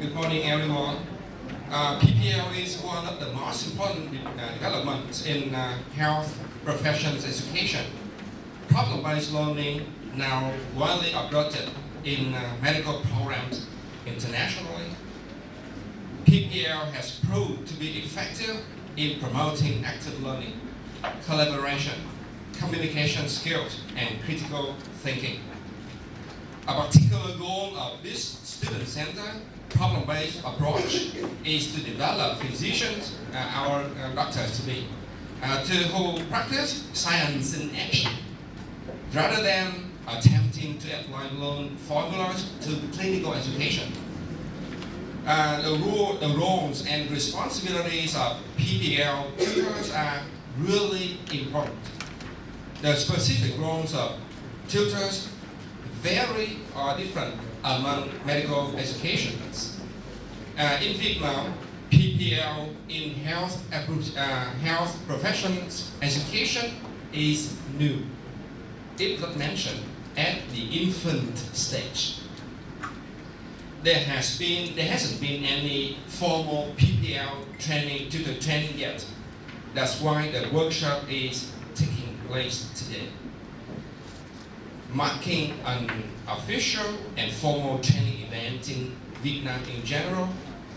Good morning, everyone. PPL is one of the most important developments in health professions education. Problem-based learning now widely adopted in medical programs internationally. PPL has proved to be effective in promoting active learning, collaboration, communication skills, and critical thinking. A particular goal of this student-centered, problem-based approach is to develop physicians, our doctors to be, who practice science in action, rather than attempting to apply learned formulas to clinical education. The roles and responsibilities of PPL tutors are really important. The specific roles of tutors vary or different among medical educations. In Vietnam, PPL in health professions education is new, if not mentioned, at the infant stage. There hasn't been any formal PPL tutor training yet. That's why the workshop is taking place today, marking an official and formal training event in Vietnam in general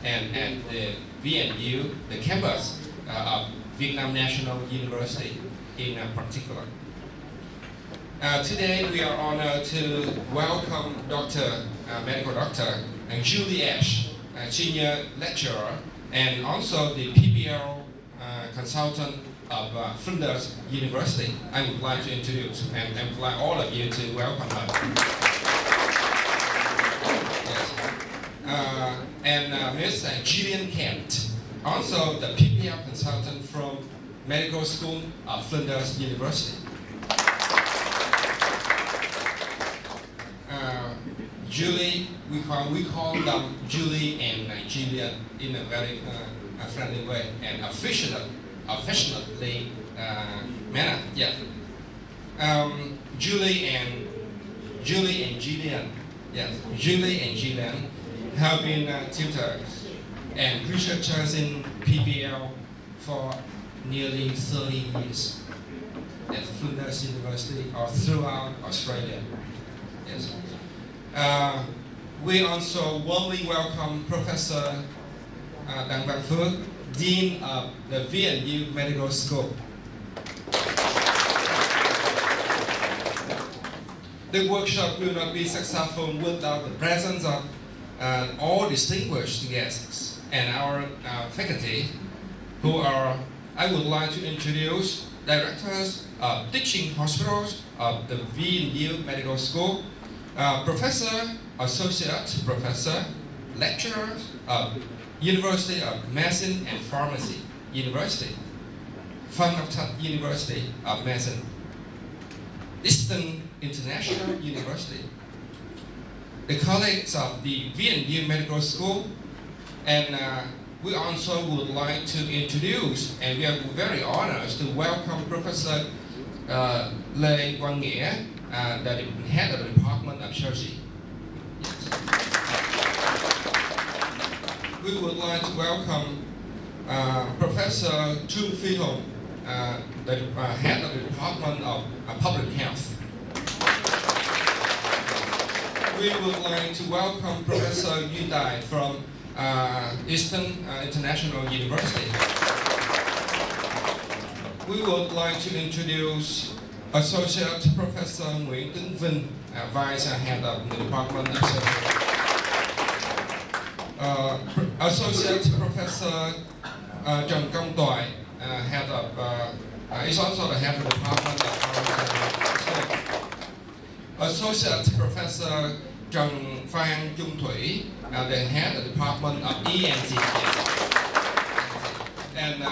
and at the VNU, the campus of Vietnam National University in particular. Today we are honored to welcome medical doctor Julie Ash, senior lecturer, and also the PPL consultant of Flinders University. I would like to introduce and invite all of you to welcome her. Yes. And Ms. Gillian Kent, also the PPL consultant from Medical School of Flinders University. Julie, we call them Julie and Gillian in a very friendly way and affectionately manner. Yeah. Julie and Gillian. Yes. Julie and Gillian have been tutors and researchers in PPL for nearly 30 years at Flinders University or throughout Australia. Yes. We also warmly welcome Professor Đhqg, Dean of the VNU Medical School. The workshop will not be successful without the presence of all distinguished guests and our faculty, who are, I would like to introduce, directors of teaching hospitals of the VNU Medical School, professor, associate professor, lecturers of University of Medicine and Pharmacy University, Phan Ngọc Thạch University of Medicine, Eastern International University, the colleagues of the VNU Medical School, and we also would like to introduce, and we are very honored to welcome Professor Lê Quang Nghĩa, the head of the Department of Surgery. Yes. We would like to welcome Professor Trung Phi Hùng, the head of the Department of Public Health. We would like to welcome Professor Yu Dai from Eastern International University. We would like to introduce Associate Professor Nguyễn Tấn Vinh, Vice Head of the Department of Surgery. Associate Professor Trần Công Toại, Head of, is also the Head of the Department of Surgery. Associate Professor Trần Phan Trung Thủy, the Head of the Department of ENT. And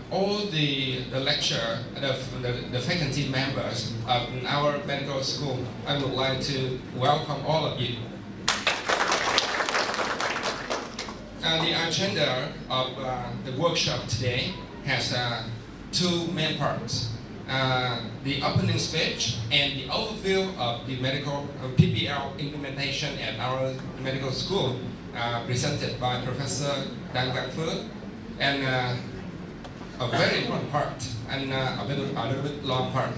all the lecturer, the faculty members of our medical school, I would like to welcome all of you. The agenda of the workshop today has two main parts. The opening speech and the overview of the medical PPL implementation at our medical school presented by Professor Đhqg, and a very important part, and a little bit long part,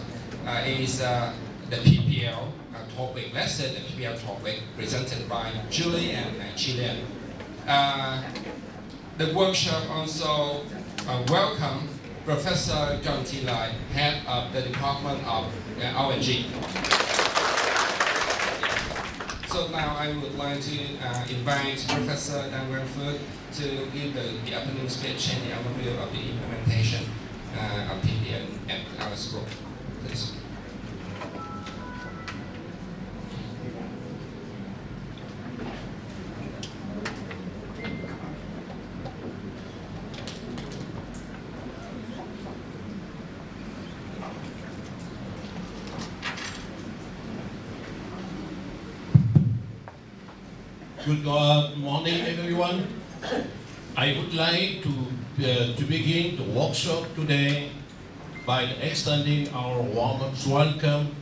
is the PPL topic, lesson, the PPL topic presented by Julie and Gillian. The workshop also welcome Professor John T. Lai, head of the Department of Đhqg. So now I would like to invite Professor Đhqg to give the opening speech and the overview of the implementation of PPL at our school. Please. Good morning, everyone. I would like to begin the workshop today by extending our warmest welcome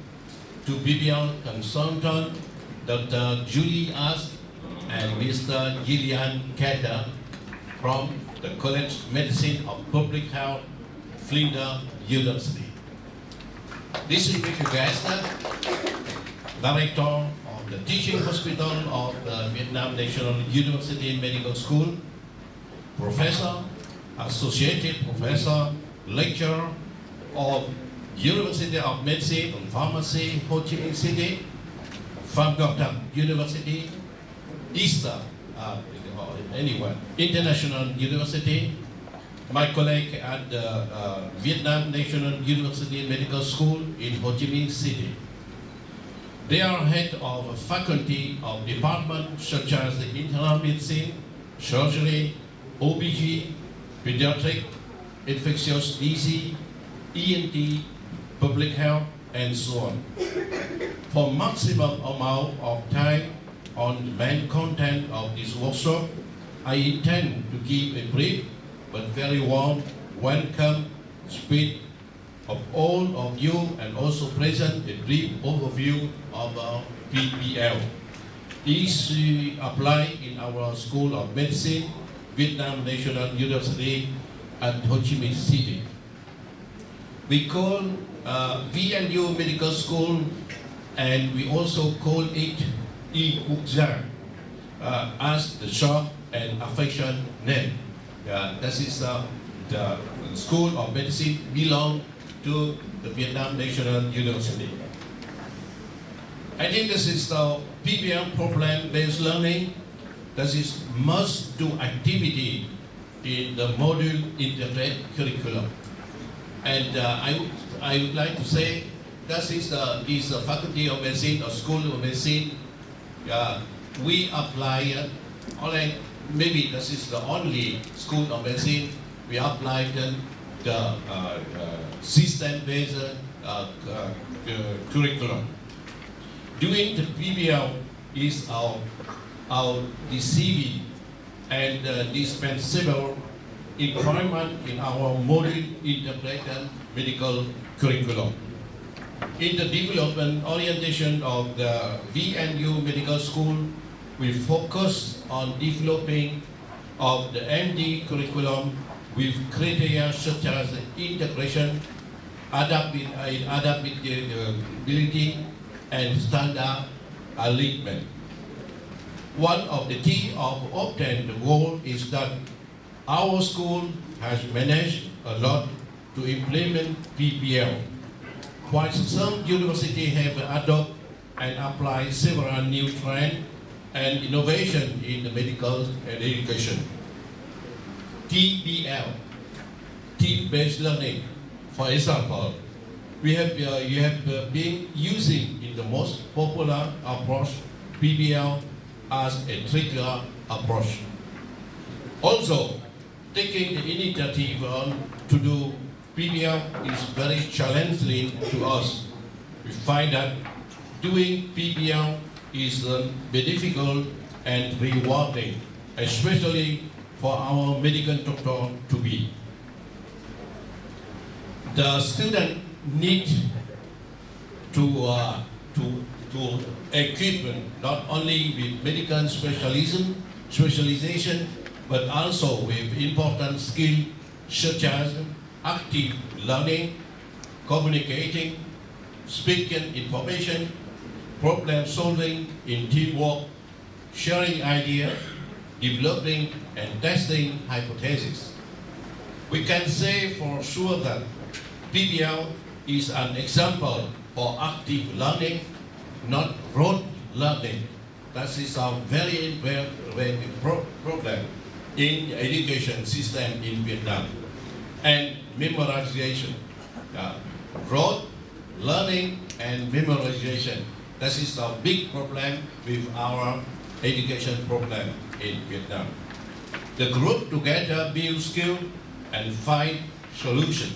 to PPL consultant Dr. Julie As and Mr. Gillian Kader from the College of Medicine of Public Health, Flinders University. Distinguished guest, Director of the Teaching Hospital of the Vietnam National University Medical School, Professor, Associated Professor, Lecturer of University of Medicine and Pharmacy, Ho Chi Minh City, Pháp University, International University, my colleague at the Vietnam National University Medical School in Ho Chi Minh City. They are head of a faculty of departments such as the internal medicine, surgery, OBG, pediatric, infectious disease, ENT, public health, and so on. For maximum amount of time on the main content of this workshop, I intend to give a brief but very warm welcome speech of all of you and also present a brief overview of our PPL. This apply in our School of Medicine, Vietnam National University at Ho Chi Minh City. We call VNU Medical School, and we also call it Đhqg as the short and affectionate name. This is the School of Medicine belong to the Vietnam National University. I think this is the PPL problem-based learning. This is must-do activity in the module integrated curriculum. And I would like to say this is the Faculty of Medicine or School of Medicine. We apply, maybe this is the only School of Medicine we apply the system-based curriculum. Doing the PPL is our CV and dispensable requirement in our module integrated medical curriculum. In the development orientation of the VNU Medical School, we focus on developing of the MD curriculum with criteria such as integration, adaptability, and standard alignment. One of the key of obtaining the goal is that our school has managed a lot to implement PPL, while some universities have adopted and applied several new trends and innovation in the medical education. TBL, team-based learning. For example, you have been using in the most popular approach, PBL, as a trigger approach. Also, taking the initiative on to do PBL is very challenging to us. We find that doing PBL is very difficult and rewarding, especially for our medical doctor to be. The student need to equip not only with medical specialism specialization, but also with important skills such as active learning, communicating, speaking information, problem solving in teamwork, sharing ideas, developing and testing hypotheses. We can say for sure that PBL is an example for active learning, not rote learning. That is a very problem in the education system in Vietnam. And memorization, rote learning and memorization. That is a big problem with our education problem in Vietnam. The group together build skill and find solution.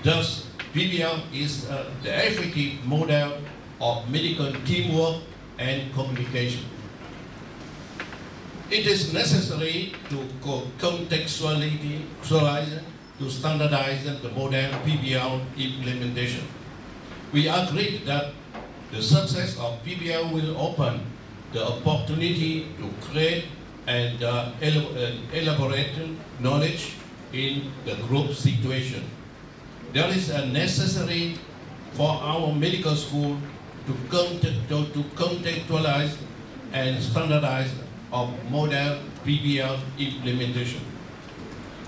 Thus, PBL is the effective model of medical teamwork and communication. It is necessary to contextualize, to standardize the model PBL implementation. We agree that the success of PBL will open the opportunity to create and elaborate knowledge in the group situation. There is a necessary for our medical school to contextualize and standardize of model PBL implementation.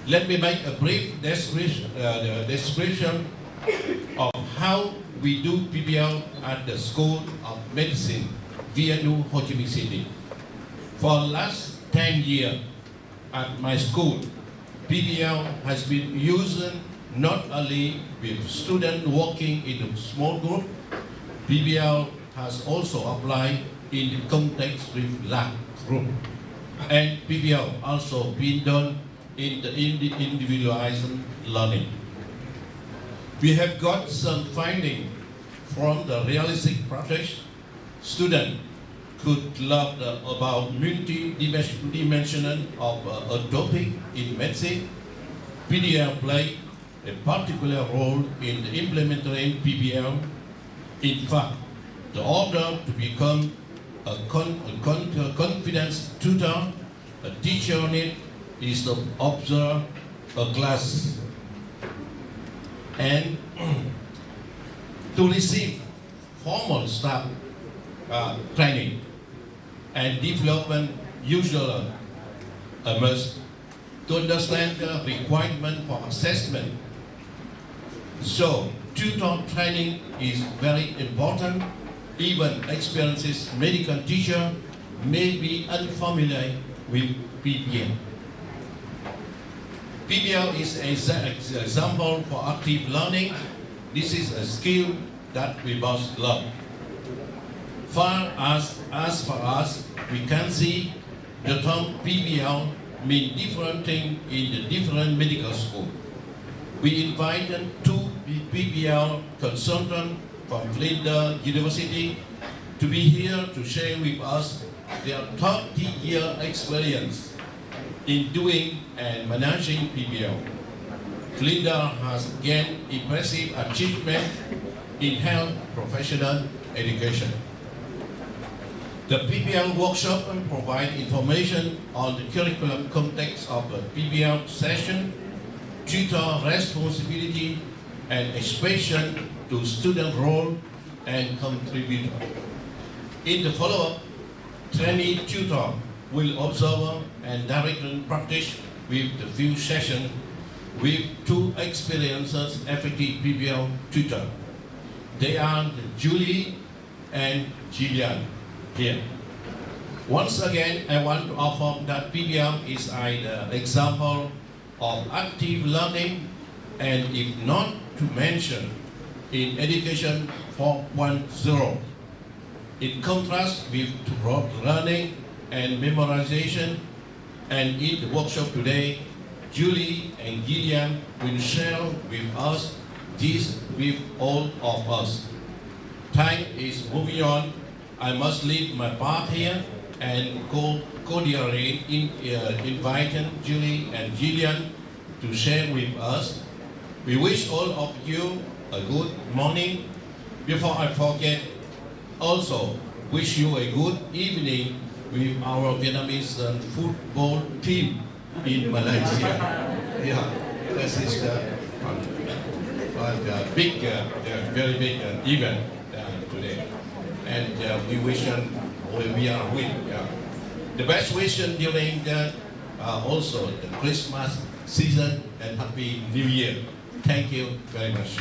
Let me make a brief description of how we do PBL at the School of Medicine, Ho Chi Minh City. For the last 10 years at my school, PBL has been used not only with students working in a small group. PBL has also applied in the context with large group. And PBL also been done in the individualized learning. We have got some findings from the realistic practice. Students could learn about multi-dimensional of a topic in medicine. PBL played a particular role in implementing PBL. In fact, the order to become a confidence tutor, a teacher need is to observe a class and to receive formal staff training and development usually a must to understand the requirement for assessment. So tutor training is very important. Even experienced medical teacher may be unfamiliar with PBL. PBL is an example for active learning. This is a skill that we must learn. As far as we can see, the term PBL means different things in the different medical schools. We invited 2 PBL consultants from Flinders University to be here to share with us their 30-year experience in doing and managing PBL. Flinders has gained impressive achievement in health professional education. The PBL workshop provides information on the curriculum context of the PBL session, tutor responsibility, and expression to student role and contributor. In the follow-up, trainee tutor will observe and direct practice with the few sessions with 2 experienced effective PBL tutors. They are Julie and Gillian here. Once again, I want to affirm that PBL is an example of active learning, and if not to mention, in education 4.0. In contrast with rote learning and memorization, and in the workshop today, Julie and Gillian will share with us this with all of us. Time is moving on. I must leave my part here and cordially invite Julie and Gillian to share with us. We wish all of you a good morning. Before I forget, also wish you a good evening with our Vietnamese football team in Malaysia. Yeah, this is the big, very big event today. And we wish them, we are with the best wishes during the also the Christmas season and Happy New Year. Thank you very much.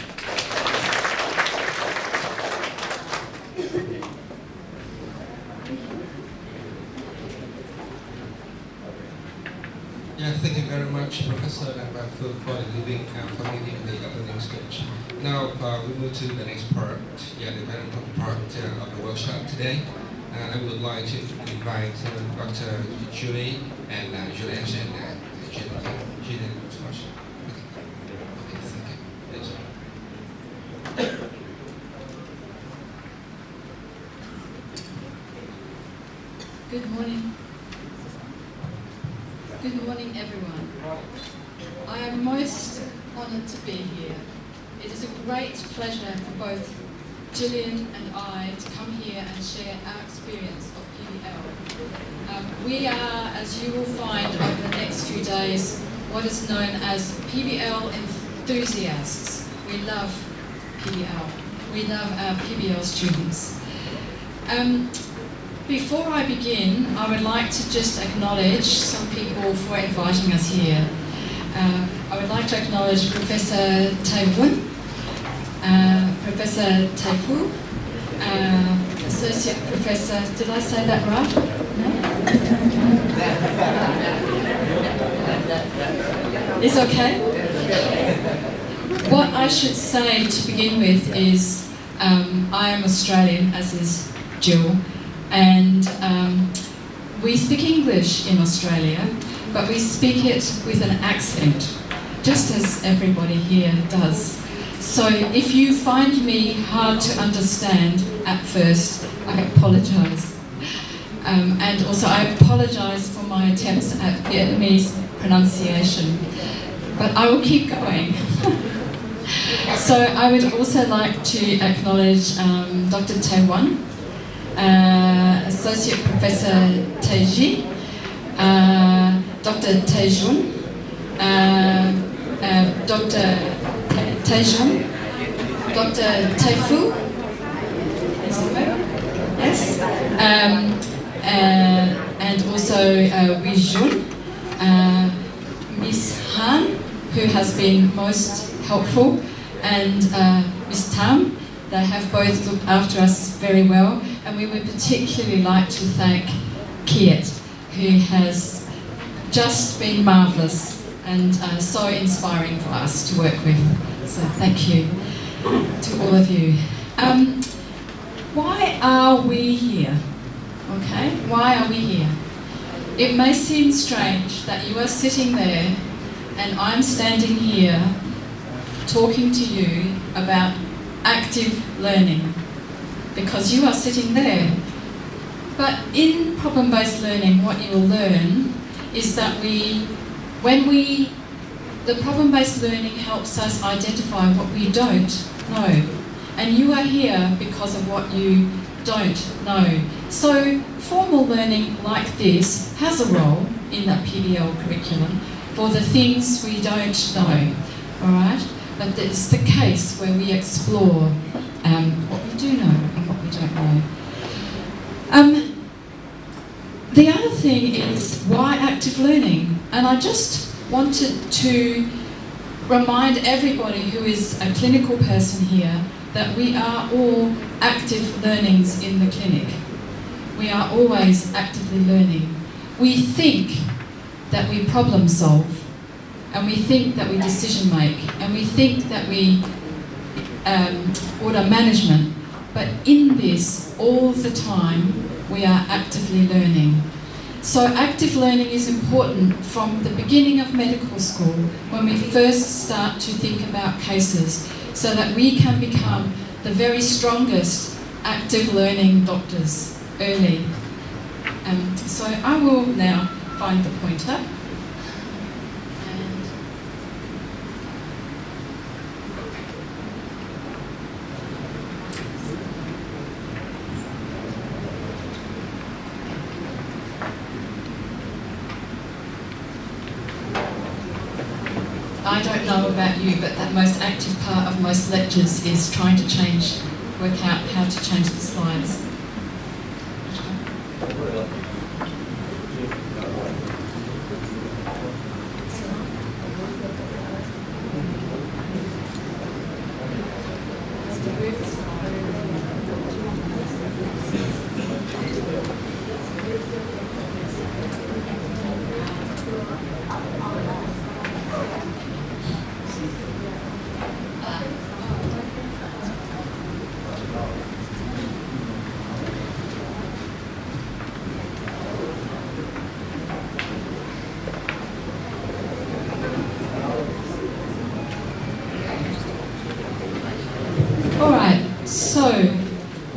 Yeah, thank you very much, Professor Phương, for leading the opening speech. Now we move to the next part, the very important part of the workshop today. I would like to invite Dr. Julie and Julian and Julian first. Okay, thank you. Yes. Good morning. Good morning, everyone. I am most honoured to be here. It is a great pleasure for both Gillian and I to come here and share our experience of PBL. We are, as you will find over the next few days, what is known as PBL enthusiasts. We love PBL. We love our PBL students. Before I begin, I would like to just acknowledge some people for inviting us here. I would like to acknowledge Professor Taewon, Professor Taefu, Associate Professor, did I say that right? No? It's okay? What I should say to begin with is I am Australian, as is Jill, and we speak English in Australia, but we speak it with an accent, just as everybody here does. So if you find me hard to understand at first, I apologise. And also I apologise for my attempts at Vietnamese pronunciation, but I will keep going. So I would also like to acknowledge Dr. Taewon, Associate Professor Taeji, Dr. Taejun, Dr. Taejun, Dr. Taefu, yes, and also Wijun, Miss Han, who has been most helpful, and Miss Tam. They have both looked after us very well, and we would particularly like to thank Kiet, who has just been marvellous and so inspiring for us to work with. So thank you to all of you. Why are we here? Okay, why are we here? It may seem strange that you are sitting there and I'm standing here talking to you about active learning, because you are sitting there. But in problem-based learning, what you will learn is that the problem-based learning helps us identify what we don't know. And you are here because of what you don't know. So formal learning like this has a role in that PBL curriculum for the things we don't know, all right? But it's the case where we explore what we do know and what we don't know. The other thing is, why active learning? And I just wanted to remind everybody who is a clinical person here that we are all active learnings in the clinic. We are always actively learning. We think that we problem solve, and we think that we decision make, and we think that we order management, but in this, all the time, we are actively learning. So active learning is important from the beginning of medical school, when we first start to think about cases, so that we can become the very strongest active learning doctors early. So I will now find the pointer. I don't know about you, but that most active part of most lectures is trying to work out how to change the slides. Alright, so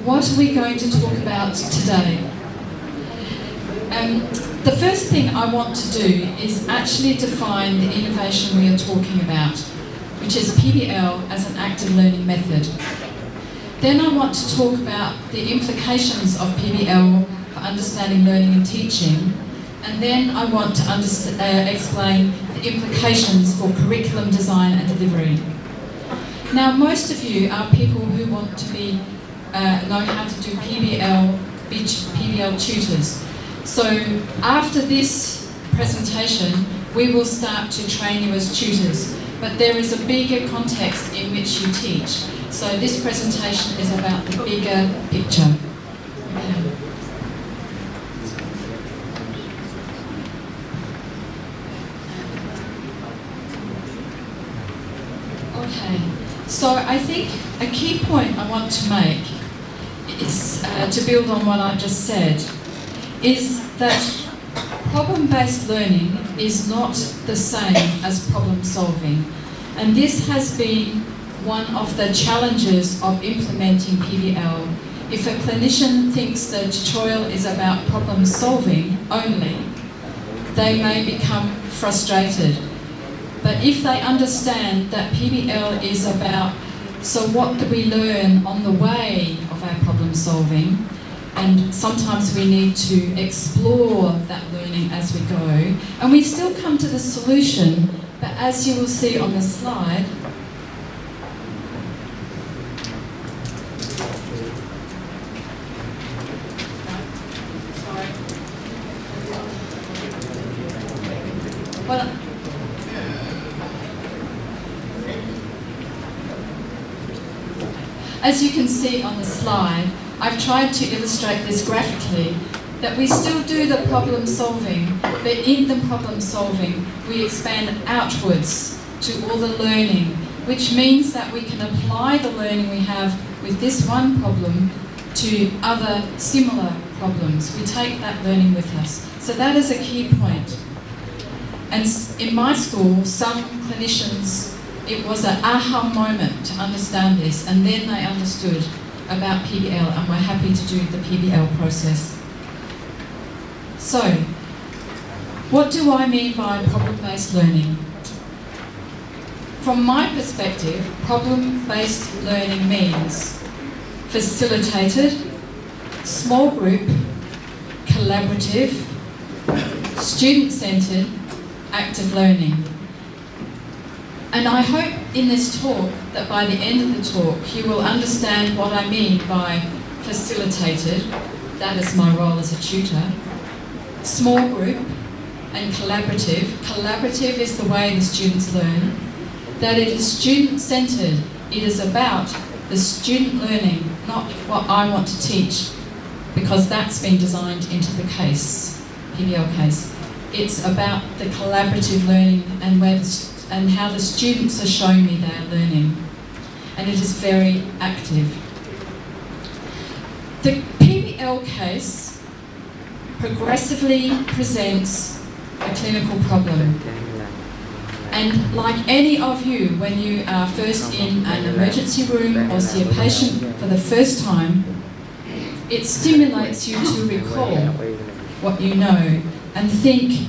what are we going to talk about today? The first thing I want to do is actually define the innovation we are talking about, which is PBL as an active learning method. Then I want to talk about the implications of PBL for understanding learning and teaching, and then I want to explain the implications for curriculum design and delivery. Now, most of you are people who want to know how to do PBL tutors. So after this presentation, we will start to train you as tutors. But there is a bigger context in which you teach. So this presentation is about the bigger picture. Okay. So I think a key point I want to make is, to build on what I just said, is that problem-based learning is not the same as problem solving. And this has been one of the challenges of implementing PBL. If a clinician thinks the tutorial is about problem solving only, they may become frustrated. But if they understand that PBL is about, so what do we learn on the way of our problem solving, and sometimes we need to explore that learning as we go, and we still come to the solution, but as you will see on the slide, as you can see on the slide, I've tried to illustrate this graphically, that we still do the problem solving, but in the problem solving, we expand outwards to all the learning, which means that we can apply the learning we have with this one problem to other similar problems. We take that learning with us. So that is a key point. And in my school, some clinicians, it was an aha moment to understand this, and then they understood about PBL and were happy to do the PBL process. So, what do I mean by problem-based learning? From my perspective, problem-based learning means facilitated, small group, collaborative, student-centred, active learning. And I hope in this talk that by the end of the talk you will understand what I mean by facilitated, that is my role as a tutor, small group, and collaborative. Collaborative is the way the students learn, that it is student-centred. It is about the student learning, not what I want to teach, because that's been designed into the case, PBL case. It's about the collaborative learning and how the students are showing me their learning. And it is very active. The PBL case progressively presents a clinical problem. And like any of you, when you are first in an emergency room or see a patient for the first time, it stimulates you to recall what you know and think,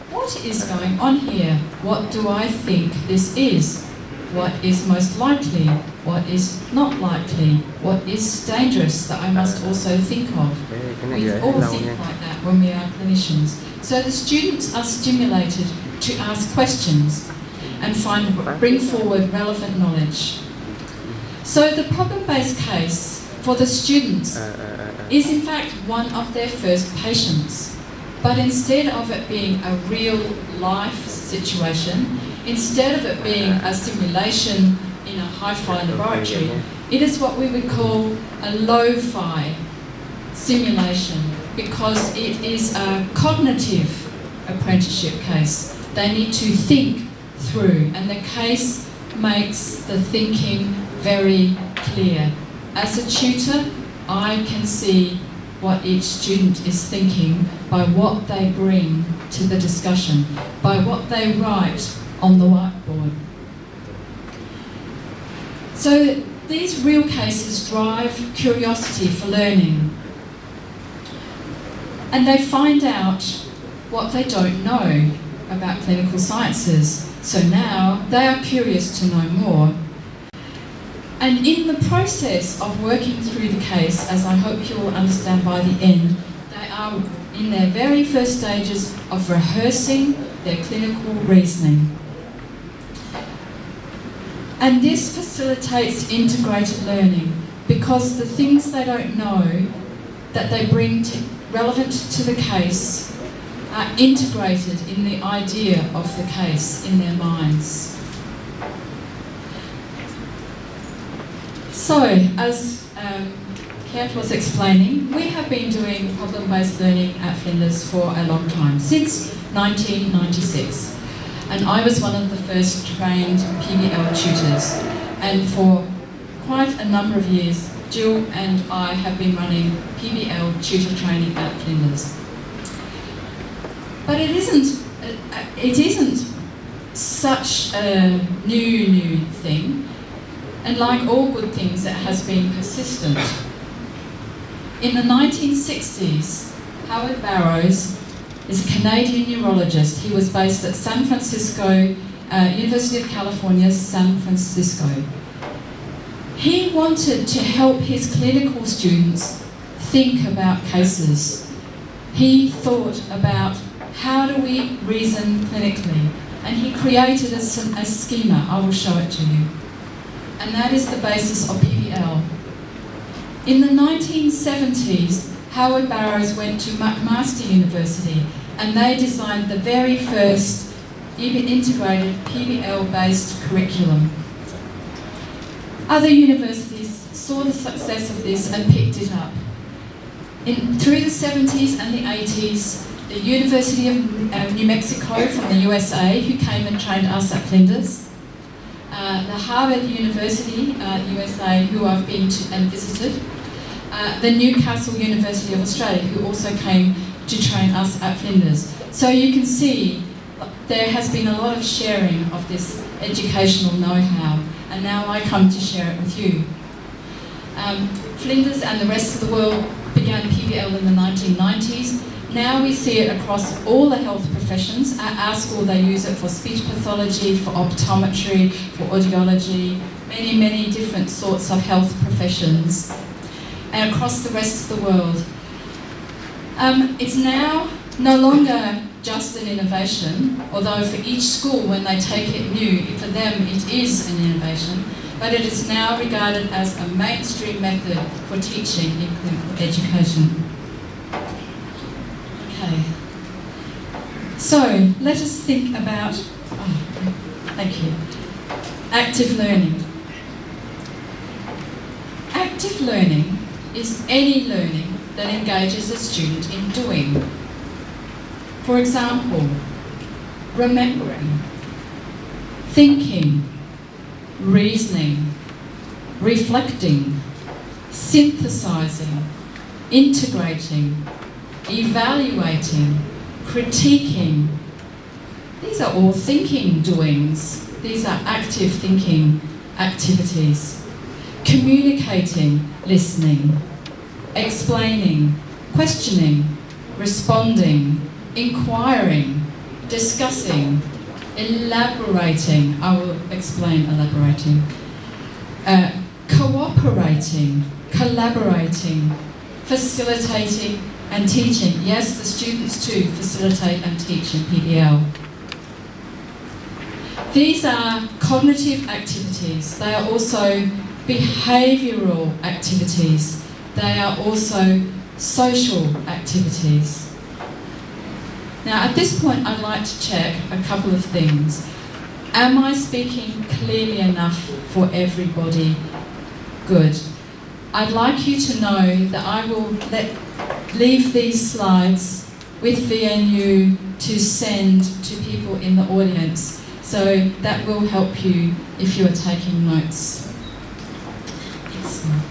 what is going on here? What do I think this is? What is most likely? What is not likely? What is dangerous that I must also think of? We all think like that when we are clinicians. So the students are stimulated to ask questions. and bring forward relevant knowledge. So the problem-based case for the students is in fact one of their first patients. But instead of it being a real life situation, instead of it being a simulation in a hi-fi laboratory, it is what we would call a lo-fi simulation, because it is a cognitive apprenticeship case. They need to think through, and the case makes the thinking very clear. As a tutor, I can see what each student is thinking by what they bring to the discussion, by what they write on the whiteboard. So these real cases drive curiosity for learning, and they find out what they don't know about clinical sciences. So now they are curious to know more. And in the process of working through the case, as I hope you will understand by the end, they are in their very first stages of rehearsing their clinical reasoning. And this facilitates integrated learning, because the things they don't know that they bring relevant to the case are integrated in the idea of the case in their minds. So, as Kurt was explaining, we have been doing problem-based learning at Flinders for a long time, since 1996. And I was one of the first trained PBL tutors. And for quite a number of years, Jill and I have been running PBL tutor training at Flinders. But it isn't such a new thing. And like all good things, it has been persistent. In the 1960s, Howard Barrows is a Canadian neurologist. He was based at San Francisco, University of California, San Francisco. He wanted to help his clinical students think about cases. He thought about how do we reason clinically, and he created a schema. I will show it to you. And that is the basis of PBL. In the 1970s, Howard Barrows went to McMaster University, and they designed the very first integrated PBL-based curriculum. Other universities saw the success of this and picked it up. Through the 70s and the 80s, the University of New Mexico from the USA, who came and trained us at Flinders, the Harvard University, USA, who I've been to and visited, the Newcastle University of Australia, who also came to train us at Flinders. So you can see there has been a lot of sharing of this educational know-how, and now I come to share it with you. Flinders and the rest of the world began PBL in the 1990s. Now we see it across all the health professions. At our school they use it for speech pathology, for optometry, for audiology, many different sorts of health professions, and across the rest of the world. It's now no longer just an innovation, although for each school when they take it new, for them it is an innovation, but it is now regarded as a mainstream method for teaching in clinical education. Okay, so let us think about, thank you, active learning. Active learning is any learning that engages a student in doing. For example, remembering, thinking, reasoning, reflecting, synthesizing, integrating, evaluating, critiquing. These are all thinking doings. These are active thinking activities. Communicating, listening, explaining, questioning, responding, inquiring, discussing, elaborating. I will explain elaborating. Cooperating, collaborating, facilitating, and teaching. Yes, the students too facilitate and teach in PBL. These are cognitive activities. They are also behavioural activities. They are also social activities. Now, at this point, I'd like to check a couple of things. Am I speaking clearly enough for everybody? Good. I'd like you to know that I will leave these slides with VNU to send to people in the audience, so that will help you if you are taking notes. Excellent.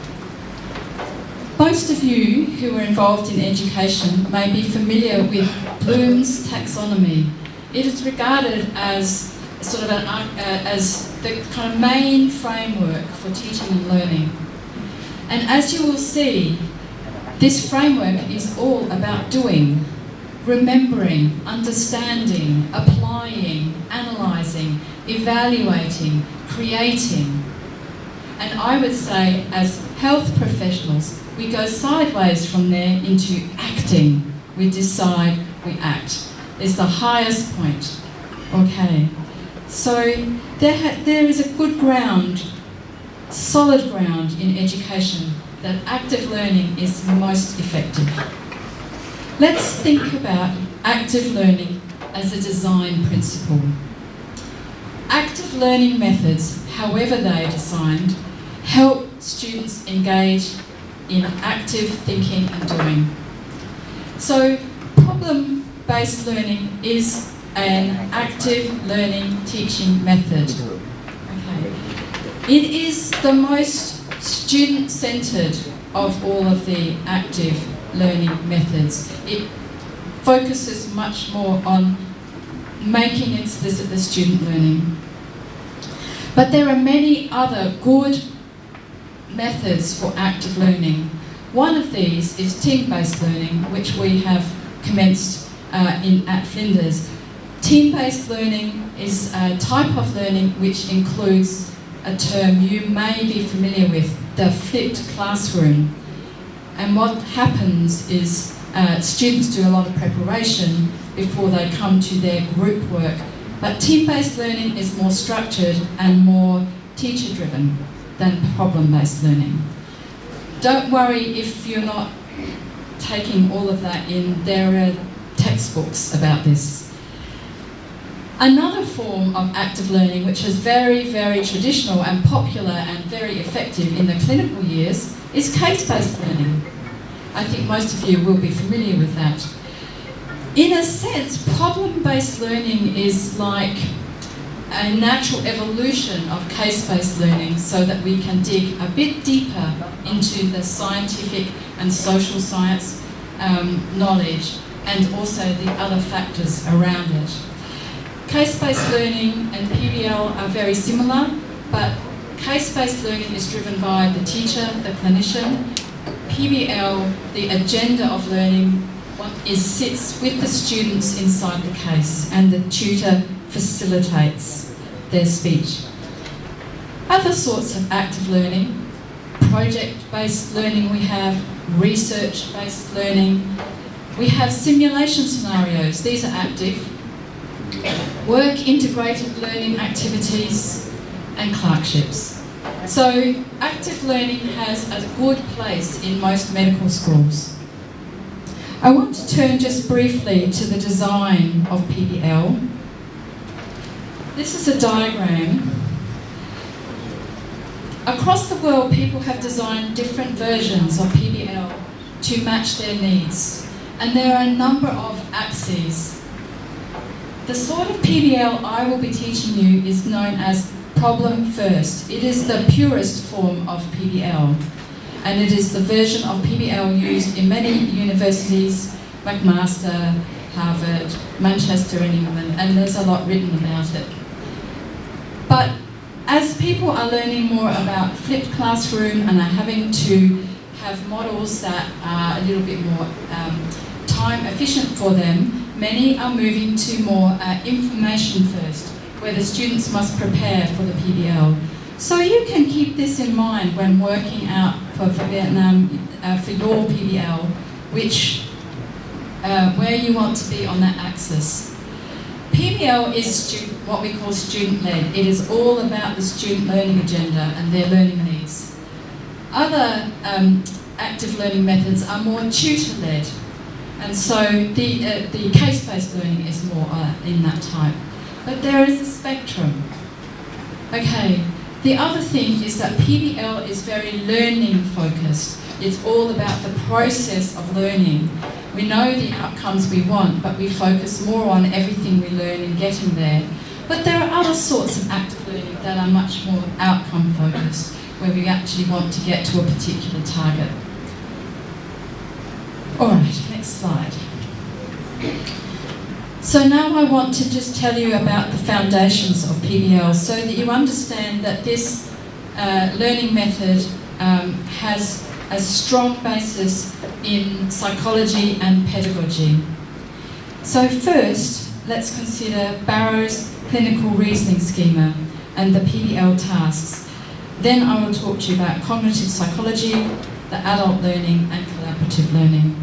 Most of you who are involved in education may be familiar with Bloom's taxonomy. It is regarded as sort of as the kind of main framework for teaching and learning. And as you will see, this framework is all about doing, remembering, understanding, applying, analysing, evaluating, creating. And I would say, as health professionals, we go sideways from there into acting. We decide, we act. It's the highest point. Okay. So there is a good ground, solid ground in education that active learning is most effective. Let's think about active learning as a design principle. Active learning methods, however they are designed, help students engage in active thinking and doing. So problem-based learning is an active learning teaching method. Okay. It is the most student-centred of all of the active learning methods. It focuses much more on making explicit the student learning. But there are many other good methods for active learning. One of these is team-based learning, which we have commenced at Flinders. Team-based learning is a type of learning which includes a term you may be familiar with, the flipped classroom. And what happens is students do a lot of preparation before they come to their group work. But team-based learning is more structured and more teacher-driven than problem-based learning. Don't worry if you're not taking all of that in. There are textbooks about this. Another form of active learning, which is very, very traditional and popular and very effective in the clinical years, is case-based learning. I think most of you will be familiar with that. In a sense, problem-based learning is like a natural evolution of case-based learning, so that we can dig a bit deeper into the scientific and social science knowledge and also the other factors around it. Case-based learning and PBL are very similar, but case-based learning is driven by the teacher, the clinician. PBL, the agenda of learning, sits with the students inside the case, and the tutor facilitates their speech. Other sorts of active learning, project-based learning we have, research-based learning. We have simulation scenarios, these are active. Work-integrated learning activities and clerkships. So active learning has a good place in most medical schools. I want to turn just briefly to the design of PBL. This is a diagram. Across the world, people have designed different versions of PBL to match their needs. And there are a number of axes. The sort of PBL I will be teaching you is known as problem first. It is the purest form of PBL. And it is the version of PBL used in many universities, McMaster, Harvard, Manchester in England, and there's a lot written about it. But as people are learning more about flipped classroom and are having to have models that are a little bit more time efficient for them, many are moving to more information first, where the students must prepare for the PBL. So you can keep this in mind when working out for Vietnam, for your PBL, where you want to be on that axis. PBL is what we call student-led. It is all about the student learning agenda and their learning needs. Other active learning methods are more tutor-led, and so the case-based learning is more in that type. But there is a spectrum. Okay, the other thing is that PBL is very learning-focused. It's all about the process of learning. We know the outcomes we want, but we focus more on everything we learn in getting there. But there are other sorts of active learning that are much more outcome-focused, where we actually want to get to a particular target. All right, next slide. So now I want to just tell you about the foundations of PBL so that you understand that this learning method has a strong basis in psychology and pedagogy. So first, let's consider Barrow's clinical reasoning schema and the PBL tasks. Then I will talk to you about cognitive psychology, the adult learning and collaborative learning.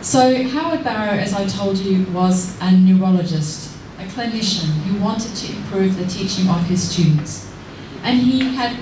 So Howard Barrow, as I told you, was a neurologist, a clinician who wanted to improve the teaching of his students. And he had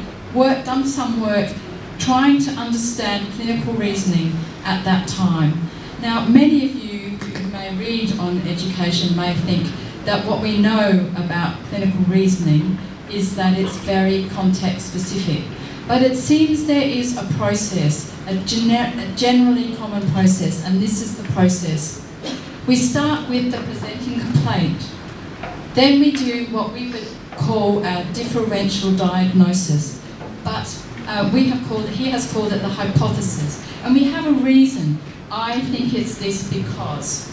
done some work trying to understand clinical reasoning at that time. Now, many of you who may read on education may think that what we know about clinical reasoning is that it's very context specific. But it seems there is a process, a generally common process, and this is the process. We start with the presenting complaint. Then we do what we would call a differential diagnosis, but he has called it the hypothesis. And we have a reason. I think it's this because.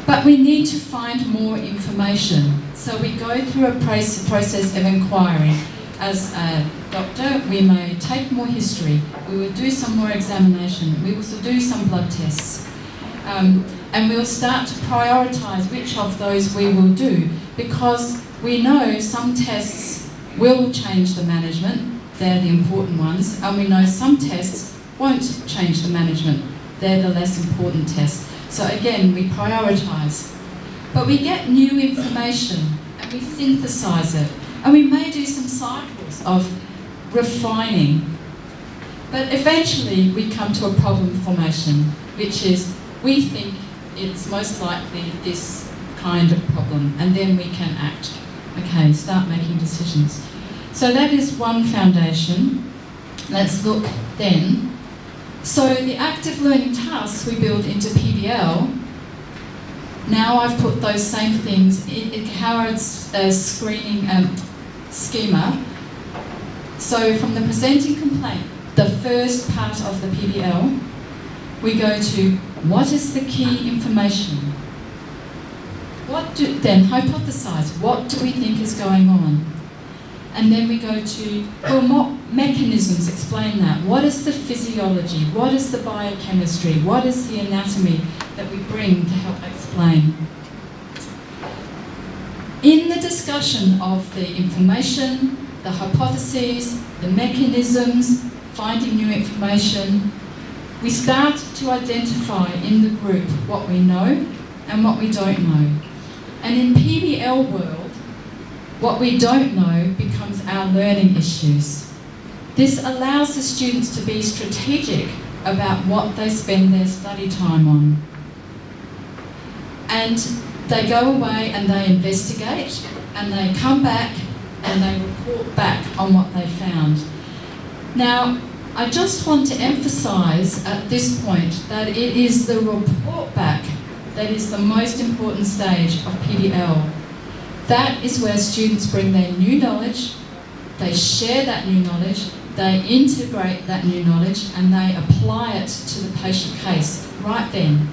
But we need to find more information. So we go through a process of inquiry. As a doctor, we may take more history, we will do some more examination, we will do some blood tests, and we'll start to prioritise which of those we will do, because we know some tests will change the management, they're the important ones, and we know some tests won't change the management, they're the less important tests. So again, we prioritise. But we get new information and we synthesise it. And we may do some cycles of refining. But eventually we come to a problem formation, which is we think it's most likely this kind of problem, and then we can act. Okay, start making decisions. So that is one foundation. Let's look then. So the active learning tasks we build into PBL. Now I've put those same things in Howard's screening schema. So from the presenting complaint, the first part of the PBL, we go to what is the key information? Then hypothesize, what do we think is going on? And then we go to, well, what mechanisms explain that? What is the physiology? What is the biochemistry? What is the anatomy that we bring to help explain? In the discussion of the information, the hypotheses, the mechanisms, finding new information, we start to identify in the group what we know and what we don't know. And in PBL world, what we don't know becomes our learning issues. This allows the students to be strategic about what they spend their study time on. And they go away and they investigate, and they come back and they report back on what they found. Now, I just want to emphasise at this point that it is the report back that is the most important stage of PBL. That is where students bring their new knowledge, they share that new knowledge, they integrate that new knowledge, and they apply it to the patient case right then.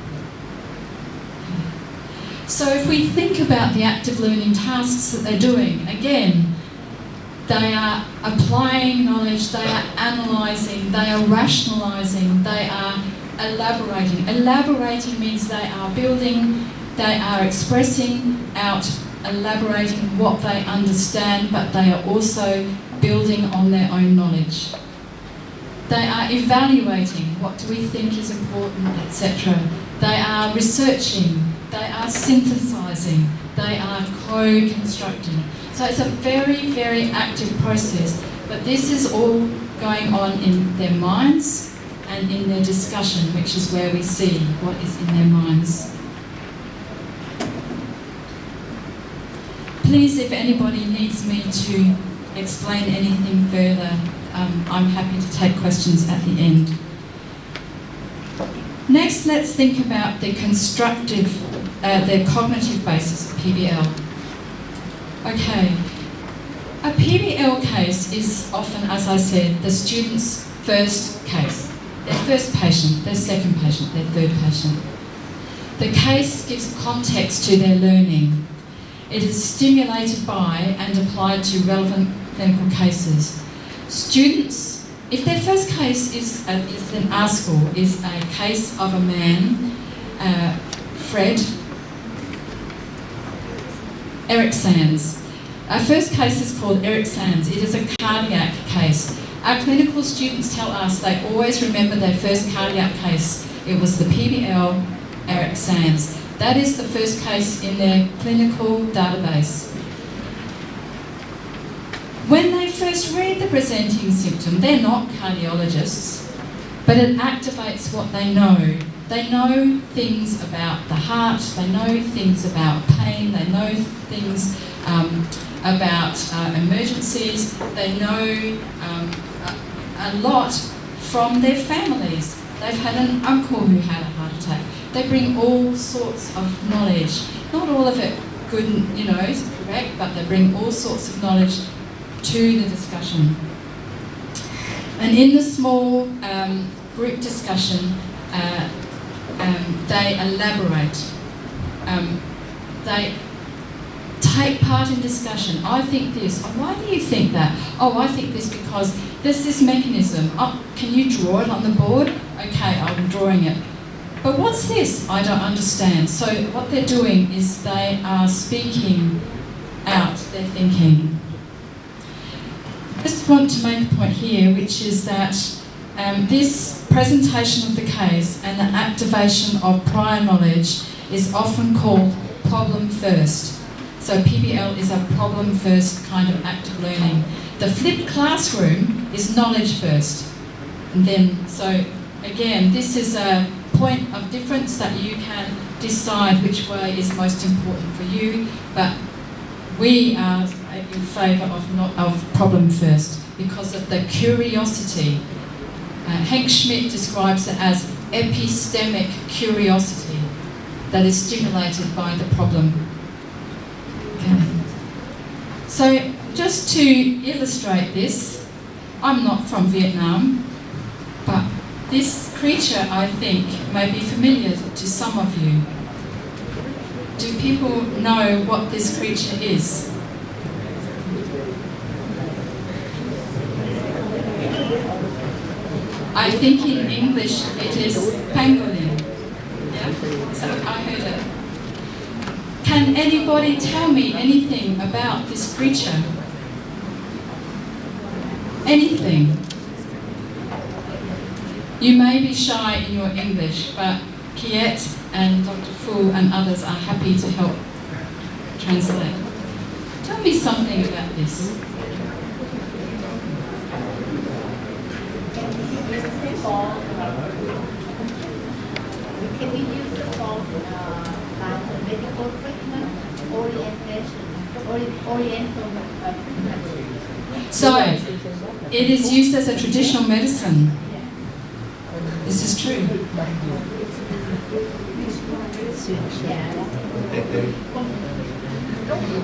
So if we think about the active learning tasks that they're doing, again, they are applying knowledge, they are analysing, they are rationalising, they are elaborating. Elaborating means they are building, they are expressing out, elaborating what they understand, but they are also building on their own knowledge. They are evaluating what do we think is important, etc. They are researching, they are synthesizing, they are co-constructing. So it's a very, very active process, but this is all going on in their minds and in their discussion, which is where we see what is in their minds. Please, if anybody needs me to explain anything further, I'm happy to take questions at the end. Next, let's think about the cognitive basis of PBL. Okay, a PBL case is often, as I said, the student's first case. Their first patient, their second patient, their third patient. The case gives context to their learning. It is stimulated by and applied to relevant clinical cases. Students, if their first case is in our school, is a case of a man, Fred Eric Sands. Our first case is called Eric Sands. It is a cardiac case. Our clinical students tell us they always remember their first cardiac case. It was the PBL Eric Sands. That is the first case in their clinical database. When they first read the presenting symptom, they're not cardiologists, but it activates what they know. They know things about the heart, they know things about pain, they know things about emergencies, they know a lot from their families. They've had an uncle who had a heart attack. They bring all sorts of knowledge. Not all of it good and, is correct, but they bring all sorts of knowledge to the discussion. And in the small group discussion, they elaborate. They take part in discussion. I think this. Oh, why do you think that? Oh, I think this because there's this mechanism. Oh, can you draw it on the board? Okay, I'm drawing it. But what's this? I don't understand. So what they're doing is they are speaking out their thinking. I just want to make a point here, which is that this presentation of the case and the activation of prior knowledge is often called problem first. So PBL is a problem first kind of active learning. The flipped classroom is knowledge first. And then, so again, this is a point of difference that you can decide which way is most important for you, but we are in favour of problem first because of the curiosity. Hank Schmidt describes it as epistemic curiosity that is stimulated by the problem. Okay. So just to illustrate this, I'm not from Vietnam, but this creature, I think, may be familiar to some of you. Do people know what this creature is? I think in English it is pangolin. Yeah? So I heard it. Can anybody tell me anything about this creature? Anything? You may be shy in your English, but Kiet and Dr. Fu and others are happy to help translate. Tell me something about this. Can we use the for medical treatment, oriental So, it is used as a traditional medicine. This is true.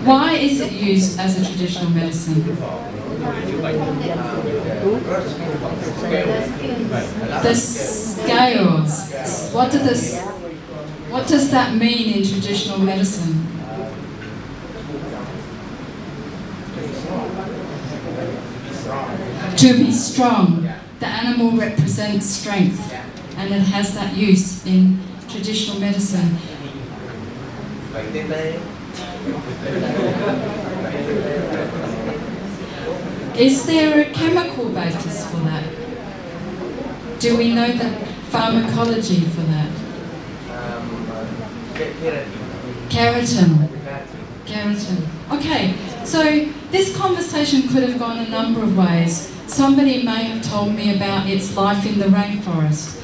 Why is it used as a traditional medicine? The scales. What does that mean in traditional medicine? To be strong. The animal represents strength, and it has that use in traditional medicine. Is there a chemical basis for that? Do we know the pharmacology for that? Keratin. Okay, so this conversation could have gone a number of ways. Somebody may have told me about its life in the rainforest.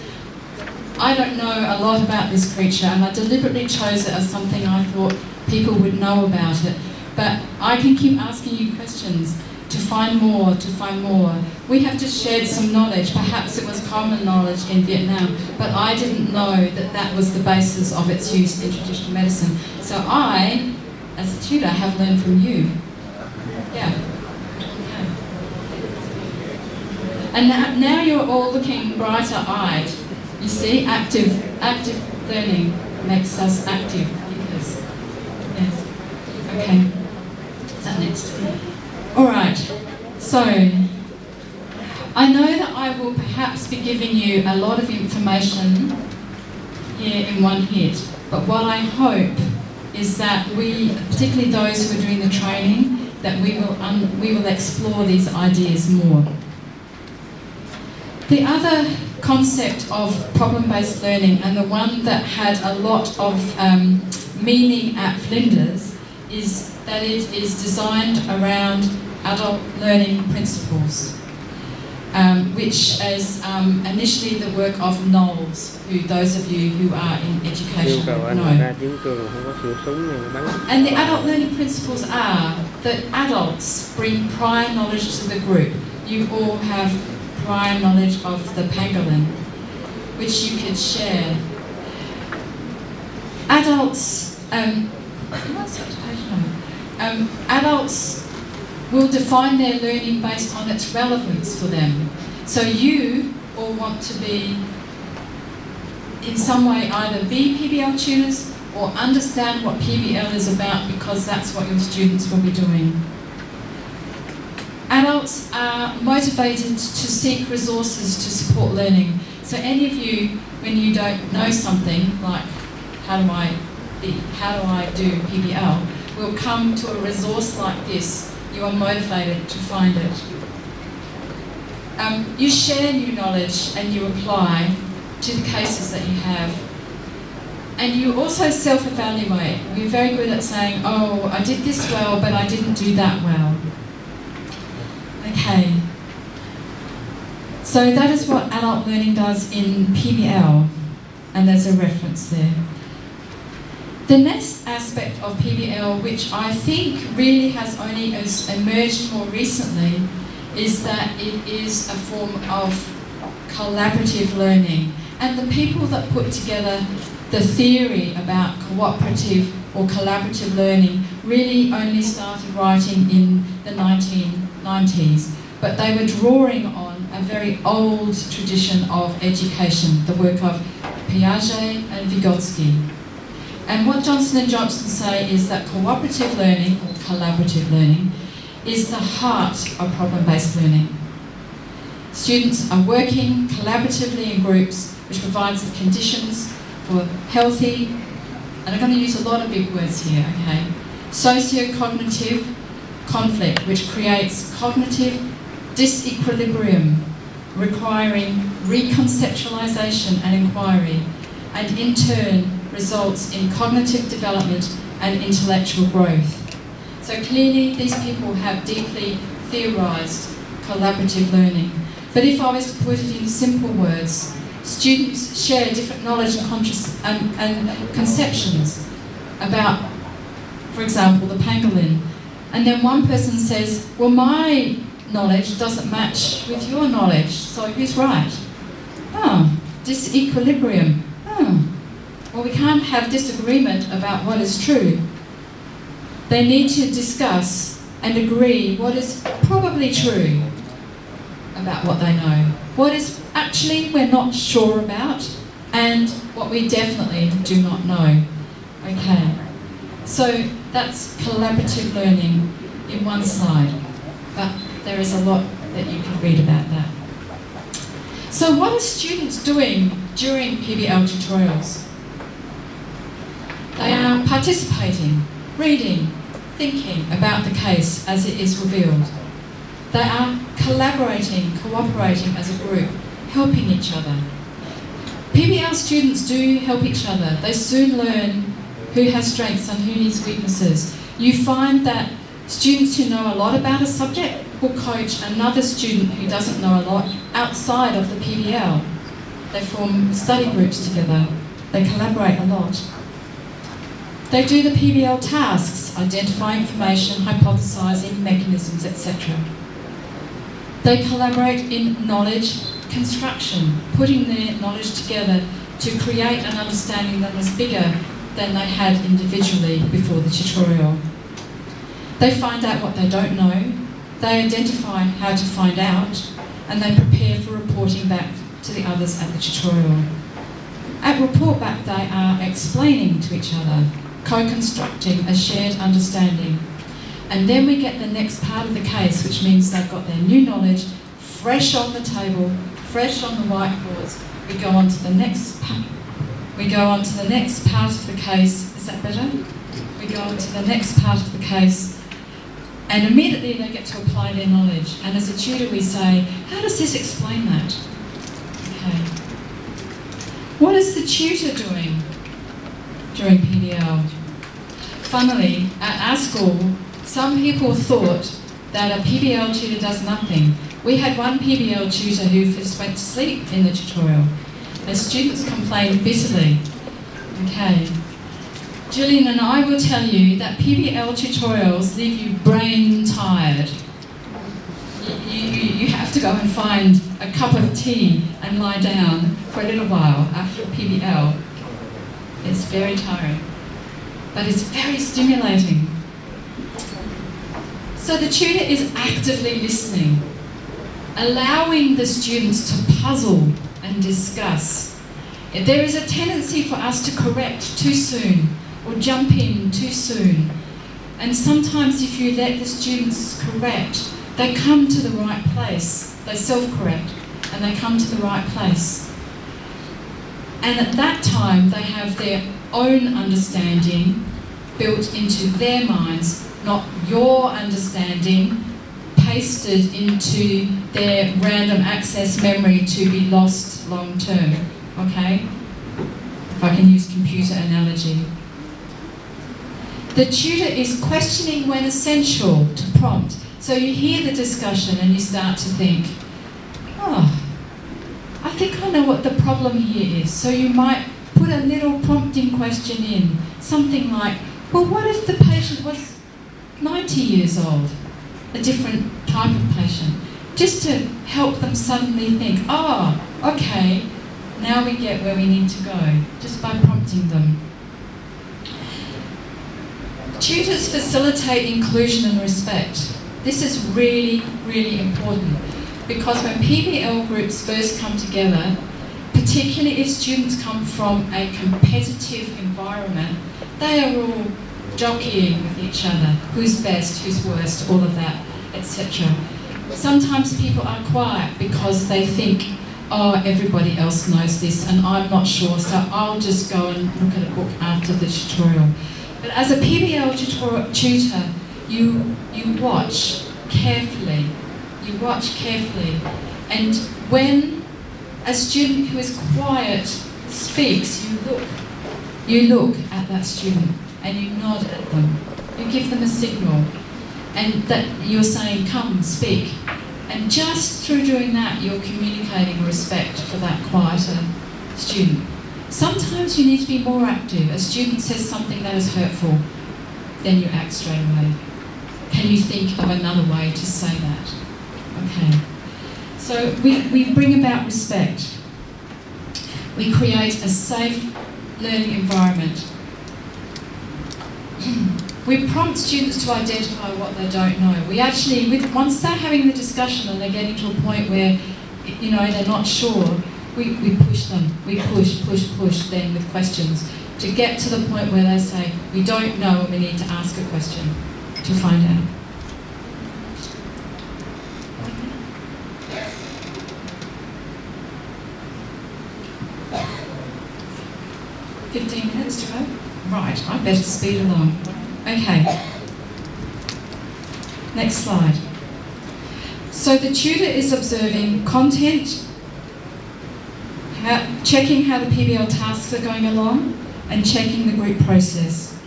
I don't know a lot about this creature, and I deliberately chose it as something I thought people would know about it. But I can keep asking you questions to find more, We have just shared some knowledge. Perhaps it was common knowledge in Vietnam, but I didn't know that that was the basis of its use in traditional medicine. So I, as a tutor, have learned from you. Yeah. Okay. And now you're all looking brighter-eyed. You see, active learning makes us active because, yes. Okay. Is that next? All right. So, I know that I will perhaps be giving you a lot of information here in one hit, but what I hope is that we, particularly those who are doing the training, that we will explore these ideas more. The other concept of problem-based learning, and the one that had a lot of meaning at Flinders, is that it is designed around adult learning principles, which is initially the work of Knowles, who those of you who are in education know. And the adult learning principles are that adults bring prior knowledge to the group. You all have prior knowledge of the pangolin, which you could share. Adults, adults will define their learning based on its relevance for them. So you all want to be, in some way, either be PBL tutors or understand what PBL is about, because that's what your students will be doing. Adults are motivated to seek resources to support learning. So any of you, when you don't know something, like how do I do PBL, will come to a resource like this. You are motivated to find it. You share new knowledge and you apply to the cases that you have. And you also self-evaluate. We're very good at saying, oh, I did this well, but I didn't do that well. Okay. So that is what adult learning does in PBL, and there's a reference there. The next aspect of PBL, which I think really has only emerged more recently, is that it is a form of collaborative learning. And the people that put together the theory about cooperative or collaborative learning really only started writing in the 1990s. But they were drawing on a very old tradition of education, the work of Piaget and Vygotsky. And what Johnson & Johnson say is that cooperative learning, or collaborative learning, is the heart of problem-based learning. Students are working collaboratively in groups, which provides the conditions for healthy, and I'm going to use a lot of big words here, okay, socio-cognitive conflict, which creates cognitive disequilibrium, requiring reconceptualization and inquiry, and in turn results in cognitive development and intellectual growth. So clearly these people have deeply theorized collaborative learning. But if I was to put it in simple words, students share different knowledge and conceptions about, for example, the pangolin. And then one person says, well, my knowledge doesn't match with your knowledge, so who's right? Oh, disequilibrium. Oh. Well, we can't have disagreement about what is true. They need to discuss and agree what is probably true about what they know, what is actually we're not sure about, and what we definitely do not know. Okay, so that's collaborative learning in one slide, but there is a lot that you can read about that. So what are students doing during PBL tutorials? They are participating, reading, thinking about the case as it is revealed. They are collaborating, cooperating as a group, helping each other. PBL students do help each other. They soon learn who has strengths and who needs weaknesses. You find that students who know a lot about a subject will coach another student who doesn't know a lot outside of the PBL. They form study groups together. They collaborate a lot. They do the PBL tasks, identify information, hypothesising, mechanisms, etc. They collaborate in knowledge construction, putting their knowledge together to create an understanding that was bigger than they had individually before the tutorial. They find out what they don't know, they identify how to find out, and they prepare for reporting back to the others at the tutorial. At report back, they are explaining to each other, co-constructing a shared understanding. And then we get the next part of the case, which means they've got their new knowledge fresh on the table, fresh on the whiteboards. We go on to the next part. We go on to the next part of the case. Is that better? We go on to the next part of the case, and immediately they get to apply their knowledge. And as a tutor, we say, how does this explain that? Okay. What is the tutor doing during PBL? Funnily, at our school, some people thought that a PBL tutor does nothing. We had one PBL tutor who just went to sleep in the tutorial. The students complained bitterly. Okay. Gillian and I will tell you that PBL tutorials leave you brain tired. You have to go and find a cup of tea and lie down for a little while after a PBL. It's very tiring, but it's very stimulating. So the tutor is actively listening, allowing the students to puzzle and discuss. There is a tendency for us to correct too soon or jump in too soon. And sometimes if you let the students correct, they come to the right place. They self-correct and they come to the right place. And at that time, they have their own understanding built into their minds, not your understanding pasted into their random access memory to be lost long term. Okay? If I can use computer analogy. The tutor is questioning when essential to prompt. So you hear the discussion and you start to think, oh, I think I know what the problem here is. So you might put a little prompting question in, something like, well, what if the patient was 90 years old? A different type of patient. Just to help them suddenly think, oh, okay, now we get where we need to go, just by prompting them. Tutors facilitate inclusion and respect. This is really, really important, because when PBL groups first come together, particularly if students come from a competitive environment, they are all jockeying with each other, who's best, who's worst, all of that, etc. Sometimes people are quiet because they think, oh, everybody else knows this and I'm not sure, so I'll just go and look at a book after the tutorial. But as a PBL tutor, you watch carefully. You watch carefully. And when a student who is quiet speaks, you look at that student and you nod at them. You give them a signal. And that you're saying, come, speak. And just through doing that, you're communicating respect for that quieter student. Sometimes you need to be more active. A student says something that is hurtful, then you act straight away. Can you think of another way to say that? Okay. So we bring about respect. We create a safe learning environment. We prompt students to identify what they don't know. We actually, once they're having the discussion and they're getting to a point where, they're not sure, we push them. We push them with questions to get to the point where they say, we don't know and we need to ask a question to find out. "15 minutes to go? Right, I better speed along. Okay. Next slide. So the tutor is observing content, checking how the PBL tasks are going along, and checking the group process.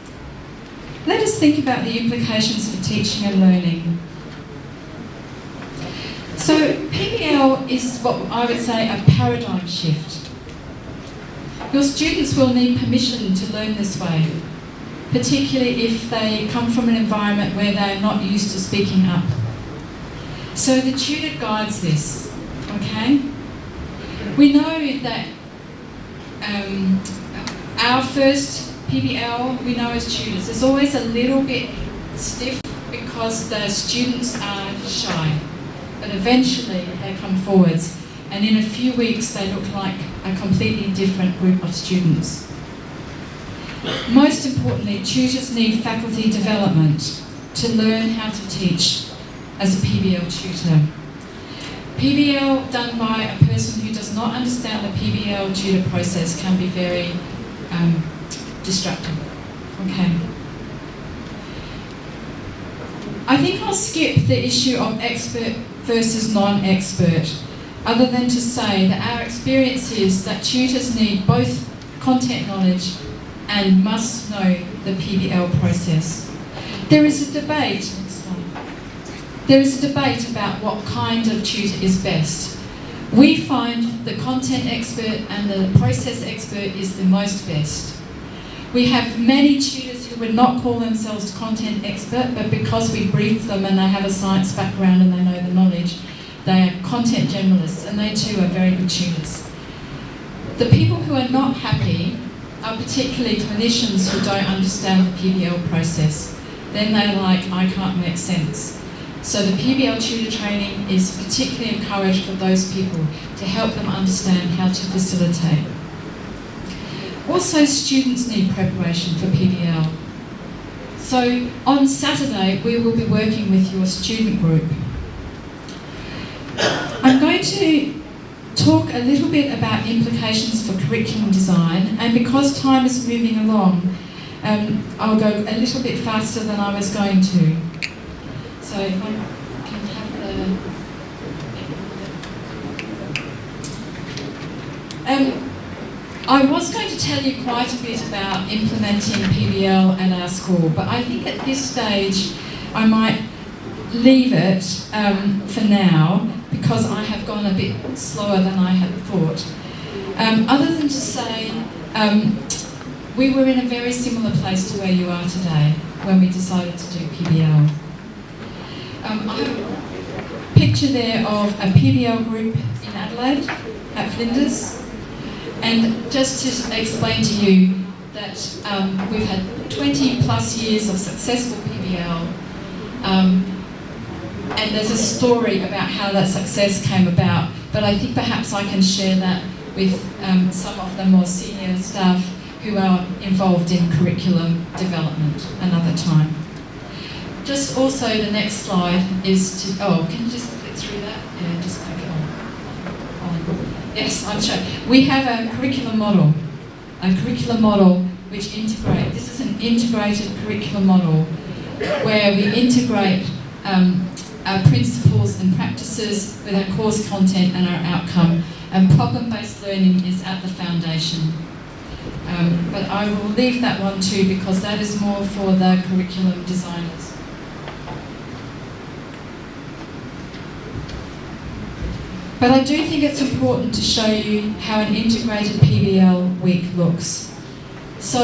Let us think about the implications for teaching and learning. So PBL is what I would say a paradigm shift. Your students will need permission to learn this way, particularly if they come from an environment where they are not used to speaking up. So the tutor guides this, okay? We know that our first PBL, we know as tutors, is always a little bit stiff because the students are shy. But eventually they come forwards, and in a few weeks they look like a completely different group of students. Most importantly, tutors need faculty development to learn how to teach as a PBL tutor. PBL done by a person who does not understand the PBL tutor process can be very distracting. Okay. I think I'll skip the issue of expert versus non-expert, other than to say that our experience is that tutors need both content knowledge and must know the PBL process. There is a debate about what kind of tutor is best. We find the content expert and the process expert is the most best. We have many tutors who would not call themselves content expert, but because we brief them and they have a science background and they know the knowledge, they are content generalists, and they too are very good tutors. The people who are not happy are particularly clinicians who don't understand the PBL process. Then they're like, I can't make sense. So the PBL tutor training is particularly encouraged for those people to help them understand how to facilitate. Also, students need preparation for PBL. So on Saturday, we will be working with your student group. I'm going to talk a little bit about implications for curriculum design, and because time is moving along, I'll go a little bit faster than I was going to. So if I can have the... I was going to tell you quite a bit about implementing PBL at our school, but I think at this stage I might leave it for now, because I have gone a bit slower than I had thought. Other than to say, we were in a very similar place to where you are today when we decided to do PBL. I have a picture there of a PBL group in Adelaide at Flinders. And just to explain to you that we've had 20 plus years of successful PBL, and there's a story about how that success came about, but I think perhaps I can share that with some of the more senior staff who are involved in curriculum development another time. Just also the next slide is to, can you just click through that? Yeah, just click it on. Yes, I'm sure. We have a curriculum model which integrates, this is an integrated curriculum model where we integrate our principles and practices with our course content and our outcome, and problem-based learning is at the foundation. But I will leave that one too, because that is more for the curriculum designers. But I do think it's important to show you how an integrated PBL week looks. So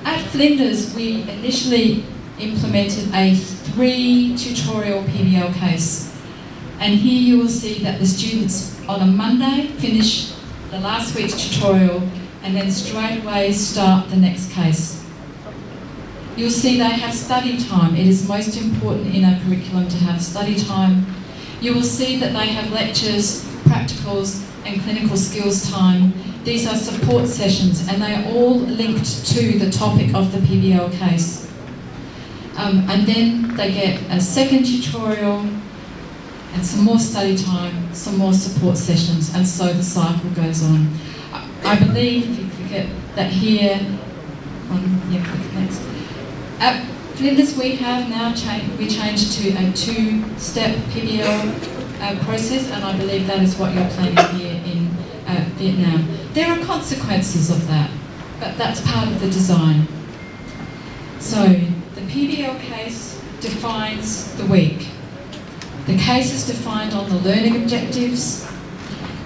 at Flinders, we initially implemented a 3-tutorial PBL case. And here you will see that the students on a Monday finish the last week's tutorial and then straight away start the next case. You'll see they have study time. It is most important in our curriculum to have study time. You will see that they have lectures, practicals and clinical skills time. These are support sessions and they are all linked to the topic of the PBL case. And then they get a second tutorial and some more study time, some more support sessions, and so the cycle goes on. I believe, if you could get that here, click next. At Flinders, we have now changed to a 2-step PBL process, and I believe that is what you're planning here in Vietnam. There are consequences of that. but that's part of the design. So the PBL case defines the week. The case is defined on the learning objectives,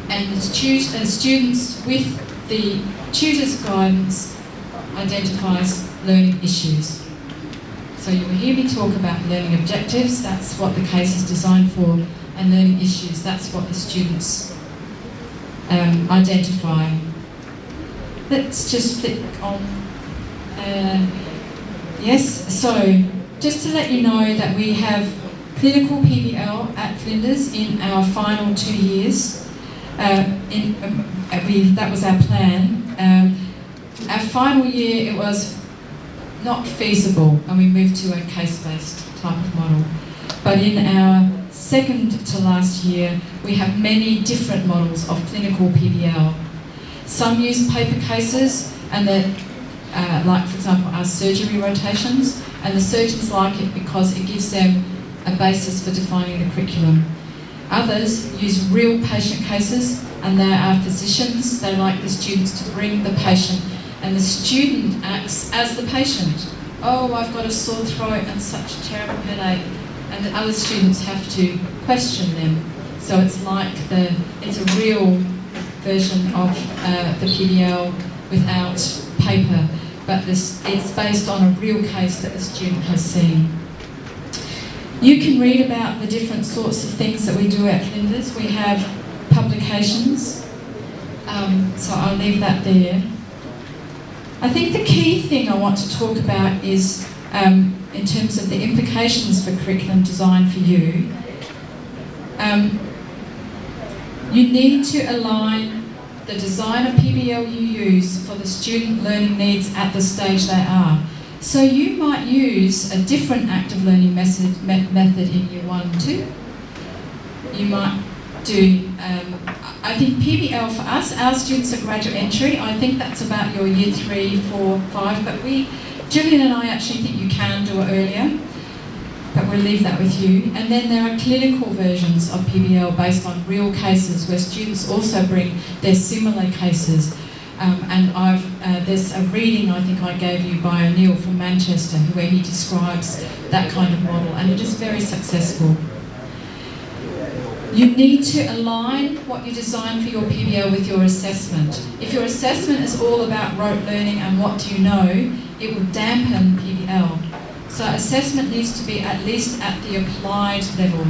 and the students with the tutor's guidance identifies learning issues. So you will hear me talk about learning objectives, that's what the case is designed for, and learning issues, that's what the students identify. Let's just flick on. Yes, so just to let you know that we have clinical PBL at Flinders in our final 2 years. That was our plan. Our final year, it was not feasible, and we moved to a case-based type of model. But in our second to last year, we have many different models of clinical PBL. Some use paper cases, and like for example our surgery rotations, and the surgeons like it because it gives them a basis for defining the curriculum. Others use real patient cases, and they are physicians. They like the students to bring the patient, and the student acts as the patient. Oh, I've got a sore throat and such a terrible headache, and the other students have to question them. So it's like it's a real version of the PBL without paper, but it's based on a real case that the student has seen. You can read about the different sorts of things that we do at Flinders. We have publications, so I'll leave that there. I think the key thing I want to talk about is, in terms of the implications for curriculum design for you, you need to align the design of PBL you use for the student learning needs at the stage they are. So you might use a different active learning method in year 1 and 2. You might do, I think PBL for us, our students are graduate entry. I think that's about your year 3, 4, 5, but Gillian and I actually think you can do it earlier, but we'll leave that with you. And then there are clinical versions of PBL based on real cases where students also bring their similar cases. And there's a reading I think I gave you by O'Neill from Manchester where he describes that kind of model, and it is very successful. You need to align what you design for your PBL with your assessment. If your assessment is all about rote learning and what do you know, it will dampen PBL. So assessment needs to be at least at the applied level.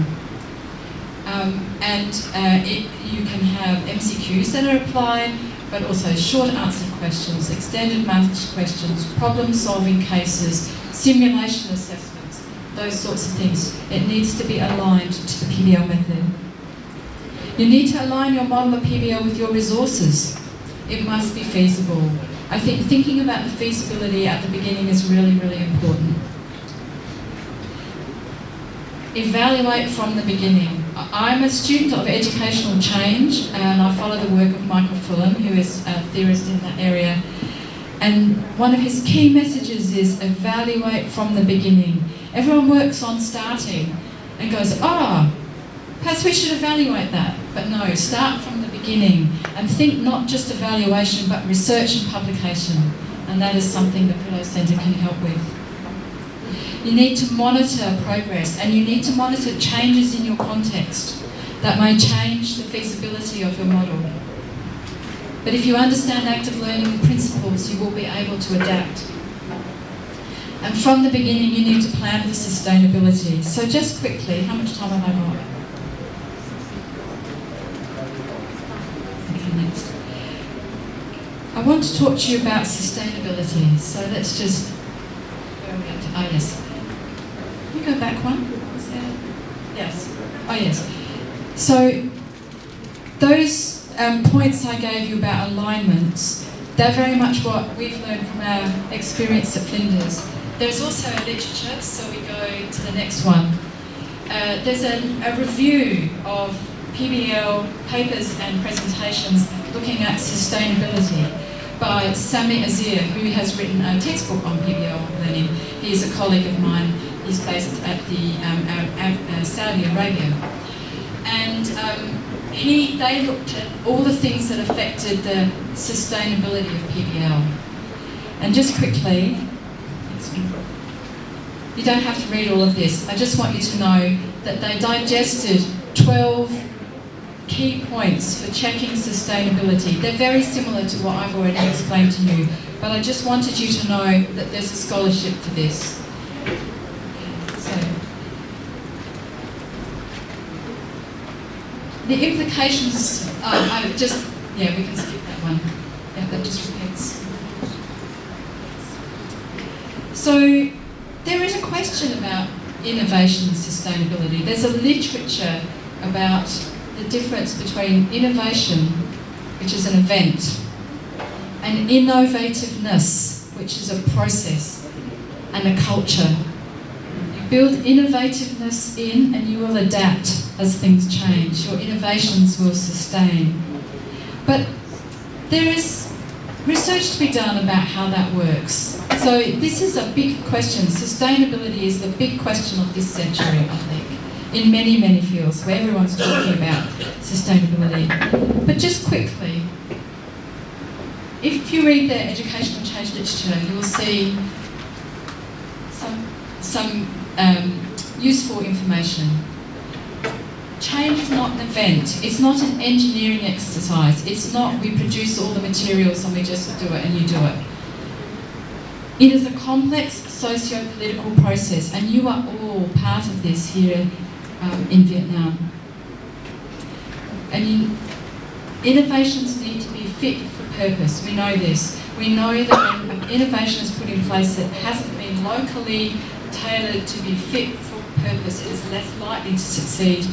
You can have MCQs that are applied, but also short answer questions, extended maths questions, problem-solving cases, simulation assessments, those sorts of things. It needs to be aligned to the PBL method. You need to align your model of PBL with your resources. It must be feasible. I think thinking about the feasibility at the beginning is really, really important. Evaluate from the beginning. I'm a student of educational change, and I follow the work of Michael Fulham, who is a theorist in that area. And one of his key messages is evaluate from the beginning. Everyone works on starting and goes, perhaps we should evaluate that. But no, start from the beginning and think not just evaluation, but research and publication. And that is something the Pillow Centre can help with. You need to monitor progress, and you need to monitor changes in your context that may change the feasibility of your model. But if you understand active learning principles, you will be able to adapt. And from the beginning, you need to plan for sustainability. So just quickly, how much time have I got? Okay, next. I want to talk to you about sustainability. So let's just, where are we up to? Oh, yes. Can you go back one? Is there? Yes. Oh, yes. So those points I gave you about alignments, they're very much what we've learned from our experience at Flinders. There's also literature, so we go to the next one. There's a review of PBL papers and presentations looking at sustainability by Sami Azir, who has written a textbook on PBL learning. He's a colleague of mine. He's based at the Saudi Arabia. And they looked at all the things that affected the sustainability of PBL. And just quickly, you don't have to read all of this. I just want you to know that they digested 12 key points for checking sustainability. They're very similar to what I've already explained to you, but I just wanted you to know that there's a scholarship for this. So, the implications, we can skip that one. Yeah, that just repeats. So, there is a question about innovation and sustainability. There's a literature about the difference between innovation, which is an event, and innovativeness, which is a process, and a culture. You build innovativeness in and you will adapt as things change. Your innovations will sustain. But there is research to be done about how that works. So this is a big question. Sustainability is the big question of this century, I think, in many, many fields where everyone's talking about sustainability. But just quickly, if you read the educational change literature, you will see some useful information. Change is not an event. It's not an engineering exercise. It's not we produce all the materials and we just do it and you do it. It is a complex socio-political process, and you are all part of this here in Vietnam. And innovations need to be fit for purpose. We know this. We know that when innovation is put in place that hasn't been locally tailored to be fit for purpose, it is less likely to succeed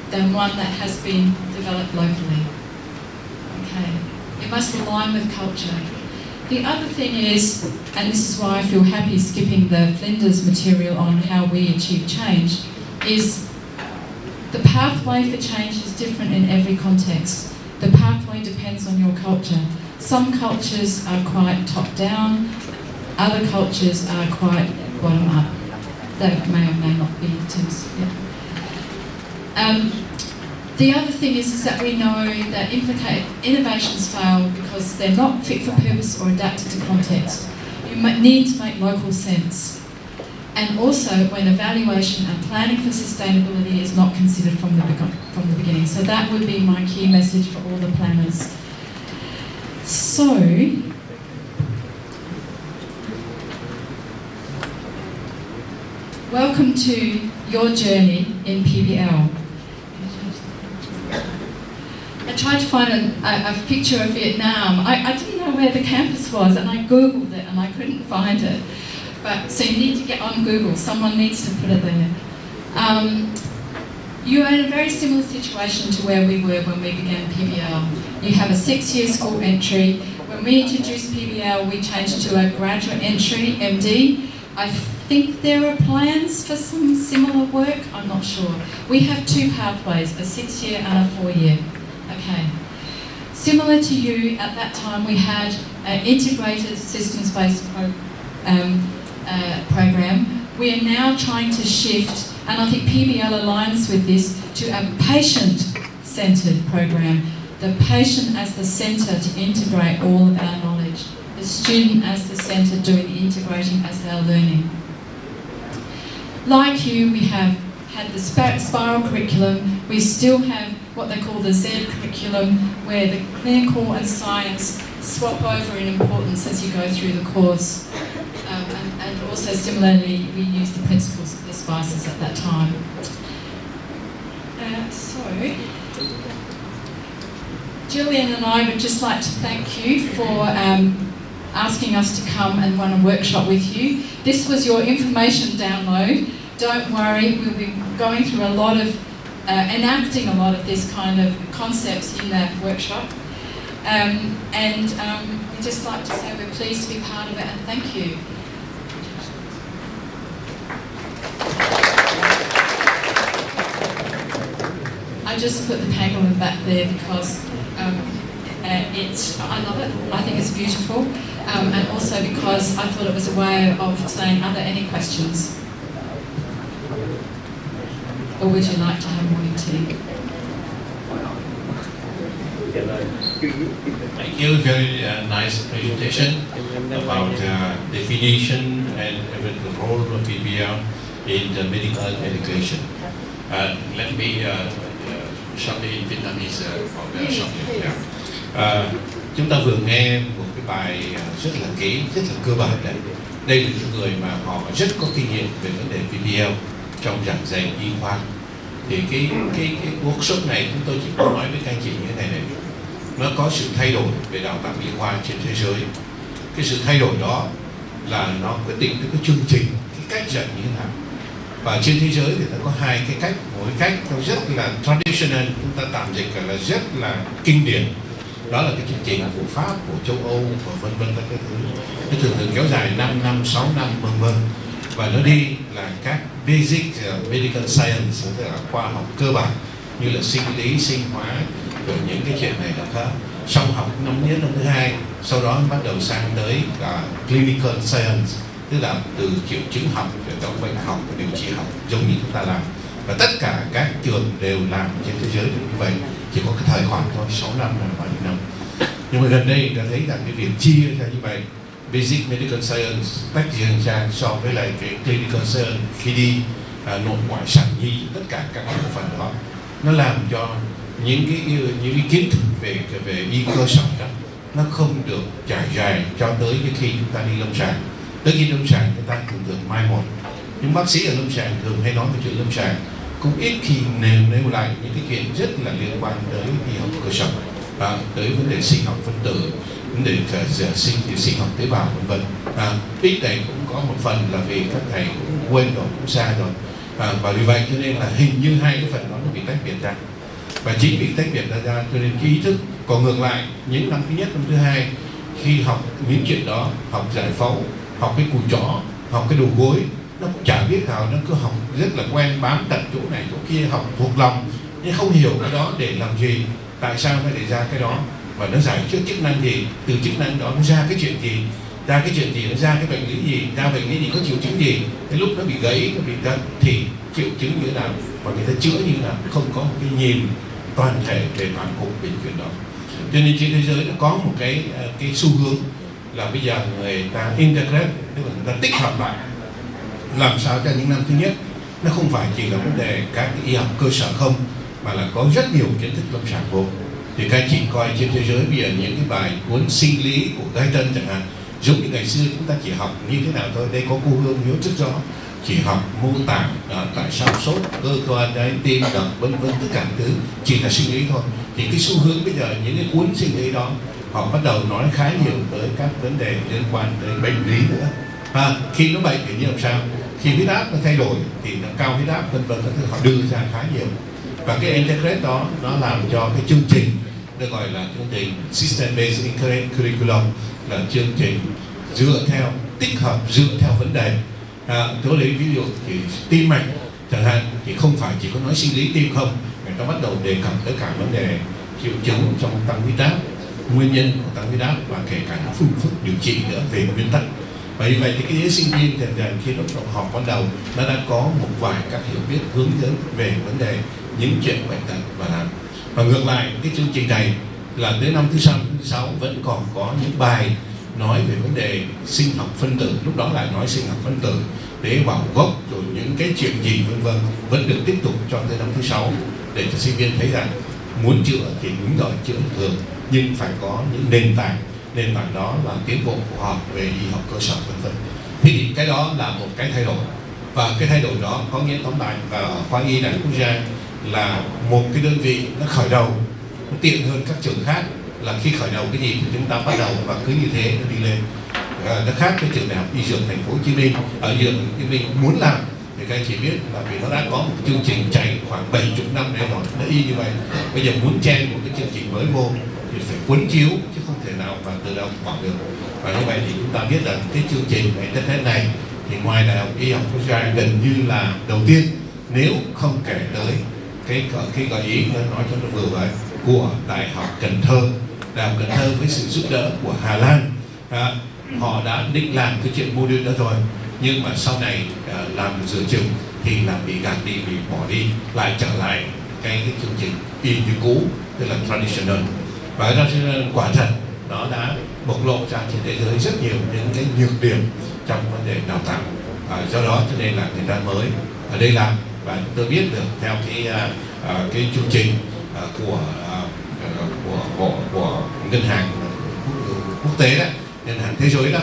than one that has been developed locally. Okay. It must align with culture. The other thing is, and this is why I feel happy skipping the Flinders material on how we achieve change, is the pathway for change is different in every context. The pathway depends on your culture. Some cultures are quite top-down, other cultures are quite bottom-up. They may or may not be in terms, the other thing is that we know that innovations fail because they're not fit for purpose or adapted to context. You need to make local sense. And also when evaluation and planning for sustainability is not considered from the beginning. So that would be my key message for all the planners. So, welcome to your journey in PBL. I tried to find a picture of Vietnam. I didn't know where the campus was, and I Googled it and I couldn't find it. But so you need to get on Google. Someone needs to put it there. You are in a very similar situation to where we were when we began PBL. You have a 6-year school entry. When we introduced PBL, we changed to a graduate entry, MD. I think there are plans for some similar work. I'm not sure. We have 2 pathways, a 6-year and a 4-year. Okay. Similar to you, at that time we had an integrated systems-based program. We are now trying to shift, and I think PBL aligns with this, to a patient-centred program. The patient as the centre to integrate all of our knowledge. The student as the centre doing the integrating as they're learning. Like you, we have had the spiral curriculum. We still have what they call the Z curriculum, where the clinical and science swap over in importance as you go through the course. And also similarly, we use the principles of the spices at that time. So, Gillian and I would just like to thank you for asking us to come and run a workshop with you. This was your information download. Don't worry, we'll be going through a lot of enacting a lot of this kind of concepts in that workshop. We'd just like to say we're pleased to be part of it and thank you. I just put the pangolin back there because I love it. I think it's beautiful, and also because I thought it was a way of saying, are there any questions? Or would you like to have morning tea? Thank you. Very nice presentation about definition and the role of PBL in the medical education. Let me shortly in Vietnamese shortly. Chúng ta vừa nghe một cái bài rất là kỹ, rất là cơ bản đấy. Đây là những người mà họ rất có kinh nghiệm về vấn đề PBL trong giảng dạy y khoa. Thì cái workshop này chúng tôi chỉ muốn nói với các anh chị như thế này này. Nó có sự thay đổi về đào tạo y khoa trên thế giới. Cái sự thay đổi đó là nó quyết định tới cái chương trình, cái cách dạy như thế nào. Và trên thế giới thì nó có hai cái cách. Một cái cách nó rất là traditional, chúng ta tạm dịch là rất là kinh điển. Đó là cái chương trình của Pháp, của châu Âu, và vân vân các thứ. Nó thường kéo dài 5 năm, 6 năm, vân vân. Và nó đi là các basic medical science, tức là khoa học cơ bản như là sinh lý, sinh hóa, rồi những cái chuyện này là khác. Xong học năm nhất, năm thứ hai, sau đó bắt đầu sang tới clinical science, tức là từ triệu chứng học, rồi tới bệnh học, điều trị học, giống như chúng ta làm. Và tất cả các trường đều làm trên thế giới như vậy, chỉ có cái thời khoảng thôi, 6 năm hay bao nhiêu năm. Nhưng mà gần đây ta thấy rằng cái việc chia ra như vậy, basic medical science tách riêng ra so với lại cái clinical science khi đi nội ngoại sản nhi, tất cả các bộ phận đó, nó làm cho những cái kiến thức về y cơ sở đó nó không được trải dài cho tới khi chúng ta đi lâm sàng. Tới khi lâm sàng chúng ta thường mai một. Những bác sĩ ở lâm sàng thường hay nói về chuyện lâm sàng, cũng ít khi nêu lại những cái chuyện rất là liên quan tới y học cơ sở, tới vấn đề sinh học phân tử, vấn đề sinh học tế bào vân vân. Ít này cũng có một phần là vì các thầy cũng quên rồi, cũng xa rồi. Và vì vậy cho nên là hình như hai cái phần đó nó bị tách biệt ra. Và chính vì tách biệt ra cho nên cái ý thức. Còn ngược lại, những năm thứ nhất, năm thứ hai, khi học những chuyện đó, học giải phẫu, học cái cùi chỏ, học cái đầu gối, nó cũng chả biết nào, nó cứ học rất là quen, bám tận chỗ này chỗ kia, học thuộc lòng, nhưng không hiểu cái đó để làm gì, tại sao nó để ra cái đó, và nó giải trước chức năng gì, từ chức năng đó nó ra cái chuyện gì, ra cái chuyện gì, nó ra cái bệnh lý gì, ra bệnh lý gì, có triệu chứng gì. Cái lúc nó bị gãy, nó bị đứt thì triệu chứng như thế nào và người ta chữa như thế nào, không có một cái nhìn toàn thể về toàn cục về chuyện đó. Cho nên trên thế giới nó có một cái xu hướng là bây giờ người ta integrate, tức là người ta tích hợp lại, làm sao cho những năm thứ nhất nó không phải chỉ là vấn đề các cái y học cơ sở không, mà là có rất nhiều kiến thức lâm sàng vô. Thì các anh chị coi trên thế giới bây giờ những cái bài cuốn sinh lý của Đhqg chẳng hạn, giống như ngày xưa chúng ta chỉ học như thế nào thôi. Đây có cô Hương nhớ rất rõ, chỉ học mô tả tại sao sốt, cơ quan đấy, tim đập, vân vân, tất cả thứ chỉ là sinh lý thôi. Thì cái xu hướng bây giờ những cái cuốn sinh lý đó họ bắt đầu nói khá nhiều tới các vấn đề liên quan tới bệnh lý nữa. Khi nó bệnh thì như làm sao, khi huyết áp nó thay đổi thì nó cao huyết áp vân vân, họ đưa ra khá nhiều. Và cái integrate đó nó làm cho cái chương trình được gọi là chương trình system based curriculum, là chương trình dựa theo, tích hợp dựa theo vấn đề. Tôi lấy ví dụ thì tim mạch chẳng hạn, thì không phải chỉ có nói sinh lý tim không, người ta bắt đầu đề cập tới cả vấn đề triệu chứng trong tăng huyết áp, nguyên nhân của tăng huyết áp, và kể cả những phương pháp điều trị nữa về nguyên tắc. Và như vậy thì cái sinh viên dần dần khi nó học ban đầu nó đã có một vài các hiểu biết hướng dẫn về vấn đề những chuyện bệnh tật và làm. Và ngược lại cái chương trình này là tới năm thứ 6 vẫn còn có những bài nói về vấn đề sinh học phân tử, lúc đó lại nói sinh học phân tử, tế bào gốc, rồi những cái chuyện gì vân vân, vẫn được tiếp tục cho tới năm thứ 6 để cho sinh viên thấy rằng muốn chữa thì đúng rồi, chữa thường, nhưng phải có những nền tảng đó là tiến bộ khoa học về y học cơ sở vân vân. Thì cái đó là một cái thay đổi, và cái thay đổi đó có nghĩa tóm lại và ở khoa y Đại học Quốc gia là một cái đơn vị nó khởi đầu, nó tiện hơn các trường khác, là khi khởi đầu cái gì thì chúng ta bắt đầu và cứ như thế nó đi lên. Nó khác với trường Đại học Y Dược Thành phố Hồ Chí Minh. Ở Dược Hồ Chí Minh muốn làm thì các anh chị biết là vì nó đã có một chương trình chạy khoảng 70 năm nay rồi, nó y như vậy. Bây giờ muốn chen một cái chương trình mới vô thì phải cuốn chiếu, chứ không thể nào mà từ đâu bỏ được. Và như vậy thì chúng ta biết rằng cái chương trình internet này thì ngoài Đại học Y học Quốc gia gần như là đầu tiên, nếu không kể tới cái gợi ý nói cho nó vừa vậy của Đại học Cần Thơ. Đại học Cần Thơ với sự giúp đỡ của Hà Lan, họ đã định làm cái chuyện module đó rồi, nhưng mà sau này làm được giữa chừng thì là bị gạt đi, bị bỏ đi, lại trở lại cái chương trình y như cũ, tức là traditional. Và đó quả thật nó đã bộc lộ ra trên thế giới rất nhiều những cái nhược điểm trong vấn đề đào tạo. Do đó cho nên là người ta mới ở đây làm, và tôi biết được theo cái chương trình của ngân hàng quốc tế đó, ngân hàng thế giới đó,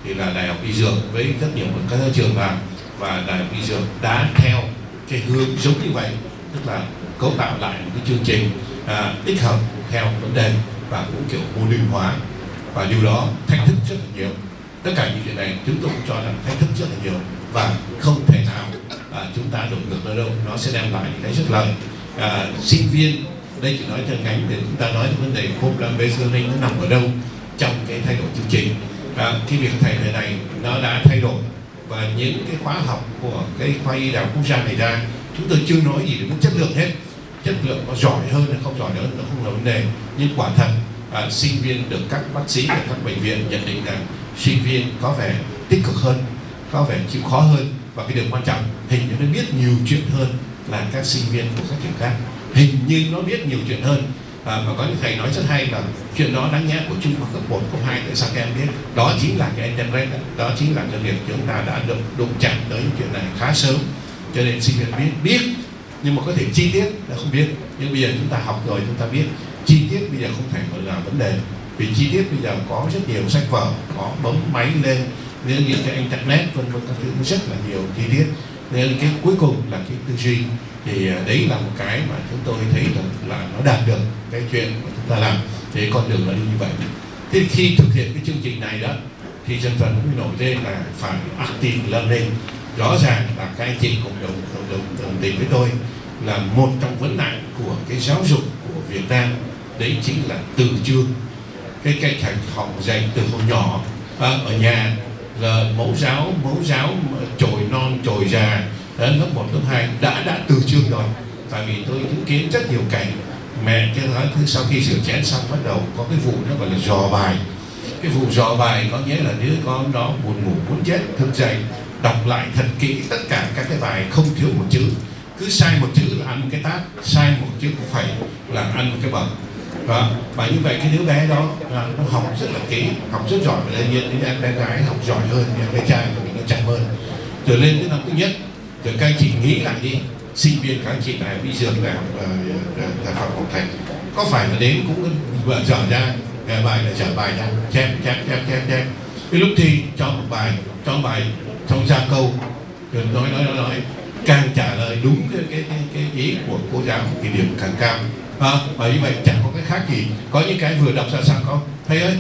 thì là Đại học Y Dược với rất nhiều các trường làm, và Đại học Y Dược đã theo cái hướng giống như vậy, tức là cấu tạo lại một cái chương trình tích hợp theo vấn đề và cũng kiểu mô hình hóa, và điều đó thách thức rất là nhiều. Tất cả những chuyện này chúng tôi cũng cho rằng thách thức rất là nhiều, và không thể nào chúng ta đổ ngược ra đâu, nó sẽ đem lại những cái rất lợi. Sinh viên đây chỉ nói theo ngành để chúng ta nói vấn đề problem-based learning nó nằm ở đâu trong cái thay đổi chương trình. Cái việc thầy này nó đã thay đổi, và những cái khóa học của cái khoa y Đại học Quốc gia này ra, chúng tôi chưa nói gì đến chất lượng hết. Chất lượng có giỏi hơn hay không giỏi hơn nó không là vấn đề, nhưng quả thật sinh viên được các bác sĩ ở các bệnh viện nhận định rằng sinh viên có vẻ tích cực hơn, có vẻ chịu khó hơn, và cái điều quan trọng hình như nó biết nhiều chuyện hơn là các sinh viên của các trường khác. Hình như nó biết nhiều chuyện hơn, và có những thầy nói rất hay là chuyện đó đáng nhẽ của Trung học cấp 1, cấp 2 tại sao các em biết. Đó chính là cái internet, đó chính là cái việc chúng ta đã đụng chạm tới những chuyện này khá sớm, cho nên sinh viên biết nhưng mà có thể chi tiết là không biết. Nhưng bây giờ chúng ta học rồi chúng ta biết chi tiết, bây giờ không phải là vấn đề, vì chi tiết bây giờ có rất nhiều sách vở, có bấm máy lên nên những cái internet vân vân các thứ rất là nhiều chi tiết, nên cái cuối cùng là cái tư duy. Thì đấy là một cái mà chúng tôi thấy là nó đạt được cái chuyện mà chúng ta làm, thì con đường là đi như vậy. Thế khi thực hiện cái chương trình này đó thì dần dần cũng nổi lên là phải active learning. Rõ ràng là các anh chị cũng đồng tình với tôi là một trong vấn nạn của cái giáo dục của Việt Nam đấy chính là từ chương. Cái cách học dạy từ hồi nhỏ ở nhà là mẫu giáo chồi non chồi già đến lớp 1, lớp 2 đã từ chương rồi. Tại vì tôi chứng kiến rất nhiều cảnh mẹ cái nói sau khi rửa chén xong bắt đầu có cái vụ nó gọi là dò bài. Cái vụ dò bài có nghĩa là đứa con đó buồn ngủ muốn chết, thức dậy đọc lại thật kỹ tất cả các cái bài không thiếu một chữ, cứ sai một chữ là ăn một cái tát, sai một chữ cũng phải là ăn một cái bậc. Và như vậy cái đứa bé đó nó học rất là kỹ, học rất giỏi, và đương nhiên những em bé gái học giỏi hơn, em bé trai thì nó chậm hơn. Rồi lên tới năm thứ nhất, rồi các anh chị nghĩ lại đi, sinh viên các anh chị này bị dược đại học Học Thành có phải là đến cũng vừa dở ra bài là dở bài ra chép. Cái lúc thi cho một bài, trong ra câu rồi nói càng trả lời đúng cái ý của cô giáo thì điểm càng cao. Và như vậy chẳng có cái khác gì. Có những cái vừa đọc ra sẵn không thầy ơi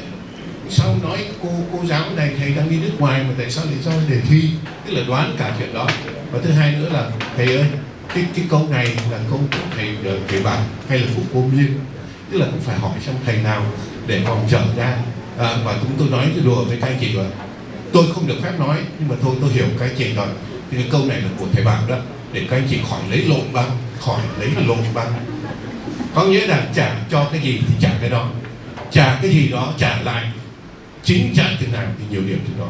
sao nói cô giáo này thầy đang đi nước ngoài mà tại sao lại do đề thi, tức là đoán cả chuyện đó. Và thứ hai nữa là thầy ơi cái câu này là câu của thầy Bảo hay là của cô Miên, tức là cũng phải hỏi xem thầy nào để còn trở ra. Và chúng tôi nói đùa với các anh chị rồi, tôi không được phép nói nhưng mà thôi tôi hiểu các anh chị rồi, thì cái câu này là của thầy Bảo đó, để các anh chị khỏi lấy lộn băng. Có nghĩa là trả cho cái gì thì trả cái đó, trả cái gì đó trả lại chính xác từ nào thì nhiều điểm từ đó.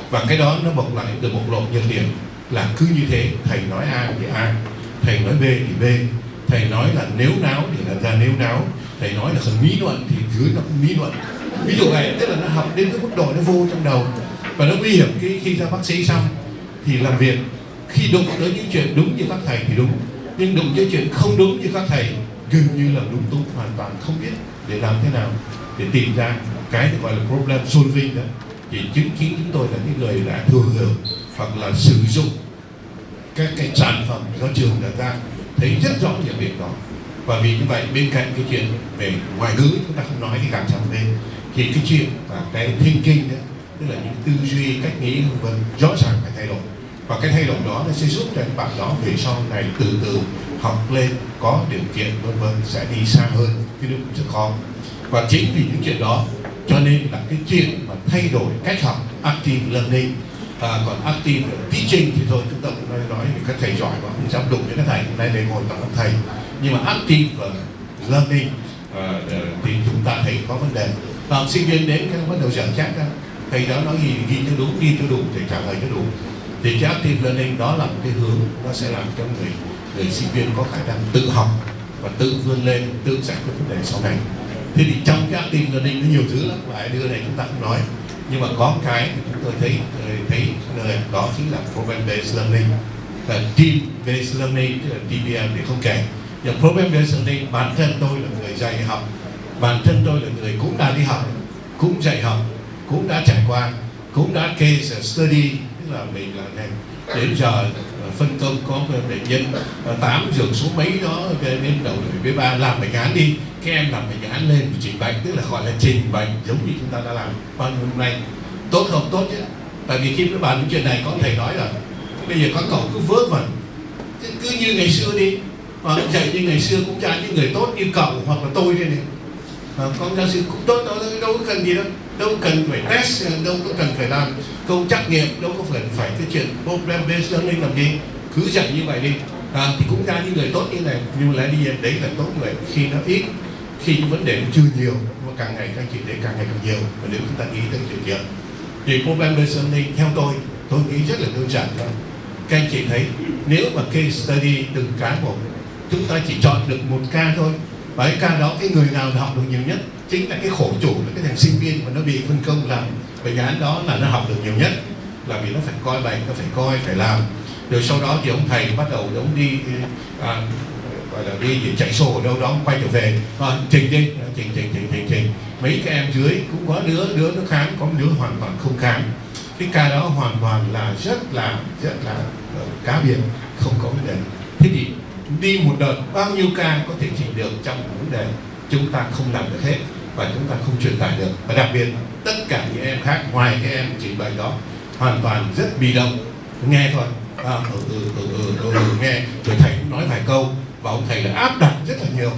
Và cái đó nó bộc lộ nhược điểm là cứ như thế, thầy nói A thì A, thầy nói B thì B, thầy nói là nếu náo thì là ra nếu náo, thầy nói là phần mỹ luận thì dưới nó cũng mỹ luận. Ví dụ này, tức là nó học đến cái mức độ nó vô trong đầu, và nó nguy hiểm khi ra bác sĩ xong thì làm việc, khi đụng tới những chuyện đúng như các thầy thì đúng, nhưng đụng tới chuyện không đúng như các thầy gần như là lung tung, hoàn toàn không biết để làm thế nào để tìm ra cái gọi là problem solving đó. Thì chính chúng tôi là những người đã thừa hưởng hoặc là sử dụng các cái sản phẩm do trường đặt ra, thấy rất rõ những việc đó. Và vì như vậy bên cạnh cái chuyện về ngoại ngữ chúng ta không nói thì càng chẳng lên, thì cái chuyện và cái thinking đó, tức là những tư duy, cách nghĩ vân rõ ràng phải thay đổi. Và cái thay đổi đó nó sẽ giúp cho các bạn đó về sau này từ từ học lên, có điều kiện vân vân sẽ đi xa hơn, cái điều cũng rất khó. Và chính vì những chuyện đó cho nên là cái chuyện mà thay đổi cách học active learning, còn active teaching thì thôi chúng ta cũng nói về các thầy giỏi quá không dám đụng với các thầy, hôm nay để ngồi toàn các thầy, nhưng mà active learning thì chúng ta thấy có vấn đề. Sinh viên đến cái bắt đầu dở chát ra, thầy đó nói gì ghi cho đúng, ghi cho đúng, thầy trả lời cho đúng. Thì cái active learning đó là một cái hướng nó sẽ làm cho người sinh viên có khả năng tự học và tự vươn lên, tự giải quyết vấn đề sau này. Thế thì trong cái active learning nó nhiều thứ lắm, và đưa này chúng ta không nói, nhưng mà có cái chúng tôi thấy đó chính là problem based learning, là team based learning, tức là TBM thì không kể. Nhưng problem based learning, bản thân tôi là người dạy học, bản thân tôi là người cũng đã đi học, cũng dạy học, cũng đã trải qua, cũng đã case study, tức là mình là này đến giờ phân công có bệnh nhân 8 giường số mấy đó đến đầu với 3 làm bệnh án đi, các em làm bệnh án lên và trình bày, tức là gọi là trình bày giống như chúng ta đã làm bao nhiêu hôm nay. Tốt không? Tốt chứ. Tại vì khi các bạn những chuyện này có thầy nói là bây giờ các cậu cứ vớ vẩn, cứ như ngày xưa đi, dạy như ngày xưa cũng ra những người tốt như cậu hoặc là tôi đây này. Con giáo sư cũng tốt đó, đâu có cần gì đâu, đâu cần phải test, đâu có cần phải làm câu trắc nghiệm, đâu có phải cái chuyện problem based learning làm gì, cứ dạy như vậy đi. Thì cũng ra những người tốt như này, nhưng mà lại đi đấy là tốt người khi nó ít, khi những vấn đề nó chưa nhiều, mà càng ngày các anh chị thấy càng ngày càng nhiều. Và nếu chúng ta nghĩ tới chuyện nhiều thì problem based learning theo tôi nghĩ rất là đơn giản thôi. Các anh chị thấy nếu mà case study từng cái một, chúng ta chỉ chọn được một ca thôi, và cái ca đó cái người nào học được nhiều nhất chính là cái khổ chủ, là cái thằng sinh viên mà nó bị phân công làm bệnh án đó là nó học được nhiều nhất, là vì nó phải coi bệnh, nó phải coi, phải làm. Rồi sau đó thì ông thầy bắt đầu ông đi gọi là đi chạy xô ở đâu đó, quay trở về trình đi, trình. Mấy cái em dưới cũng có đứa nó khám, có đứa hoàn toàn không khám. Cái ca đó hoàn toàn là rất là cá biệt, không có vấn đề. Thế thì đi một đợt bao nhiêu ca có thể chỉnh được trong một vấn đề, chúng ta không làm được hết và chúng ta không truyền tải được. Và đặc biệt tất cả những em khác ngoài cái em trình bày đó hoàn toàn rất bị động, nghe thôi, nghe, rồi thầy cũng nói vài câu và ông thầy là áp đặt rất là nhiều.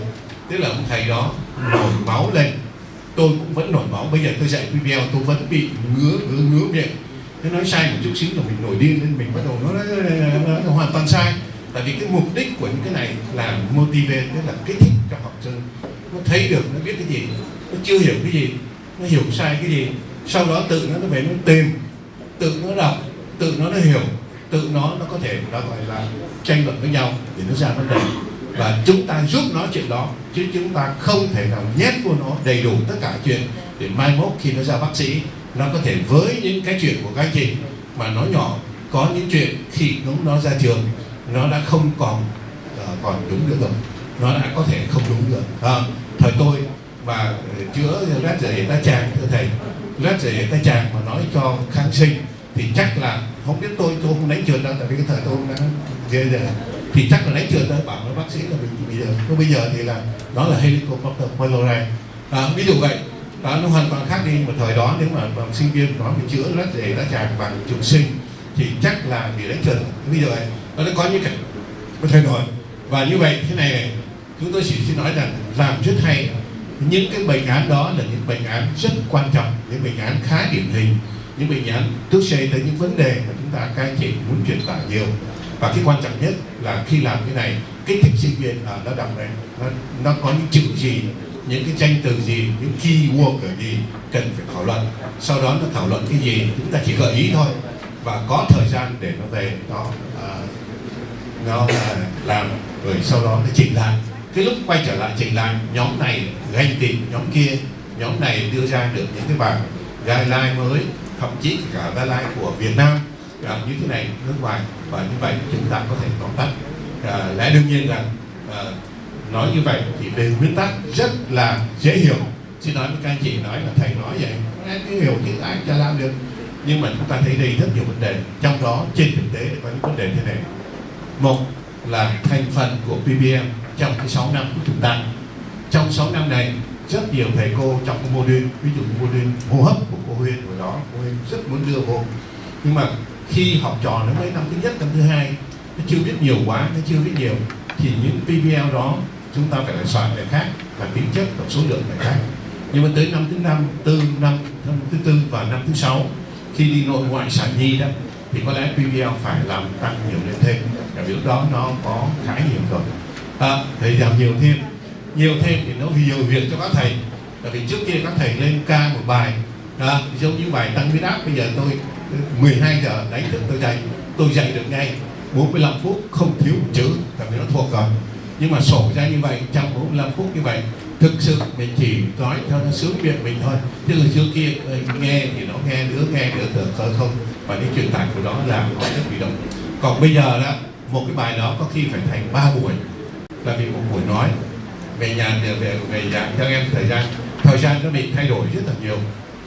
Tức là ông thầy đó nổi máu lên, tôi cũng vẫn nổi máu. Bây giờ tôi dạy PBL tôi vẫn bị ngứa miệng. Thế nói sai một chút xíu là mình nổi điên lên, mình bắt đầu nó hoàn toàn sai. Tại vì cái mục đích của những cái này là motivate, tức là kích thích cho học sinh. Nó thấy được, nó biết cái gì, nó chưa hiểu cái gì, nó hiểu sai cái gì, sau đó tự nó về nó tìm, tự nó đọc, tự nó hiểu, tự nó có thể nó gọi là tranh luận với nhau để nó ra vấn đề. Và chúng ta giúp nó chuyện đó, chứ chúng ta không thể nào nhét vô nó đầy đủ tất cả chuyện để mai mốt khi nó ra bác sĩ nó có thể với những cái chuyện của các anh chị mà nó nhỏ, có những chuyện khi nó ra trường nó đã không còn đúng nữa rồi, nó đã có thể không đúng nữa. Thời tôi mà chữa rát rời tá tràng, thưa thầy, rát rời tá tràng mà nói cho kháng sinh thì chắc là không biết tôi không đánh trượt đâu, tại vì cái thời tôi đã ghê rồi, thì chắc là đánh trượt thôi, bảo với bác sĩ là mình bây giờ thì là nó là Helicobacter pylori, ví dụ vậy. Đó, nó hoàn toàn khác đi. Mà thời đó nếu mà sinh viên nói về chữa rát rời tá tràng bằng trùng sinh thì chắc là bị đánh trượt. Ví dụ vậy, nó có những cái thay đổi. Và như vậy thế này, chúng tôi chỉ xin nói rằng làm rất hay. Những cái bệnh án đó là những bệnh án rất quan trọng, những bệnh án khá điển hình, những bệnh án trước xây tới những vấn đề mà chúng ta các anh chị muốn truyền tải nhiều. Và cái quan trọng nhất là khi làm cái này, kích thích sinh viên nó đọc này, nó có những chữ gì, những cái tranh từ gì, những keyword ở gì cần phải thảo luận. Sau đó nó thảo luận cái gì chúng ta chỉ gợi ý thôi, và có thời gian để nó về nó làm, rồi sau đó nó chỉnh lại. Cái lúc quay trở lại chỉnh lại, nhóm này ganh tị nhóm kia, nhóm này đưa ra được những cái bản guideline mới, thậm chí cả guideline của Việt Nam như thế này, nước ngoài. Và như vậy chúng ta có thể tóm tắt. Lẽ đương nhiên rằng nói như vậy thì về nguyên tắc rất là dễ hiểu. Xin nói với các anh chị, nói là thầy nói vậy em cứ hiểu chứ ai chả làm được. Nhưng mà chúng ta thấy đây rất nhiều vấn đề, trong đó trên thực tế có những vấn đề thế này. Một là thành phần của PBM trong cái 6 năm của chúng ta. Trong 6 năm này rất nhiều thầy cô trong cái module, ví dụ module hô hấp của cô Huyên của đó, cô Huyên rất muốn đưa vô. Nhưng mà khi học trò nó mới năm thứ nhất, năm thứ hai, nó chưa biết nhiều quá, nó chưa biết nhiều, thì những PBL đó chúng ta phải là soạn lại khác, và tính chất và số lượng lại khác. Nhưng mà tới năm thứ 5, năm thứ 4 và năm thứ 6, khi đi nội ngoại sản nhi đó, thì có lẽ PBL phải làm tăng nhiều lên thêm. Và lúc đó nó có khá nhiều rồi. Thầy làm nhiều thêm thì nó nhiều việc cho các thầy. Tại vì trước kia các thầy lên ca một bài, giống như bài tăng huyết áp, bây giờ tôi 12 giờ đánh thức tôi dạy được ngay 45 phút không thiếu một chữ, tại vì nó thuộc rồi. Nhưng mà sổ ra như vậy, trong 45 phút như vậy thực sự mình chỉ nói theo nó sướng miệng mình thôi, chứ người trước kia nghe thì nó nghe đứa tưởng không, và cái truyền tải của nó là nó rất bị động. Còn bây giờ đó, một cái bài đó có khi phải thành 3 buổi, là vì một buổi nói về nhà về giảng cho em thời gian nó bị thay đổi rất là nhiều,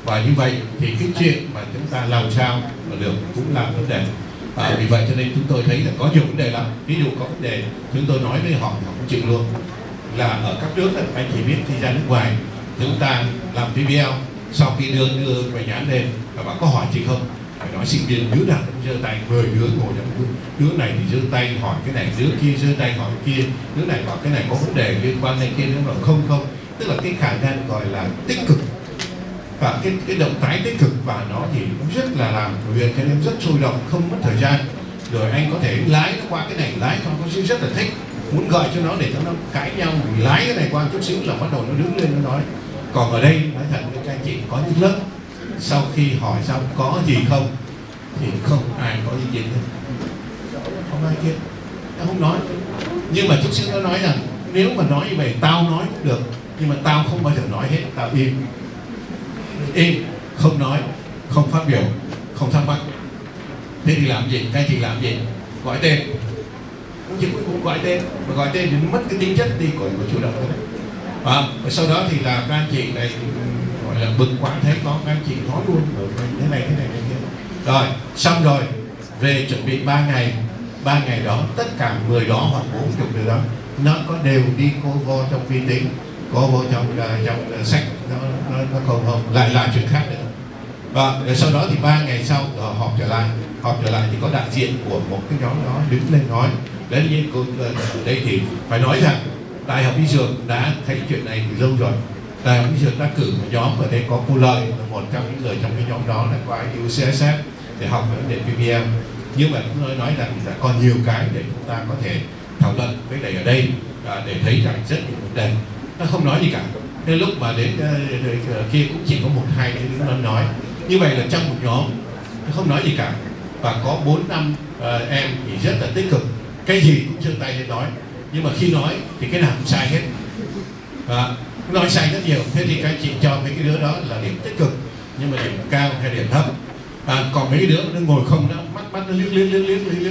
và như vậy thì cái chuyện mà chúng ta làm sao mà được cũng là vấn đề. Vì vậy cho nên chúng tôi thấy là có nhiều vấn đề lắm. Ví dụ có vấn đề chúng tôi nói với họ cũng chịu luôn, là ở các nước là anh chỉ biết đi ra nước ngoài chúng ta làm PBL, sau khi đưa bài nhãn lên và bạn có hỏi chị không, phải nói sinh viên đứa nào cũng giơ tay, 10 đứa ngồi trong đứa này thì giơ tay hỏi cái này, đứa kia giơ tay hỏi cái kia, đứa này bảo cái này có vấn đề liên quan đến kia, đứa bảo không, tức là cái khả năng gọi là tích cực và cái động thái tích cực, và nó thì nó rất là làm việc cho nên rất sôi động, không mất thời gian. Rồi anh có thể lái nó qua cái này, lái qua có rất là thích, muốn gọi cho nó để cho nó cãi nhau, mình lái cái này qua chút xíu là bắt đầu nó đứng lên nó nói. Còn ở đây nói thật với các anh chị, có những lớp sau khi hỏi xong có gì không thì không ai có ý kiến hết, không ai kiến, nó không nói. Nhưng mà chút xíu nó nói rằng nếu mà nói như vậy tao nói cũng được, nhưng mà tao không bao giờ nói hết, tao im, không nói, không phát biểu, không thắc mắc. Thế thì làm gì? Các anh chị làm gì? Gọi tên. Chỉ cũng gọi tên, mà gọi tên thì nó mất cái tính chất đi của chủ động thôi. Và sau đó thì là các anh chị này gọi là bực quá, thấy có các anh chị nói luôn thế này thế kia. Rồi xong rồi về chuẩn bị 3 ngày đó tất cả 10 đó hoặc 40 người đó nó có đều đi cô vô trong vi tính, cô vô trong sách, nó không lại là chuyện khác nữa. Và rồi sau đó thì 3 ngày sau họp trở lại thì có đại diện của một cái nhóm đó đứng lên nói. Đấy, như cô ở đây thì phải nói rằng Đại học Y Dược đã thấy chuyện này từ lâu rồi. Đại học Y Dược đã cử một nhóm, ở đây có cô Lợi là một trong những người trong cái nhóm đó là qua UCSF để học vấn đề PBM. Nhưng mà chúng nói rằng là còn nhiều cái để chúng ta có thể thảo luận với này ở đây để thấy rằng rất nhiều vấn đề. Nó không nói gì cả. Nên lúc mà đến kia cũng chỉ có 1-2 cái nó nói. Như vậy là trong một nhóm nó không nói gì cả. Và có 4-5 em thì rất là tích cực, cái gì cũng giơ tay lên nói. Nhưng mà khi nói thì cái nào cũng sai hết, nói sai rất nhiều. Thế thì các anh chị cho mấy cái đứa đó là điểm tích cực, nhưng mà điểm cao hay điểm thấp. Còn mấy cái đứa nó ngồi không đó, mắt nó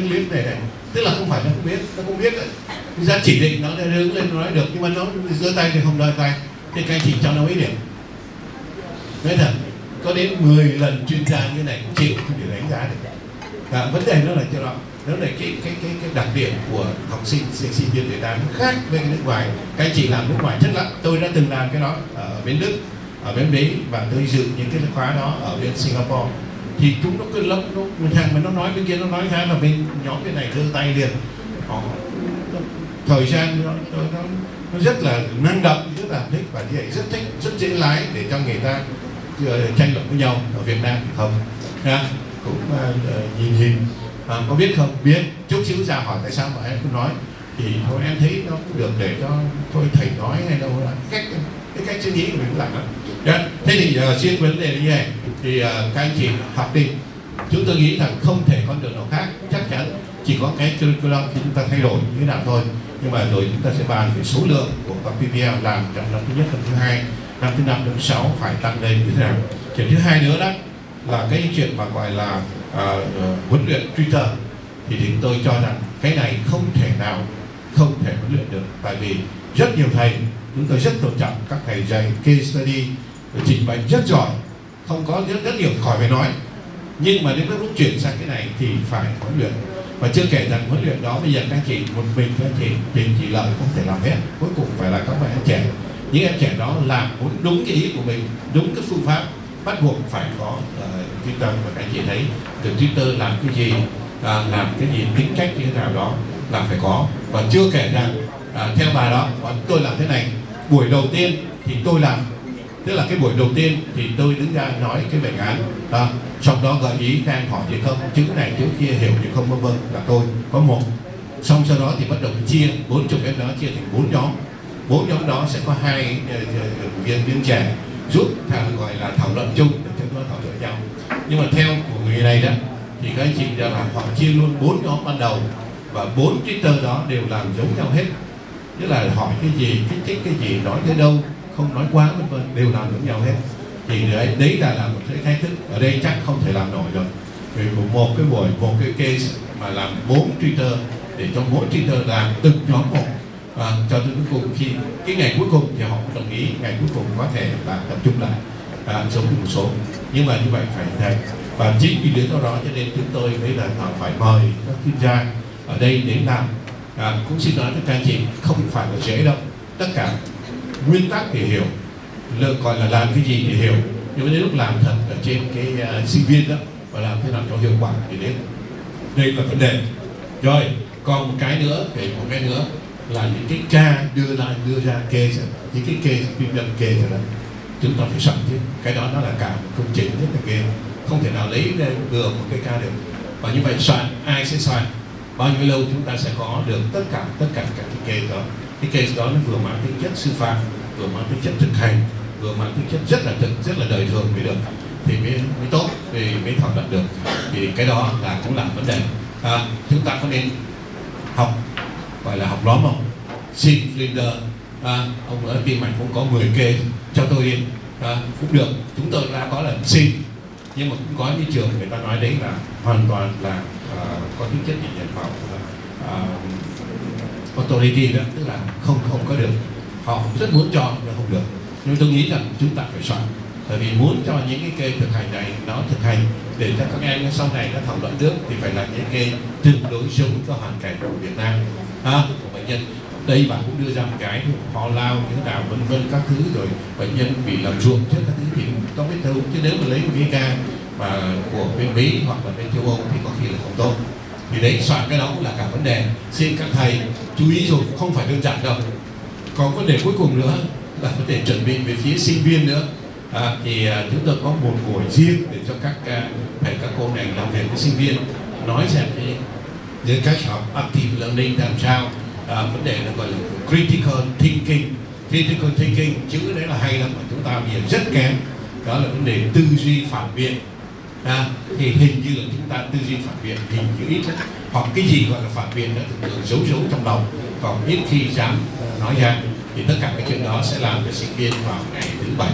liếc này, tức là không phải nó không biết đấy. Ra chỉ định nó đứng lên nói được, nhưng mà nó giơ tay thì không đôi tay. Thì các anh chị cho nó mấy điểm. Nói thật, có đến 10 lần chuyên gia như này cũng chịu không thể đánh giá được. Vấn đề nó là chỗ đó. Đó là cái đặc điểm của học sinh viên Việt Nam khác với cái nước ngoài. Các anh chị làm nước ngoài chất lắm. Tôi đã từng làm cái đó ở bên Đức, ở bên Mỹ, và tôi dự những cái khóa đó ở bên Singapore. Thì chúng nó cứ lắm, thằng mà nó nói bên kia nó nói khác, là bên nhóm cái này giơ tay liền. Thời gian nó rất là năng động, rất là thích, và như vậy rất thích, rất dễ lái để cho người ta tranh luận với nhau. Ở Việt Nam thì không, cũng nhìn hình. Có biết không? Biết. Chút xíu ra hỏi tại sao mà em cứ nói, thì thôi em thấy nó cũng được, để cho thôi thầy nói hay đâu là cái cách suy nghĩ của mình cũng làm đó. Thế thì xuyên vấn đề như này thì các anh chị học đi. Chúng tôi nghĩ rằng không thể con đường nào khác, chắc chắn chỉ có cái curriculum khi chúng ta thay đổi như thế nào thôi. Nhưng mà rồi chúng ta sẽ bàn về số lượng của các PBL làm trong năm thứ nhất, năm thứ hai, năm thứ 5, năm thứ 6 phải tăng lên như thế nào. Chuyện thứ hai nữa đó là cái chuyện mà gọi là huấn luyện Twitter, thì chúng tôi cho rằng cái này không thể huấn luyện được, tại vì rất nhiều thầy, chúng tôi rất tôn trọng các thầy dạy case study, trình bày rất giỏi, không có rất nhiều khỏi phải nói, nhưng mà đến lúc chuyển sang cái này thì phải huấn luyện. Và chưa kể rằng huấn luyện đó bây giờ các anh chị một mình các anh chị chỉ lợi không thể làm hết, cuối cùng phải là các bạn em trẻ. Những em trẻ đó làm đúng cái ý của mình, đúng cái phương pháp, bắt buộc phải có Twitter. Và các anh chị thấy từ Twitter làm cái gì, tính cách như thế nào đó là phải có. Và chưa kể rằng theo bà đó, tôi làm thế này, buổi đầu tiên thì tôi làm, tức là cái buổi đầu tiên thì tôi đứng ra nói cái bệnh án, sau đó gợi ý các em hỏi gì không, chữ này chữ kia hiểu gì không, vân vân, là tôi có một. Xong sau đó thì bắt đầu chia 40 em đó chia thành 4 nhóm. 4 nhóm đó sẽ có 2 viên trẻ giúp gọi là thảo luận chung để chúng nó thảo luận nhau. Nhưng mà theo của người này đó thì các anh chị là họ chia luôn 4 nhóm ban đầu, và 4 Twitter đó đều làm giống nhau hết. Tức là hỏi cái gì, cái gì, nói tới đâu, không nói quá vân vân, đều làm giống nhau hết. Thì đấy là một cái thách thức. Ở đây chắc không thể làm nổi rồi. Vì một cái case mà làm 4 tutor, để cho mỗi tutor làm từng nhóm một, cho đến cuối cùng, khi cái ngày cuối cùng thì họ đồng ý ngày cuối cùng có thể là tập trung lại giống như một số. Nhưng mà như vậy phải thấy, và chính vì lý do đó cho nên chúng tôi thấy là phải mời các chuyên gia ở đây đến làm. Cũng xin nói với các anh chị, không phải là dễ đâu. Tất cả nguyên tắc thì hiểu, gọi là làm cái gì thì hiểu, nhưng mà đến lúc làm thật ở trên cái sinh viên đó, và làm thế nào cho hiệu quả thì đây là vấn đề. Rồi còn một cái nữa là những cái ca đưa ra case, những cái case chuyên nhân case rồi đó, chúng ta phải soạn chứ. Cái đó nó là cả một công trình rất là ghê, không thể nào lấy lên được một cái ca được. Và như vậy soạn, ai sẽ soạn, bao nhiêu lâu chúng ta sẽ có được tất cả các cái case đó. Cái case đó nó vừa mang tính chất sư phạm, vừa mang tính chất thực hành, vừa mang tính chất rất là đời thường mới được, thì mới tốt, thì mới thảo luận được. Thì cái đó là cũng là vấn đề. Chúng ta có nên học, gọi là học lóm không? Xin Flinder, ông ở tim mạch cũng có 10 case cho tôi đi, cũng được. Chúng tôi đã có lần xin, nhưng mà cũng có những trường người ta nói đấy là hoàn toàn là có tính chất nhìn nhận vào authority đó, tức là không có được. Họ rất muốn cho nhưng không được. Nhưng tôi nghĩ rằng chúng ta phải soạn, bởi vì muốn cho những cái cây thực hành này nó thực hành để cho các em sau này nó thảo luận được, thì phải là những cây tương đối giống với hoàn cảnh của Việt Nam, của bệnh nhân. Đây bạn cũng đưa ra một cái họ lao như thế nào vân vân các thứ, rồi bệnh nhân bị làm ruộng trước các thứ thì không biết đâu. Chứ nếu mà lấy một cái ca mà của bên Mỹ hoặc là bên châu Âu thì có khi là không tốt. Thì đấy, soạn cái đó cũng là cả vấn đề. Xin các thầy chú ý rồi, không phải đơn giản đâu. Còn vấn đề cuối cùng nữa là vấn đề chuẩn bị về phía sinh viên nữa. Thì chúng tôi có một buổi riêng để cho các thầy các cô này làm việc với sinh viên, nói xem cái cách học active learning làm sao. Vấn đề là gọi là critical thinking, chữ đấy là hay lắm mà chúng ta bây giờ rất kém. Đó là vấn đề tư duy phản biện. Thì hình như là chúng ta tư duy phản biện hình như ít lắm, hoặc cái gì gọi là phản biện đã thường giấu trong lòng, còn ít khi dám nói ra. Thì tất cả cái chuyện đó sẽ làm cho sinh viên vào ngày thứ 7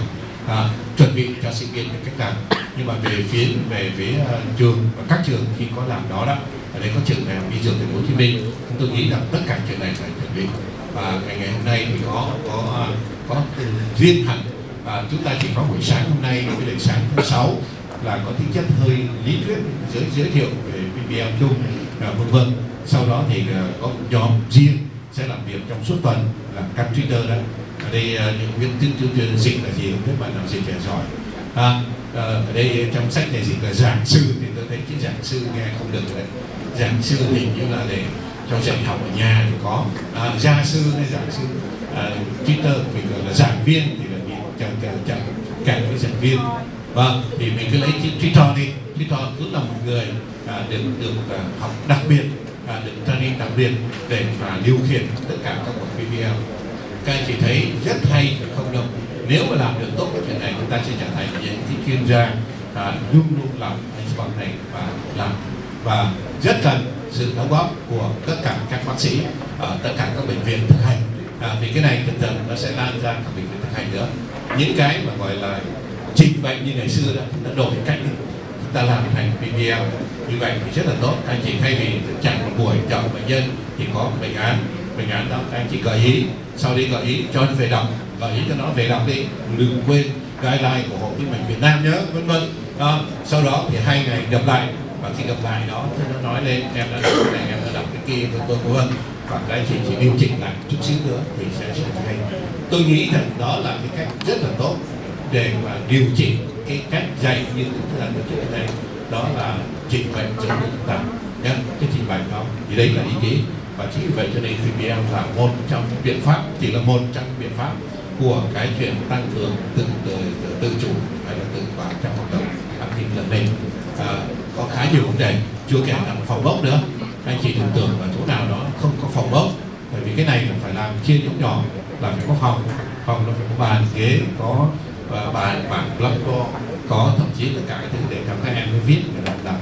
chuẩn bị cho sinh viên cách làm. Nhưng mà về phía trường và các trường khi có làm đó đó, ở đây có trường đại học y dược thành phố Hồ Chí Minh, tôi nghĩ rằng tất cả chuyện này phải chuẩn bị. Và ngày hôm nay thì có riêng hẳn, chúng ta chỉ có buổi sáng hôm nay, cái buổi sáng thứ 6 là có tính chất hơi lý thuyết, giới thiệu về PBL chung, vân vân. Sau đó thì có một nhóm riêng sẽ làm việc trong suốt tuần là các tutor đó. Ở đây những viên tiếng dịch là gì, không biết bạn nào dịch trẻ giỏi. Ở đây trong sách này dịch là giảng sư, thì tôi thấy cái giảng sư nghe không được đấy. Giảng sư hình như là để cho dạy học ở nhà thì có. Gia sư hay giảng sư, tutor mình gọi là giảng viên thì là bị cạnh với giảng viên. Vâng, thì mình cứ lấy tutor đi. Tutor cũng là một người được học đặc biệt, được training đặc biệt để mà điều khiển tất cả các cuộc PBL. Các anh chị thấy rất hay phải không đâu? Nếu mà làm được tốt cái chuyện này, chúng ta sẽ trở thành những cái chuyên gia luôn làm cái bằng này và làm, và rất cần sự đóng góp của tất cả các bác sĩ ở tất cả các bệnh viện thực hành. Vì cái này dần dần nó sẽ lan ra các bệnh viện thực hành nữa. Những cái mà gọi là trình bệnh như ngày xưa đó, nó đổi cách đi. Chúng ta làm thành PBL như vậy thì rất là tốt. Các anh chị thay vì chạy một buổi chọn bệnh nhân thì có một bệnh án đó, các anh chị gợi ý, sau đi gợi ý cho nó về đọc, gợi ý cho nó về đọc đi, đừng quên guideline của Hội Tim mạch Việt Nam nhớ, vân vân. Sau đó thì 2 ngày gặp lại, và khi gặp lại đó thì nó nói lên em đã đọc cái này, em đã đọc cái kia, vân vân. Và các anh chị chỉ điều chỉnh lại chút xíu nữa thì sẽ hay. Tôi nghĩ rằng đó là cái cách rất là tốt để mà điều chỉnh cái cách dạy như chúng ta nói trước đây, đó là trình bày cho chúng ta nhé. Cái trình bày đó thì đấy là ý nghĩa, và chính vì vậy cho nên PBL là một trong những biện pháp, chỉ là một trong những biện pháp của cái chuyện tăng cường tự chủ hay là tự quản trong hoạt động active learning. Có khá nhiều vấn đề, chưa kể là phòng bốc nữa. Anh chị tưởng tượng ở chỗ nào đó không có phòng bốc, bởi vì cái này là phải làm chia nhóm nhỏ, là phải có phòng nó phải có bàn ghế, có bàn bảng blackboard, có thậm chí là cả cái thứ để cho các em viết để làm.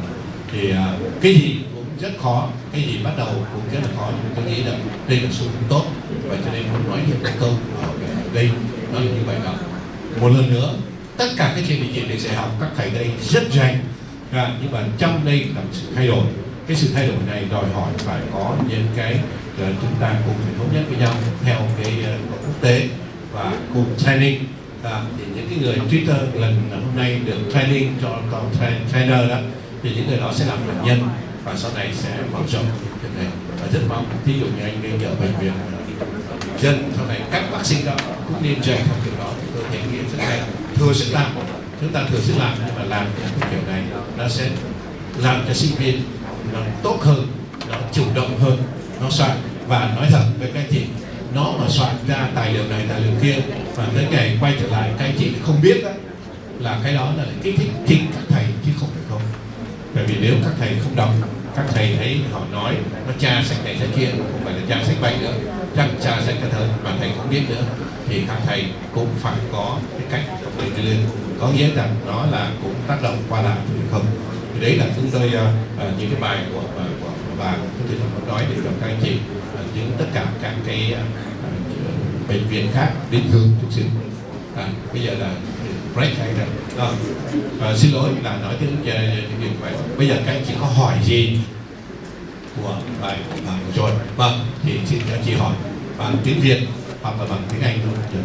Thì cái gì cũng rất khó cái gì bắt đầu cũng rất là khó, nhưng tôi nghĩ là đây là xu hướng tốt, và cho nên muốn nói thêm một câu ở đây nó là như vậy đó. Một lần nữa, tất cả các chương trình để dạy học các thầy đây rất rành, nhưng mà trong đây là một sự thay đổi. Cái sự thay đổi này đòi hỏi phải có những cái chúng ta cùng phải thống nhất với nhau theo cái luật quốc tế và cùng training. Thì những cái người Twitter lần hôm nay được training cho trainer đó, thì những người đó sẽ làm bệnh nhân và sau này sẽ mở rộng việc này. Và rất mong, ví dụ như anh đây ở bệnh viện dân sau này các bác sĩ đó cũng nên dạy theo kiểu đó, thì tôi thấy nghĩa rất hay. Thừa sức làm, chúng ta thừa sức làm, nhưng mà làm theo kiểu này nó sẽ làm cho sinh viên nó tốt hơn, nó chủ động hơn, nó soạn. Và nói thật với các anh chị, nó mà soạn ra tài liệu này tài liệu kia và tới ngày quay trở lại các anh chị không biết đó, là cái đó là kích thích chính các thầy chứ không phải không. Bởi vì nếu các thầy không đọc, các thầy ấy họ nói nó tra sách này sách kia, không phải là tra sách bạch nữa, chắc tra sách cả thời mà thầy không biết nữa, thì các thầy cũng phải có cái cách để lên, có nghĩa rằng nó là cũng tác động qua lại hay không. Thì đấy là chúng tôi những cái bài của bà tôi nói để cho các anh chị những tất cả các cái bệnh viện khác định hướng thực sự. Bây giờ là break hay là xin lỗi là nói tiếng việc vậy. Bây giờ các anh chị có hỏi gì của bài rồi? Vâng, thì xin cho chị hỏi bằng tiếng Việt hoặc là bằng tiếng Anh luôn.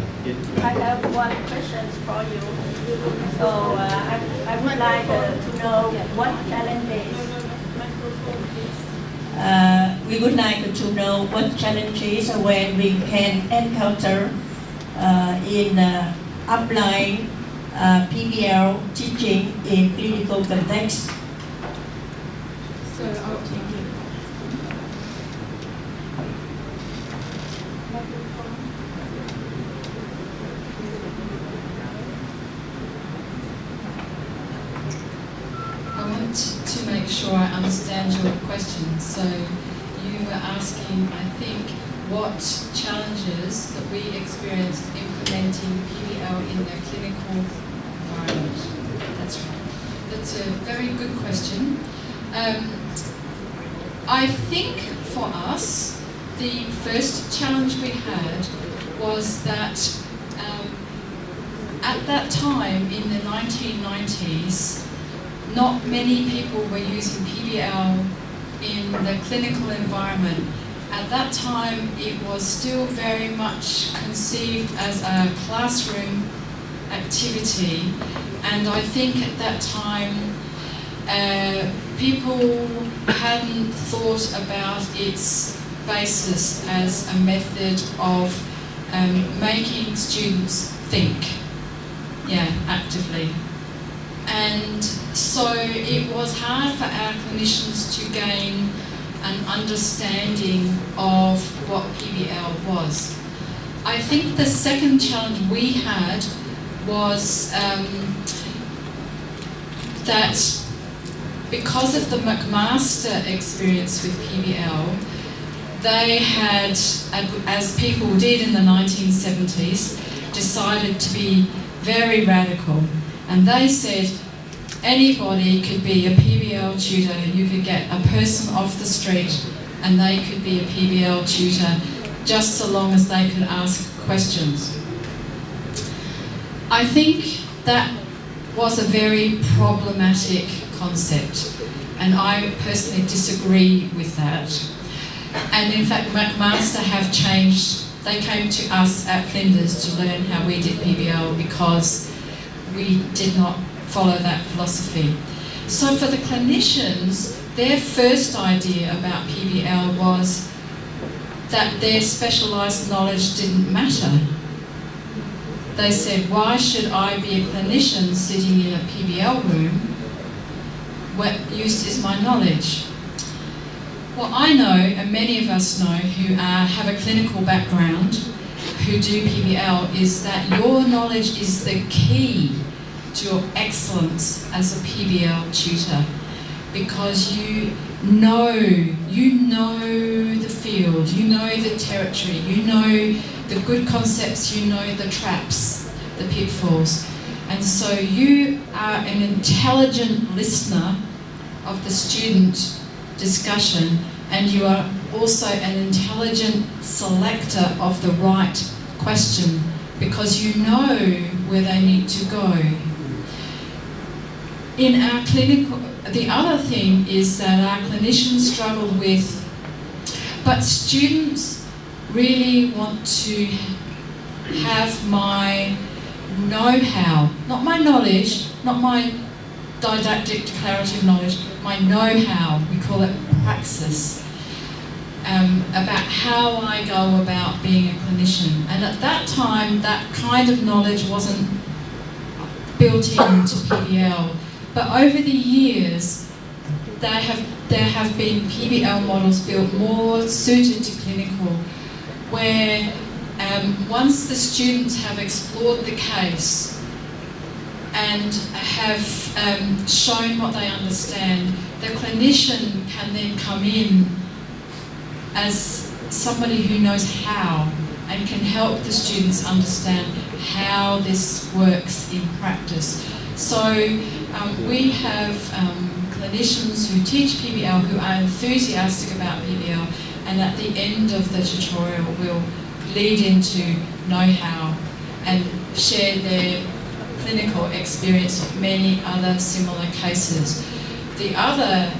I have one question for you. So I would like to know what challenges. We would like to know what challenges when we can encounter in applying PBL teaching in clinical context. So I'll take it. I want to make sure I understand your question. So you were asking, I think, what challenges that we experienced implementing PBL in the clinical environment. That's right. That's a very good question. I think for us, the first challenge we had was that at that time in the 1990s, not many people were using PBL in the clinical environment. At that time, it was still very much conceived as a classroom activity, and I think at that time people hadn't thought about its basis as a method of making students think, actively. And so it was hard for our clinicians to gain an understanding of what PBL was. I think the second challenge we had was that because of the McMaster experience with PBL, they had, as people did in the 1970s, decided to be very radical. And they said anybody could be a PBL tutor. You could get a person off the street and they could be a PBL tutor just so long as they could ask questions. I think that was a very problematic concept, and I personally disagree with that. And in fact, McMaster have changed. They came to us at Flinders to learn how we did PBL because we did not follow that philosophy. So for the clinicians, their first idea about PBL was that their specialised knowledge didn't matter. They said, why should I be a clinician sitting in a PBL room? What use is my knowledge? What I know, and many of us know who have a clinical background, who do PBL, is that your knowledge is the key to your excellence as a PBL tutor, because you know the field, you know the territory, you know the good concepts, you know the traps, the pitfalls, and so you are an intelligent listener of the student discussion, and you are also an intelligent selector of the right question because you know where they need to go. In our clinical, the other thing is that our clinicians struggle with, but students really want to have my know-how, not my knowledge, not my didactic declarative knowledge, my know-how, we call it praxis, about how I go about being a clinician. And at that time, that kind of knowledge wasn't built into PBL. But over the years, there have been PBL models built more suited to clinical, where once the students have explored the case and have shown what they understand, the clinician can then come in as somebody who knows how and can help the students understand how this works in practice. So we have clinicians who teach PBL who are enthusiastic about PBL, and at the end of the tutorial will lead into know-how and share their clinical experience of many other similar cases. The other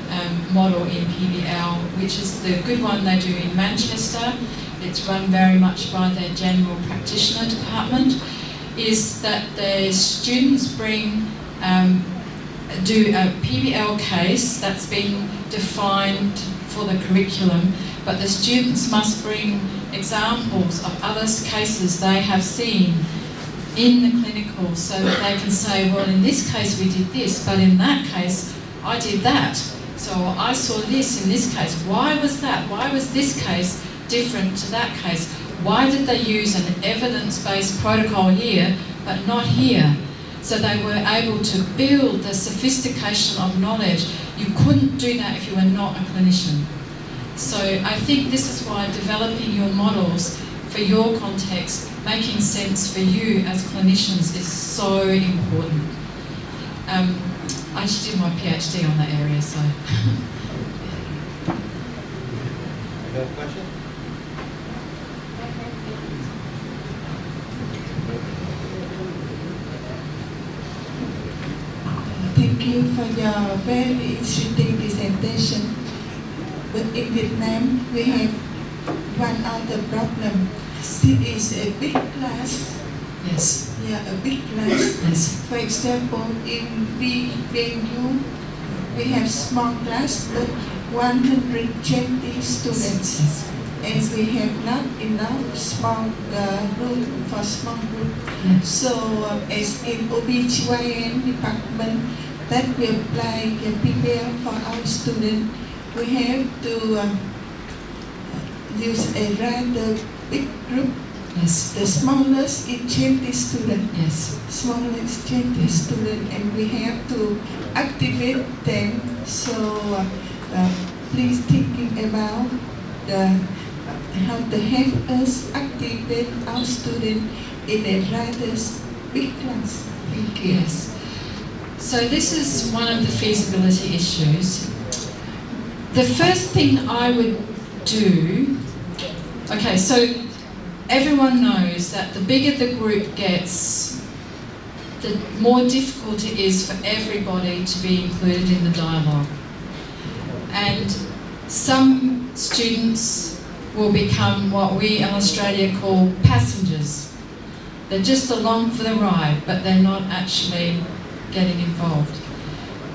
model in PBL, which is the good one they do in Manchester, it's run very much by their general practitioner department, is that the students do a PBL case that's been defined for the curriculum, but the students must bring examples of other cases they have seen in the clinical so that they can say, well, in this case we did this, but in that case I did that. So I saw this in this case. Why was that? Why was this case different to that case? Why did they use an evidence-based protocol here but not here? So they were able to build the sophistication of knowledge. You couldn't do that if you were not a clinician. So I think this is why developing your models for your context, making sense for you as clinicians is so important. I just did my PhD on that area, so. Another question? Thank you for your very interesting presentation. But in Vietnam, we have one other problem. This is a big class. Yes. Yeah, a big class. Yes. For example, in VNU, we have small class, but 120 students. Yes. And we have not enough small room for small group. Yes. So as in OBGYN department, that we apply the PBL for our students, we have to use a rather big group. Yes. The smallest is 20 students. Yes. Smallest 20 students, and we have to activate them. So please thinking about how to help us activate our students in a rather big class. Thank you. Yes. So this is one of the feasibility issues. The first thing I would do, okay, so everyone knows that the bigger the group gets, the more difficult it is for everybody to be included in the dialogue. And some students will become what we in Australia call passengers. They're just along for the ride, but they're not actually getting involved.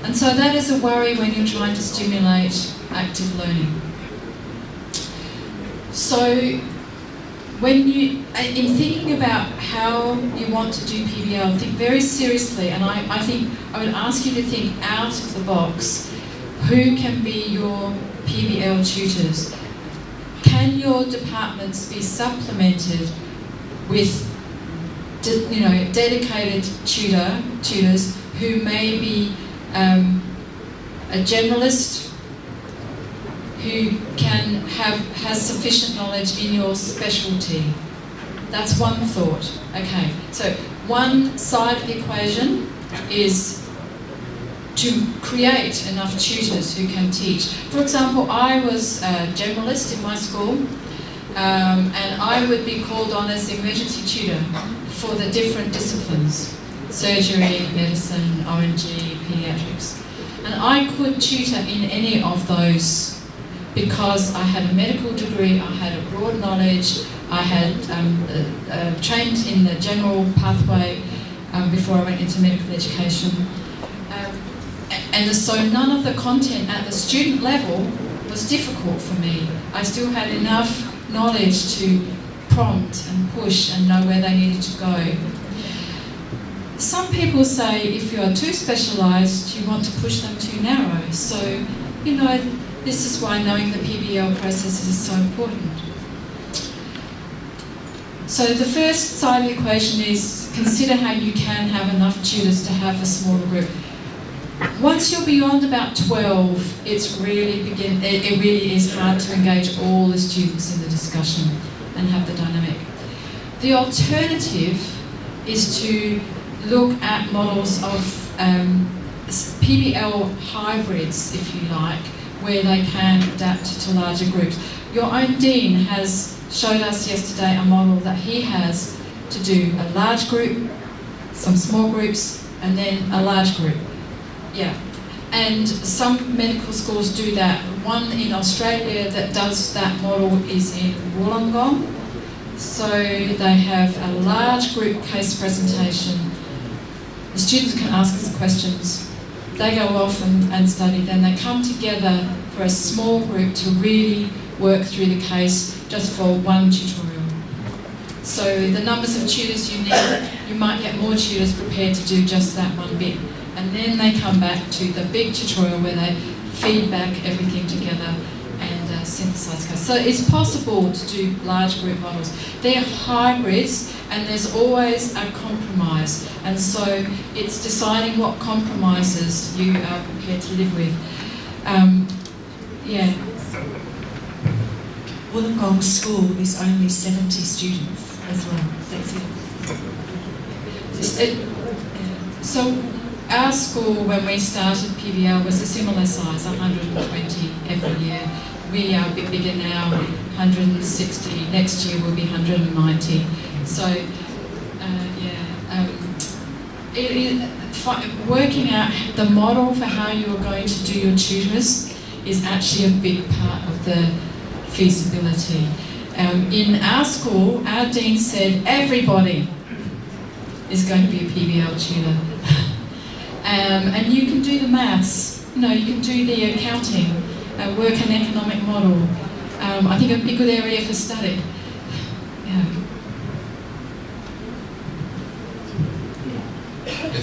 And so that is a worry when you're trying to stimulate active learning. So when you, in thinking about how you want to do PBL, think very seriously, and I think I would ask you to think out of the box. Who can be your PBL tutors? Can your departments be supplemented with dedicated tutors who may be a generalist who has sufficient knowledge in your specialty? That's one thought. Okay, so one side of the equation is to create enough tutors who can teach. For example, I was a generalist in my school, and I would be called on as the emergency tutor for the different disciplines: surgery, medicine, ONG, paediatrics. And I could tutor in any of those because I had a medical degree, I had a broad knowledge, I had trained in the general pathway before I went into medical education. And so none of the content at the student level was difficult for me. I still had enough knowledge to prompt and push and know where they needed to go. Some people say if you are too specialised, you want to push them too narrow. So, you know, this is why knowing the PBL processes is so important. So the first side of the equation is consider how you can have enough tutors to have a smaller group. Once you're beyond about 12, it really is hard to engage all the students in the discussion and have the dynamic. The alternative is to look at models of PBL hybrids, if you like, where they can adapt to larger groups. Your own dean has showed us yesterday a model that he has to do a large group, some small groups, and then a large group. Yeah, and some medical schools do that. One in Australia that does that model is in Wollongong. So they have a large group case presentation. The students can ask us questions. They go off and study. Then they come together for a small group to really work through the case just for one tutorial. So the numbers of tutors you need, you might get more tutors prepared to do just that one bit. And then they come back to the big tutorial where they feed back everything together and synthesize case. So it's possible to do large group models. They're hybrids and there's always a compromise. And so it's deciding what compromises you are prepared to live with. Yeah. Wollongong School is only 70 students as well. That's it. So our school, when we started PBL, was a similar size, 120 every year. We are a bit bigger now, 160. Next year will be 190. So, working out the model for how you are going to do your tutors is actually a big part of the feasibility. In our school, our dean said everybody is going to be a PBL tutor. And you can do the maths, you know, you can do the accounting, work an economic model. I think it would be a good area for study. Yeah.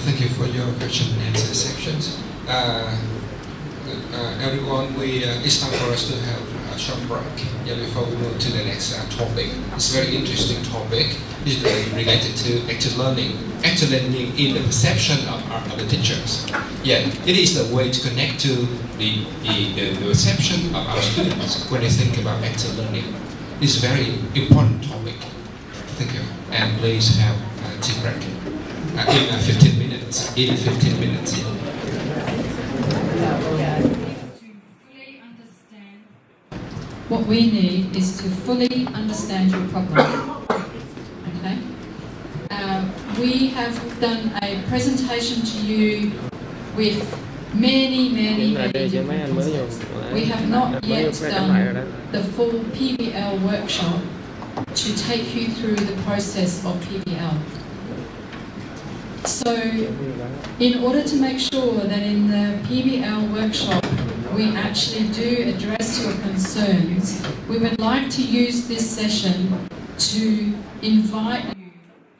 Thank you for your question and answer sections. Everyone, it's time for us to have a short break before we move to the next topic. It's a very interesting topic. It's related to active learning. Active learning in the perception of the teachers. Yeah, it is a way to connect to the perception of our students when they think about active learning. It's a very important topic. Thank you. And please have a tea break in 15 minutes. In 15 minutes. What we need is to fully understand your problem. Okay? We have done a presentation to you with many different concepts. We have not yet done the full PBL workshop to take you through the process of PBL. So, in order to make sure that in the PBL workshop we actually do address your concerns, we would like to use this session to invite you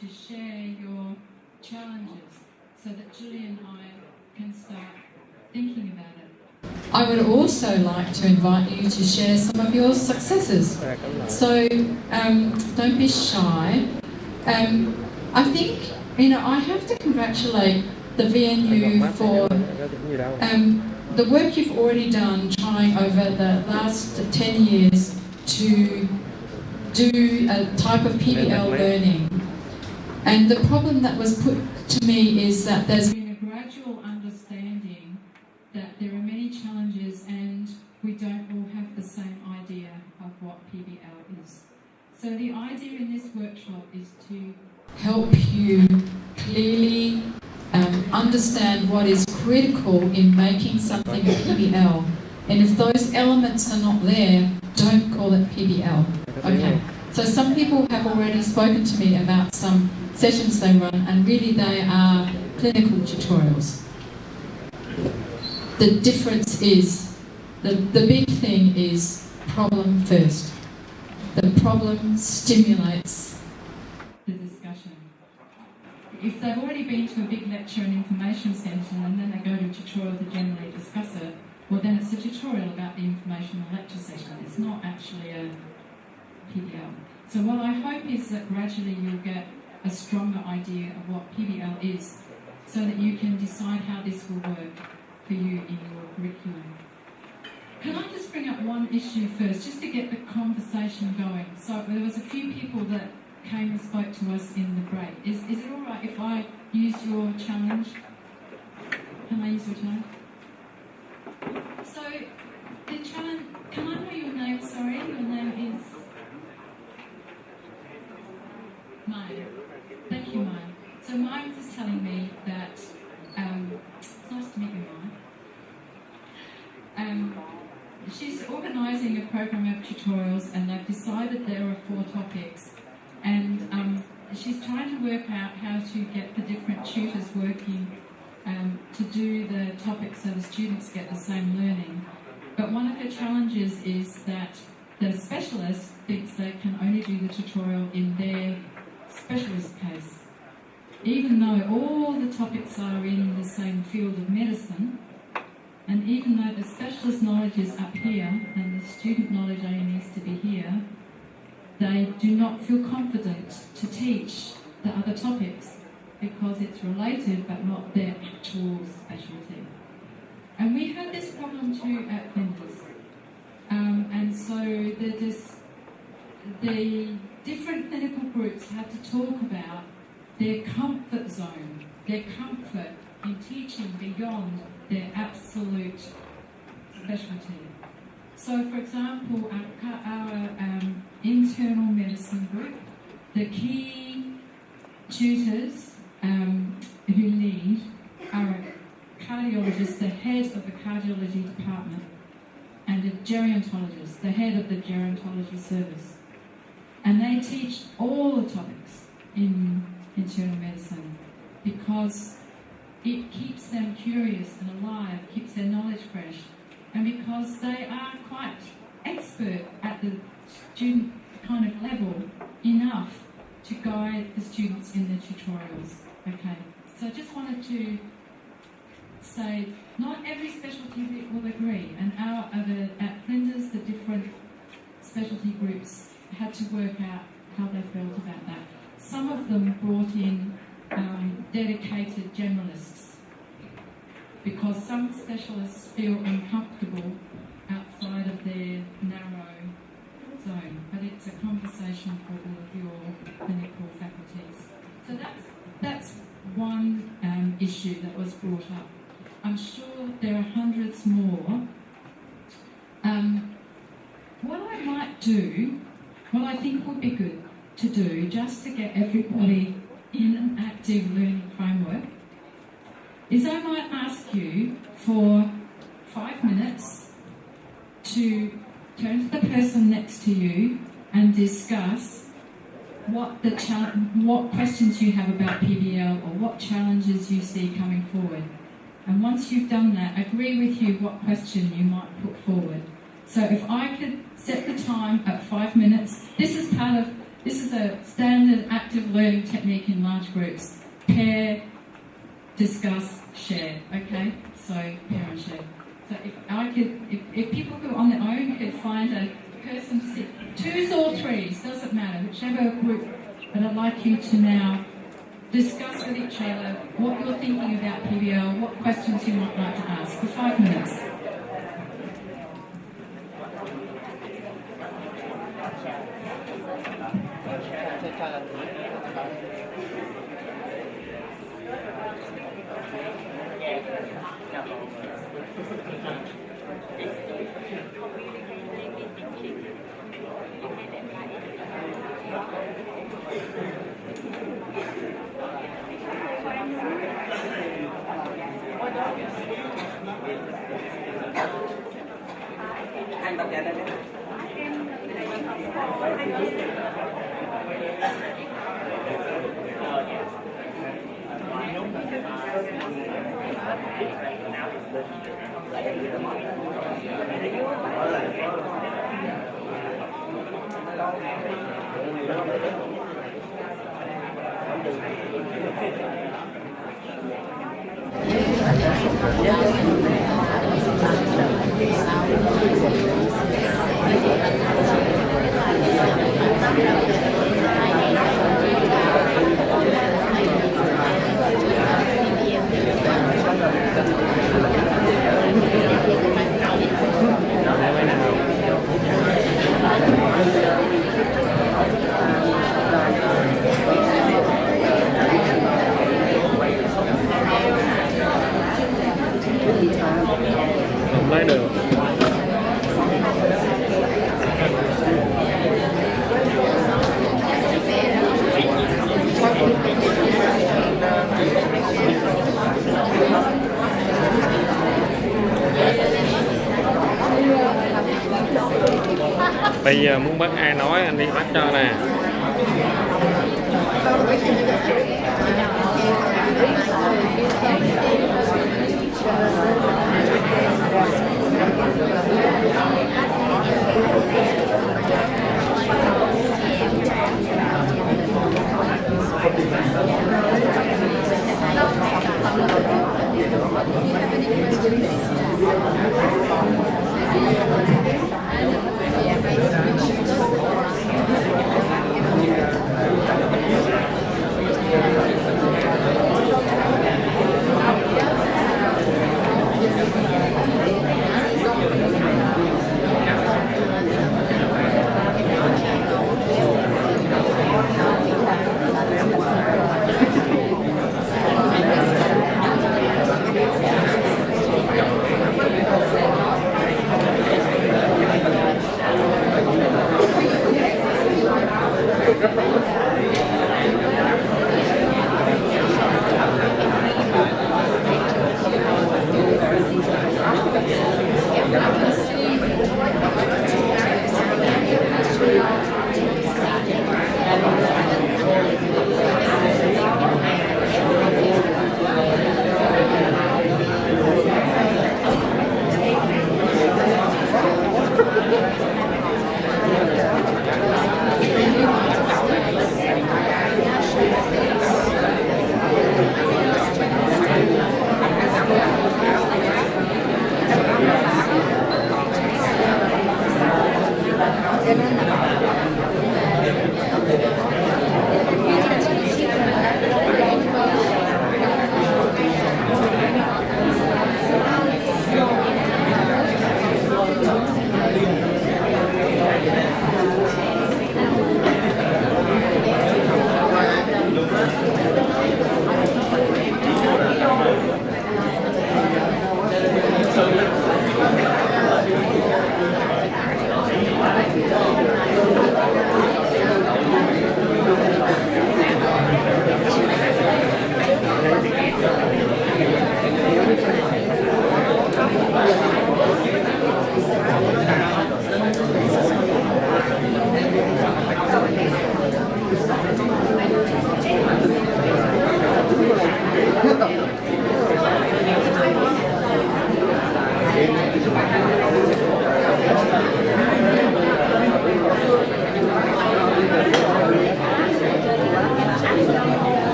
to share your challenges so that Julie and I can start thinking about it. I would also like to invite you to share some of your successes. So don't be shy. I think, I have to congratulate the VNU for the work you've already done trying over the last 10 years to do a type of PBL learning. And the problem that was put to me is that there's been a gradual understanding that there are many challenges and we don't all have the same idea of what PBL is. So the idea in this workshop is to help you clearly understand what is critical in making something a PBL. And if those elements are not there, don't call it PBL. Okay. So some people have already spoken to me about some sessions they run, and really they are clinical tutorials. The difference is, the big thing is problem first. The problem stimulates the discussion. If they've already been to a big lecture and information session and then they go to a tutorial to generally discuss it, well then it's a tutorial about the informational lecture session. It's not actually a PBL. So what I hope is that gradually you'll get a stronger idea of what PBL is so that you can decide how this will work for you in your curriculum. Can I just bring up one issue first, just to get the conversation going? So there was a few people that came and spoke to us in the break. Is it all right if I use your challenge? Can I use your challenge? So the challenge, can I know your name? Sorry, your name is Maya. Thank you, Maya. So Maya was telling me that, it's nice to meet you, Maya. She's organising a program of tutorials and they've decided there are 4 topics, and she's trying to work out how to get the different tutors working to do the topics so the students get the same learning. But one of her challenges is that the specialist thinks they can only do the tutorial in their specialist case. Even though all the topics are in the same field of medicine, and even though the specialist knowledge is up here and the student knowledge only needs to be here, they do not feel confident to teach the other topics because it's related but not their actual specialty. And we had this problem too at Flinders. And so the different clinical groups had to talk about their comfort zone, their comfort in teaching beyond their absolute specialty. So, for example, our internal medicine group, the key tutors who lead are a cardiologist, the head of the cardiology department, and a gerontologist, the head of the gerontology service. And they teach all the topics in internal medicine because it keeps them curious and alive, keeps their knowledge fresh, and because they are quite expert at the student kind of level enough to guide the students in their tutorials. Okay, so I just wanted to say not every specialty will agree, and at Flinders the different specialty groups had to work out how they felt about that. Some of them brought in dedicated generalists because some specialists feel uncomfortable outside of their narrow zone, but it's a conversation for all of your clinical faculties. So that's one issue that was brought up. I'm sure there are hundreds more. What I might do, what I think would be good to do, just to get everybody in an active learning framework, is I might ask you for 5 minutes to turn to the person next to you and discuss what questions you have about PBL or what challenges you see coming forward. And once you've done that, agree with you what question you might put forward. So if I could set the time at 5 minutes, this is a standard active learning technique in large groups. Pair, discuss, share. Okay? So pair and share. So if people who are on their own could find a person to sit, 2s or 3s, doesn't matter, whichever group, but I'd like you to now discuss with each other what you're thinking about PBL, what questions you might like to ask for 5 minutes. Không lấy được. Bây giờ muốn bắt ai nói anh đi bắt cho nè.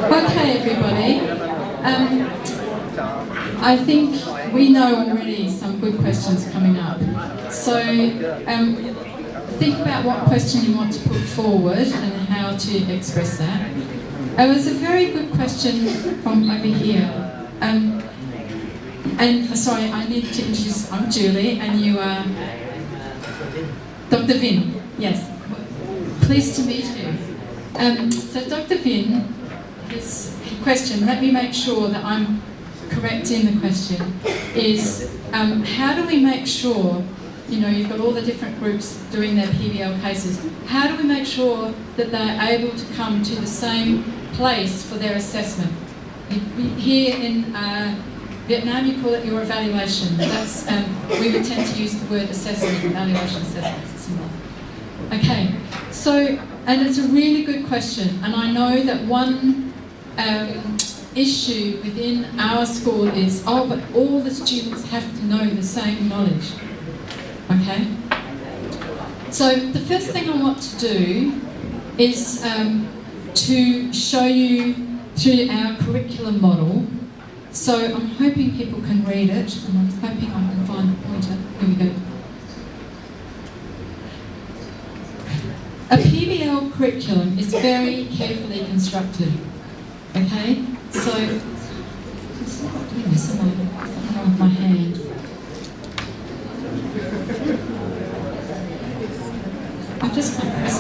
Okay, everybody. I think we know already some good questions coming up. So think about what question you want to put forward and how to express that. It was a very good question from over here. And sorry, I need to introduce, I'm Julie, and you are Dr. Vin. Yes, pleased to meet you. So Dr. Vin, his question, let me make sure that I'm correct in the question, is how do we make sure, you know, you've got all the different groups doing their PBL cases, how do we make sure that they're able to come to the same place for their assessment? Here in Vietnam, you call it your evaluation. That's, we would tend to use the word assessment, evaluation, assessment, it's similar. Okay, so, and it's a really good question, and I know that one issue within our school is, oh, but all the students have to know the same knowledge. Okay? So the first thing I want to do is to show you through our curriculum model. So I'm hoping people can read it, and I'm hoping I can find the pointer. Here we go. A PBL curriculum is very carefully constructed. Okay? So, something wrong with my hand. I just can't press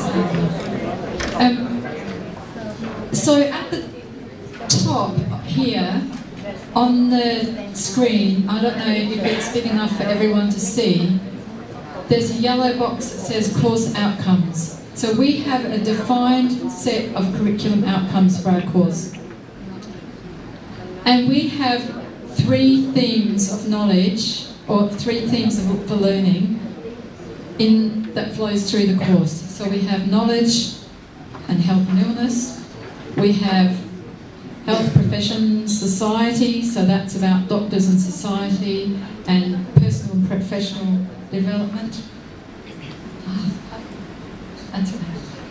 it. So at the top here on the screen, I don't know if it's big enough for everyone to see, there's a yellow box that says course outcomes. So we have a defined set of curriculum outcomes for our course. And we have 3 themes of knowledge, or 3 themes for learning that flows through the course. So we have knowledge and health and illness. We have health professions, society, so that's about doctors and society, and personal and professional development.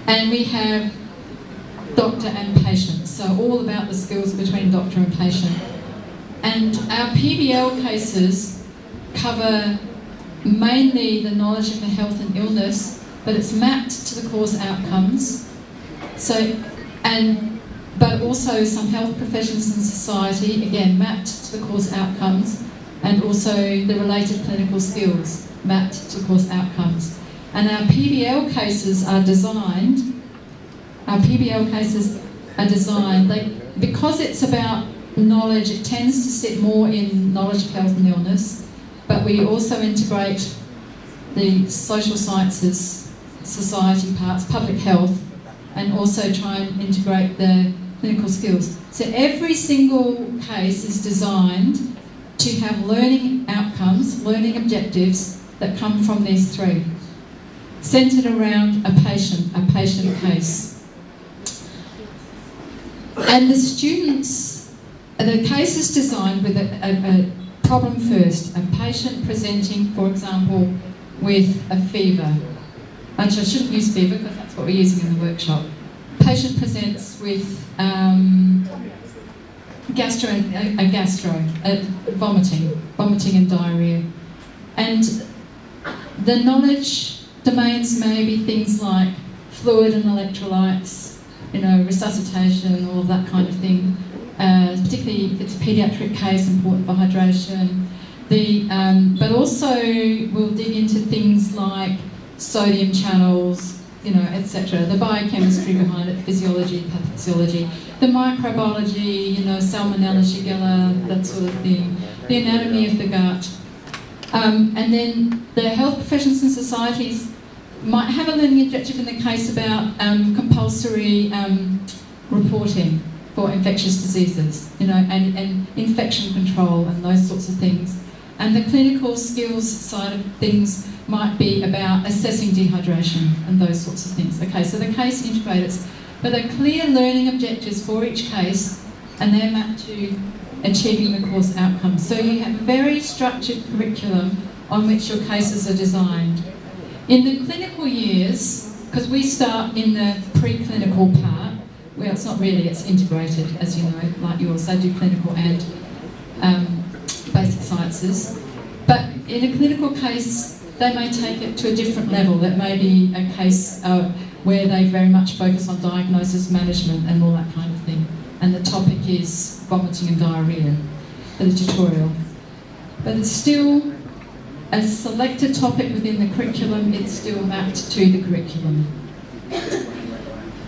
And we have doctor and patient, so all about the skills between doctor and patient. And our PBL cases cover mainly the knowledge of the health and illness, but it's mapped to the course outcomes. But also some health professions and society, again mapped to the course outcomes, and also the related clinical skills mapped to course outcomes. And our PBL cases are designed, because it's about knowledge, it tends to sit more in knowledge of health and illness, but we also integrate the social sciences, society parts, public health, and also try and integrate the clinical skills. So every single case is designed to have learning outcomes, learning objectives that come from these 3, centred around a patient case. And the students, the case is designed with a problem first, a patient presenting, for example, with a fever. Actually, I shouldn't use fever because that's what we're using in the workshop. Patient presents with vomiting and diarrhoea. And the knowledge domains may be things like fluid and electrolytes, resuscitation, all of that kind of thing. Particularly if it's a paediatric case, important for hydration. But also we'll dig into things like sodium channels, etc. The biochemistry behind it, physiology, pathophysiology, the microbiology, Salmonella, Shigella, that sort of thing, the anatomy of the gut. And then the health professions and societies might have a learning objective in the case about compulsory reporting for infectious diseases, and infection control and those sorts of things. And the clinical skills side of things might be about assessing dehydration and those sorts of things. Okay, so the case integrates, but there are clear learning objectives for each case, and they're mapped to achieving the course outcomes. So you have a very structured curriculum on which your cases are designed. In the clinical years, because we start in the preclinical part, well, it's not really, it's integrated, as you know, like yours. They do clinical and basic sciences. But in a clinical case, they may take it to a different level. That may be a case where they very much focus on diagnosis, management, and all that kind of thing. And the topic is vomiting and diarrhoea, the tutorial. But it's still a selected topic within the curriculum, it's still mapped to the curriculum.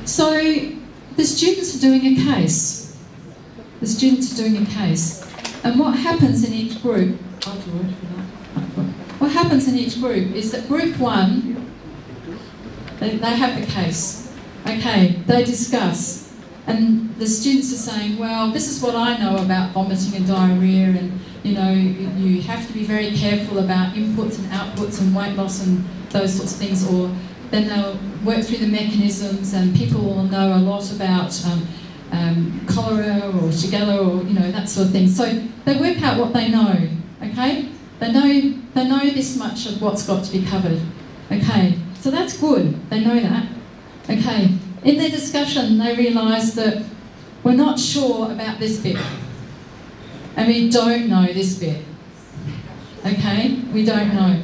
So the students are doing a case. And what happens in each group, what happens in each group is that group 1, they have the case. Okay, they discuss. And the students are saying, well, this is what I know about vomiting and diarrhoea, and you have to be very careful about inputs and outputs and weight loss and those sorts of things, or then they'll work through the mechanisms, and people will know a lot about cholera or Shigella or that sort of thing. So they work out what they know, okay? They know this much of what's got to be covered, okay? So that's good, they know that, okay? In their discussion, they realise that we're not sure about this bit, and we don't know this bit, okay? We don't know.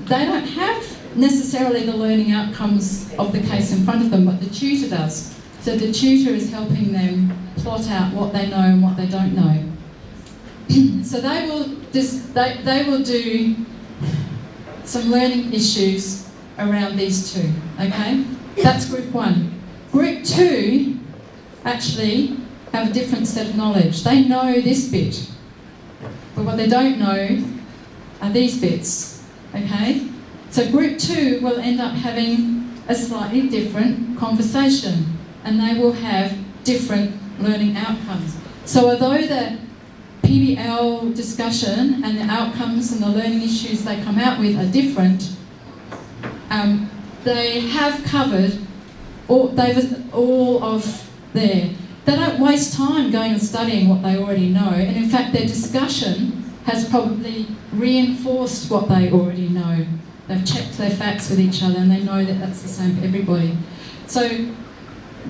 They don't have necessarily the learning outcomes of the case in front of them, but the tutor does. So the tutor is helping them plot out what they know and what they don't know. So they will do some learning issues around these 2, okay? That's group 1. Group 2 actually have a different set of knowledge. They know this bit, but what they don't know are these bits, okay? So group 2 will end up having a slightly different conversation, and they will have different learning outcomes. So although the PBL discussion and the outcomes and the learning issues they come out with are different, they have covered all of their... They don't waste time going and studying what they already know, and in fact their discussion has probably reinforced what they already know. They've checked their facts with each other and they know that that's the same for everybody. So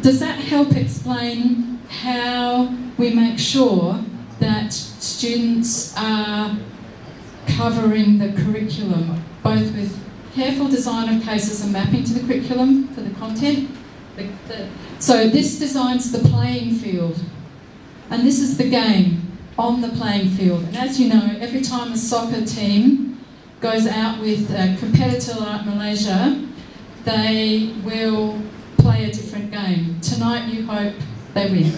does that help explain how we make sure that students are covering the curriculum, both with careful design of cases and mapping to the curriculum for the content? So this designs the playing field, and this is the game on the playing field. And as you know, every time a soccer team goes out with a competitor like Malaysia, they will play a different game. Tonight you hope they win.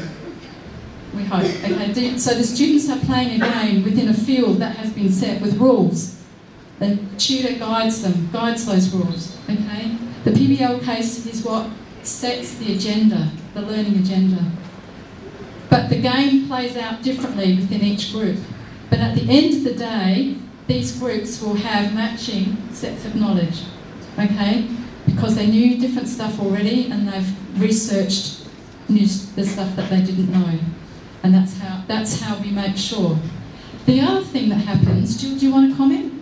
We hope. Okay. So the students are playing a game within a field that has been set with rules. The tutor guides those rules. Okay. The PBL case is what sets the agenda, the learning agenda. But the game plays out differently within each group. But at the end of the day, these groups will have matching sets of knowledge, okay? Because they knew different stuff already and they've researched the stuff that they didn't know. And that's how we make sure. The other thing that happens, do you want to comment?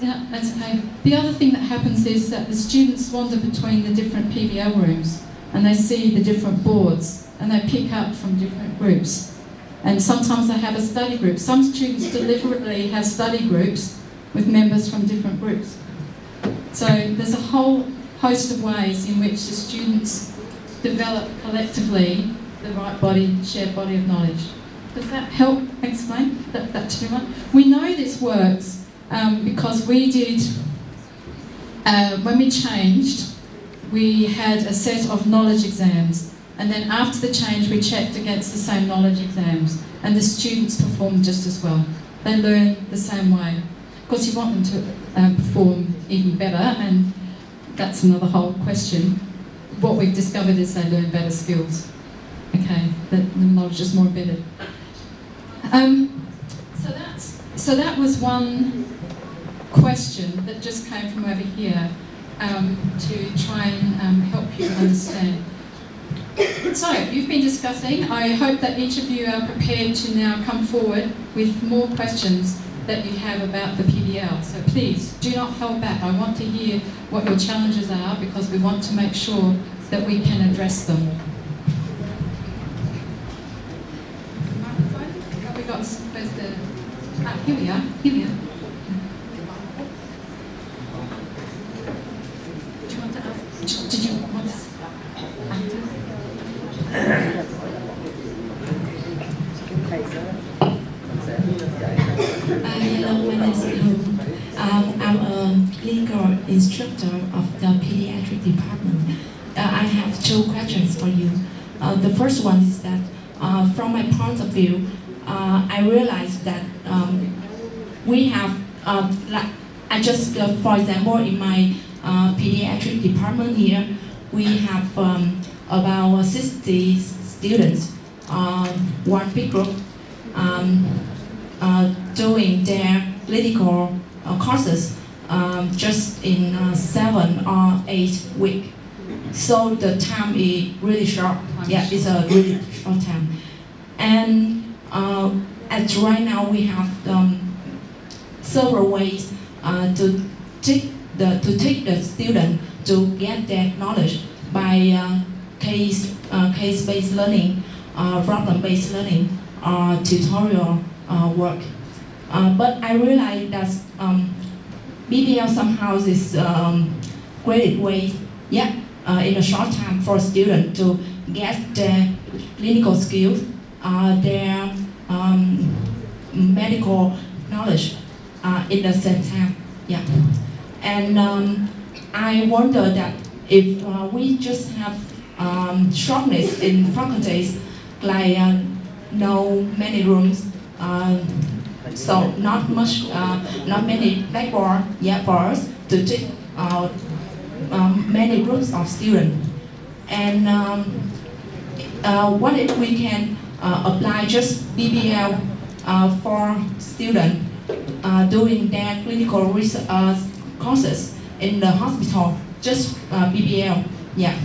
Yeah, that's okay. The other thing that happens is that the students wander between the different PBL rooms and they see the different boards and they pick up from different groups. And sometimes they have a study group. Some students deliberately have study groups with members from different groups. So there's a whole host of ways in which the students develop collectively the right shared body of knowledge. Does that help explain that to everyone? We know this works because we did, when we changed, we had a set of knowledge exams, and then after the change we checked against the same knowledge exams, and the students performed just as well. They learn the same way. Of course you want them to perform even better, and that's another whole question. What we've discovered is they learn better skills. Okay, the knowledge is more embedded. So that was one question that just came from over here to try and help you understand. So, you've been discussing. I hope that each of you are prepared to now come forward with more questions that you have about the PBL. So please, do not hold back. I want to hear what your challenges are because we want to make sure that we can address them. Microphone? Have we got, where's the... here we are. Do you want to ask? Did you want to ask? Hello, my name is Hình. I'm a clinical instructor of the pediatric department. I have two questions for you. The first one is that, from my point of view, I realized that we have, for example, in my pediatric department here, we have about 60 students, one big group, doing their clinical courses just in 7 or 8 weeks. So the time is really short. Yeah, it's a really short time. And at right now we have several ways to take the student to get their knowledge by case-based learning, problem-based learning, tutorial work. But I realize that BBL somehow is great way, in a short time for students to get their clinical skills, their medical knowledge in the same time. Yeah, and I wonder that if we just have shortness in faculties, like no many rooms, So not many blackboard yet for us to teach many groups of students. And what if we can apply just BBL for students doing their clinical research courses in the hospital, just BBL? Yeah,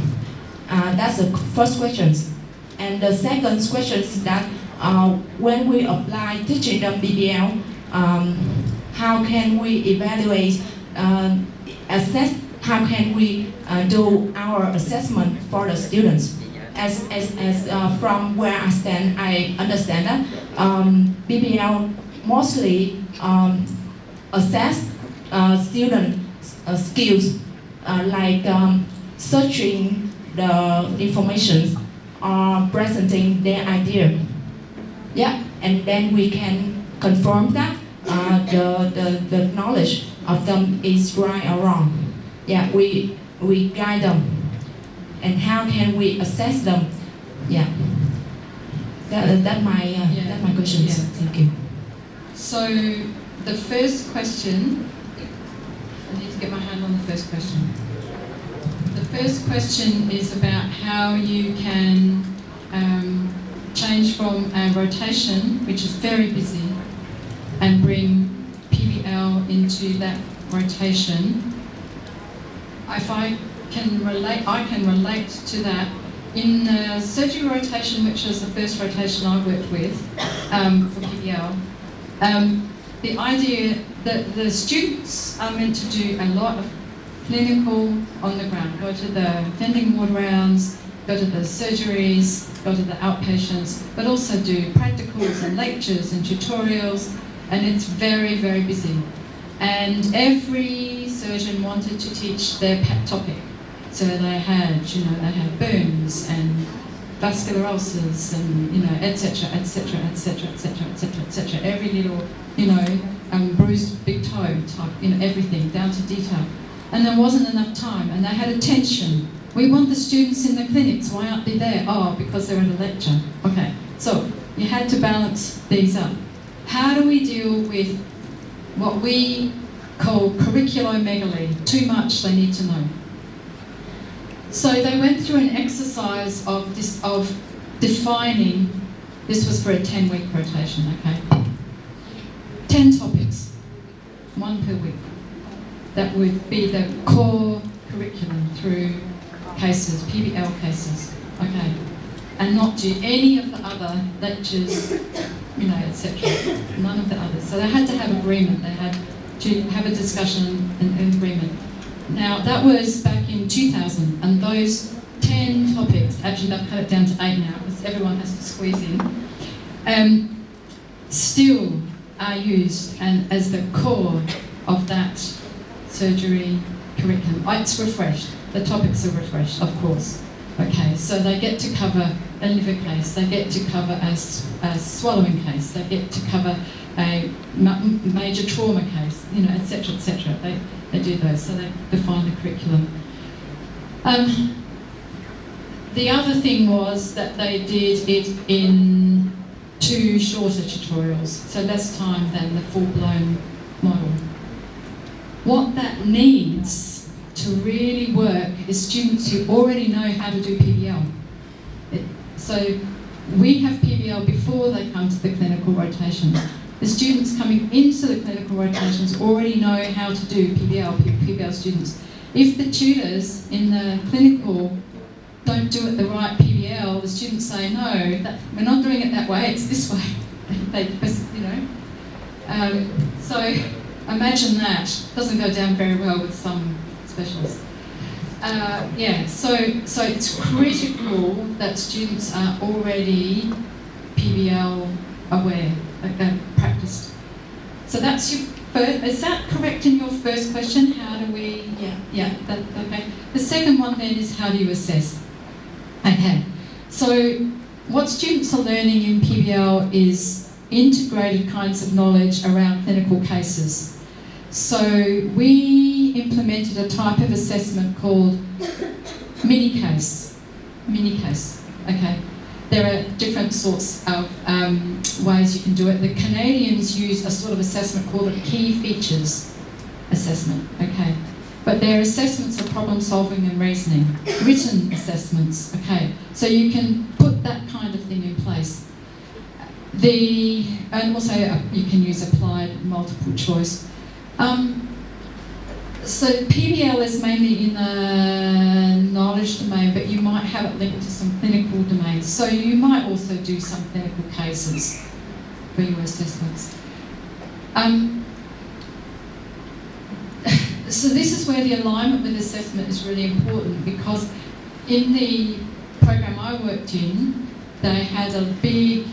that's the first question. And the second question is that when we apply teaching them BBL, how can we evaluate, assess, how can we do our assessment for the students? As from where I stand, I understand that BBL mostly assess student skills like searching the information or presenting their idea. Yeah, and then we can confirm that the knowledge of them is right or wrong. Yeah, we guide them. And how can we assess them? Yeah, that's my question. Yeah. Thank you. So the first question, I need to get my hand on the first question. The first question is about how you can change from a rotation, which is very busy, and bring PBL into that rotation. If I can relate to that. In the surgery rotation, which was the first rotation I worked with for PBL, the idea that the students are meant to do a lot of clinical on the ground, go to the vending ward rounds, go to the surgeries, go to the outpatients, but also do practicals and lectures and tutorials, and it's very, very busy. And every surgeon wanted to teach their pet topic. So they had burns and vascular ulcers and, etc., etc., etc., etc., etc., etc. Every little, bruised big toe type, everything down to detail. And there wasn't enough time, and they had a tension. We want the students in the clinics. Why aren't they there? Oh, because they're at a lecture. Okay, so you had to balance these up. How do we deal with what we call curriculomegaly? Too much they need to know. So they went through an exercise of defining, this was for a 10-week rotation, okay? 10 topics, 1 per week. That would be the core curriculum through cases, PBL cases, okay? And not do any of the other lectures, etc. None of the others. So they had to have agreement, they had to have a discussion and agreement. Now, that was back in 2000, and those 10 topics, actually they've cut it down to 8 now, because everyone has to squeeze in, still are used and as the core of that surgery curriculum. It's refreshed. The topics are refreshed, of course. Okay, so they get to cover a liver case, they get to cover a swallowing case, they get to cover a major trauma case, etc., etc. They do those, so they define the curriculum. The other thing was that they did it in 2 shorter tutorials, so less time than the full-blown model. What that needs to really work is students who already know how to do PBL. So we have PBL before they come to the clinical rotations. The students coming into the clinical rotations already know how to do PBL students. If the tutors in the clinical don't do it the right PBL, the students say, no, we're not doing it that way, it's this way. So imagine that. Doesn't go down very well with some specialists. So it's critical that students are already PBL aware, practiced. So that's your first, is that correct in your first question? How do we, okay. The second one then is how do you assess? Okay, so what students are learning in PBL is integrated kinds of knowledge around clinical cases. So we implemented a type of assessment called mini case, okay. there are different sorts of ways you can do it. The Canadians use a sort of assessment called a key features assessment, okay? But they're assessments of problem solving and reasoning, written assessments, okay? So you can put that kind of thing in place. And also you can use applied multiple choice. So PBL is mainly in the knowledge domain, but you might have it linked to some clinical domains. So you might also do some clinical cases for your assessments. So this is where the alignment with assessment is really important, because in the program I worked in, they had a big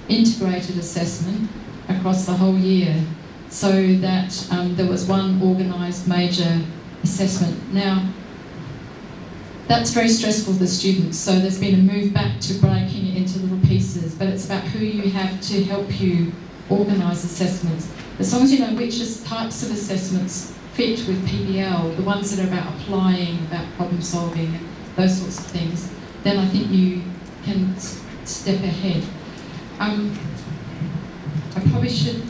integrated assessment across the whole year, so that there was one organised major assessment. Now, that's very stressful for the students, so there's been a move back to breaking it into little pieces, but it's about who you have to help you organise assessments. As long as you know which types of assessments fit with PBL, the ones that are about applying, about problem solving, those sorts of things, then I think you can step ahead. I probably should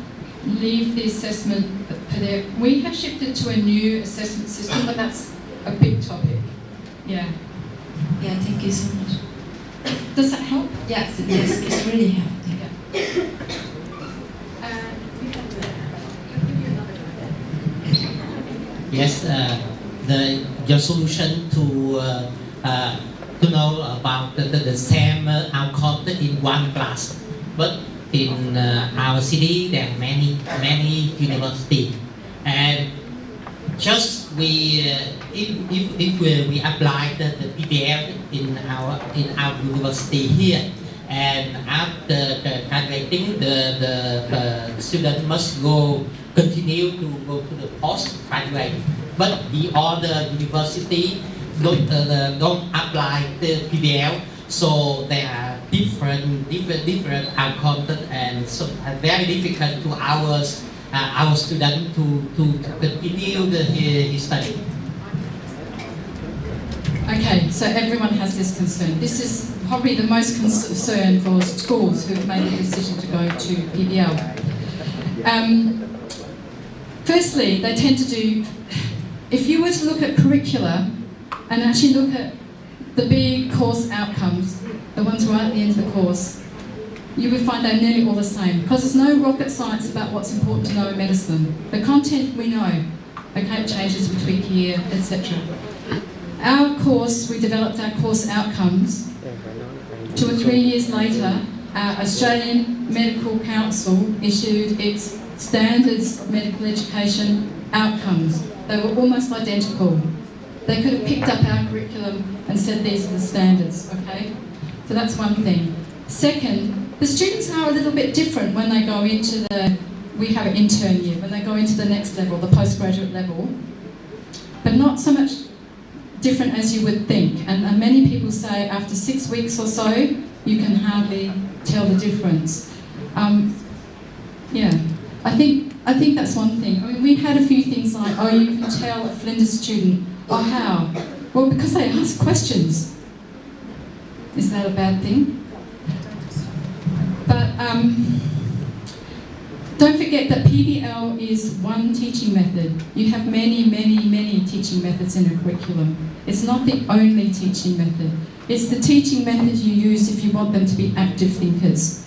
leave the assessment for there. We have shifted to a new assessment system, but that's a big topic. Yeah. Yeah, thank you so much. Does that help? Yes, it's really helpful. Yeah. Yes, your solution to know about the same outcome in one class, but in our city there are many universities, and just if we apply the PBL in our university here, and after graduating the student must continue to go to the postgraduate, but the other university don't apply the PBL, so there are different outcomes, and so very difficult to our student to continue his study. Okay, so everyone has this concern. This is probably the most concern for schools who have made the decision to go to PBL. Firstly, they tend to do, if you were to look at curricula and actually look at the big course outcomes, the ones right at the end of the course, you would find they're nearly all the same, because there's no rocket science about what's important to know in medicine. The content we know, okay, it changes, we tweak here, etc. Our course, we developed our course outcomes. 2 or 3 years later, our Australian Medical Council issued its standards of medical education outcomes. They were almost identical. They could have picked up our curriculum and said these are the standards, okay? So that's one thing. Second, the students are a little bit different when they go into we have an intern year, when they go into the next level, the postgraduate level, but not so much different as you would think. And many people say after 6 weeks or so, you can hardly tell the difference. Yeah, I think that's one thing. I mean, we had a few things like, oh, you can tell a Flinders student. Oh, how? Well, because they ask questions. Is that a bad thing? But don't forget that PBL is one teaching method. You have many teaching methods in a curriculum. It's not the only teaching method. It's the teaching method you use if you want them to be active thinkers.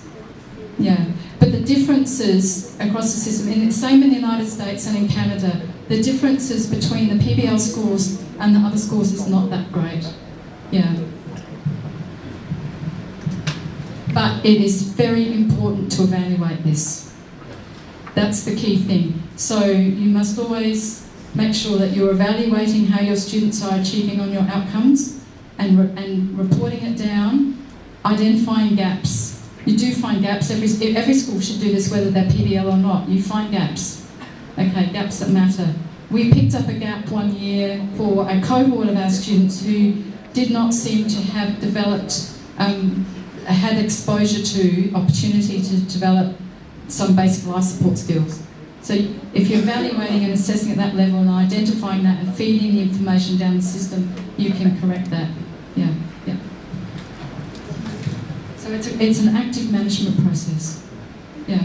Yeah. But the differences across the system, and it's the same in the United States and in Canada, the differences between the PBL schools and the other schools is not that great. Yeah. But it is very important to evaluate this. That's the key thing. So you must always make sure that you're evaluating how your students are achieving on your outcomes and reporting it down, identifying gaps. You do find gaps. Every school should do this, whether they're PBL or not. You find gaps. Okay, gaps that matter. We picked up a gap one year for a cohort of our students who did not seem to have developed, had exposure to, opportunity to develop some basic life support skills. So if you're evaluating and assessing at that level and identifying that and feeding the information down the system, you can correct that. Yeah, yeah. So it's an active management process. Yeah.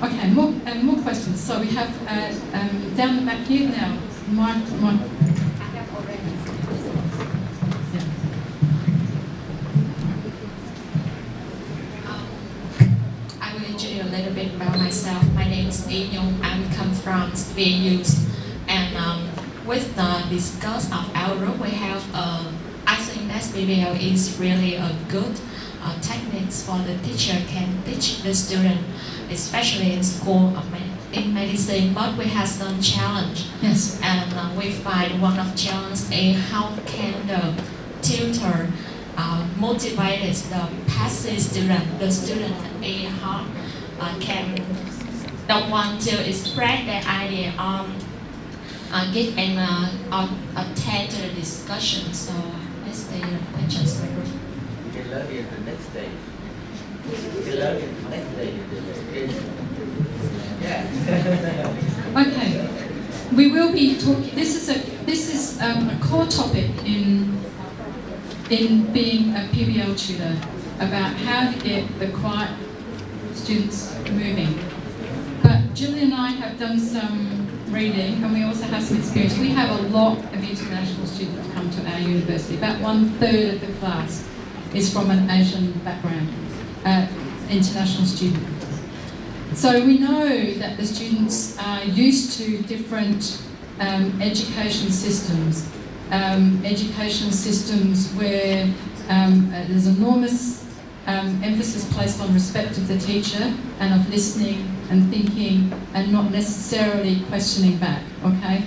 Okay, more questions. So we have down the back here now. Mike. I will introduce a little bit about myself. My name is Nyung. I come from VNU, and with the discuss of our group, we have I think that PBL is really a good techniques for the teacher can teach the student, especially in school in medicine. But we have some challenge. Yes. And we find one of challenge is how can the tutor motivate the passive student, the student in how can don't want to express their idea on get and attend to the discussion. So let's say I just You learn in the next day. You learn in the next day. Yeah. Okay. We will be talking. This is a core topic in being a PBL tutor, about how to get the quiet students moving. But Julie and I have done some reading, and we also have some experience. We have a lot of international students come to our university. About 1/3 of the class is from an Asian background, international student. So we know that the students are used to different education systems where there's enormous emphasis placed on respect of the teacher and of listening and thinking and not necessarily questioning back, okay?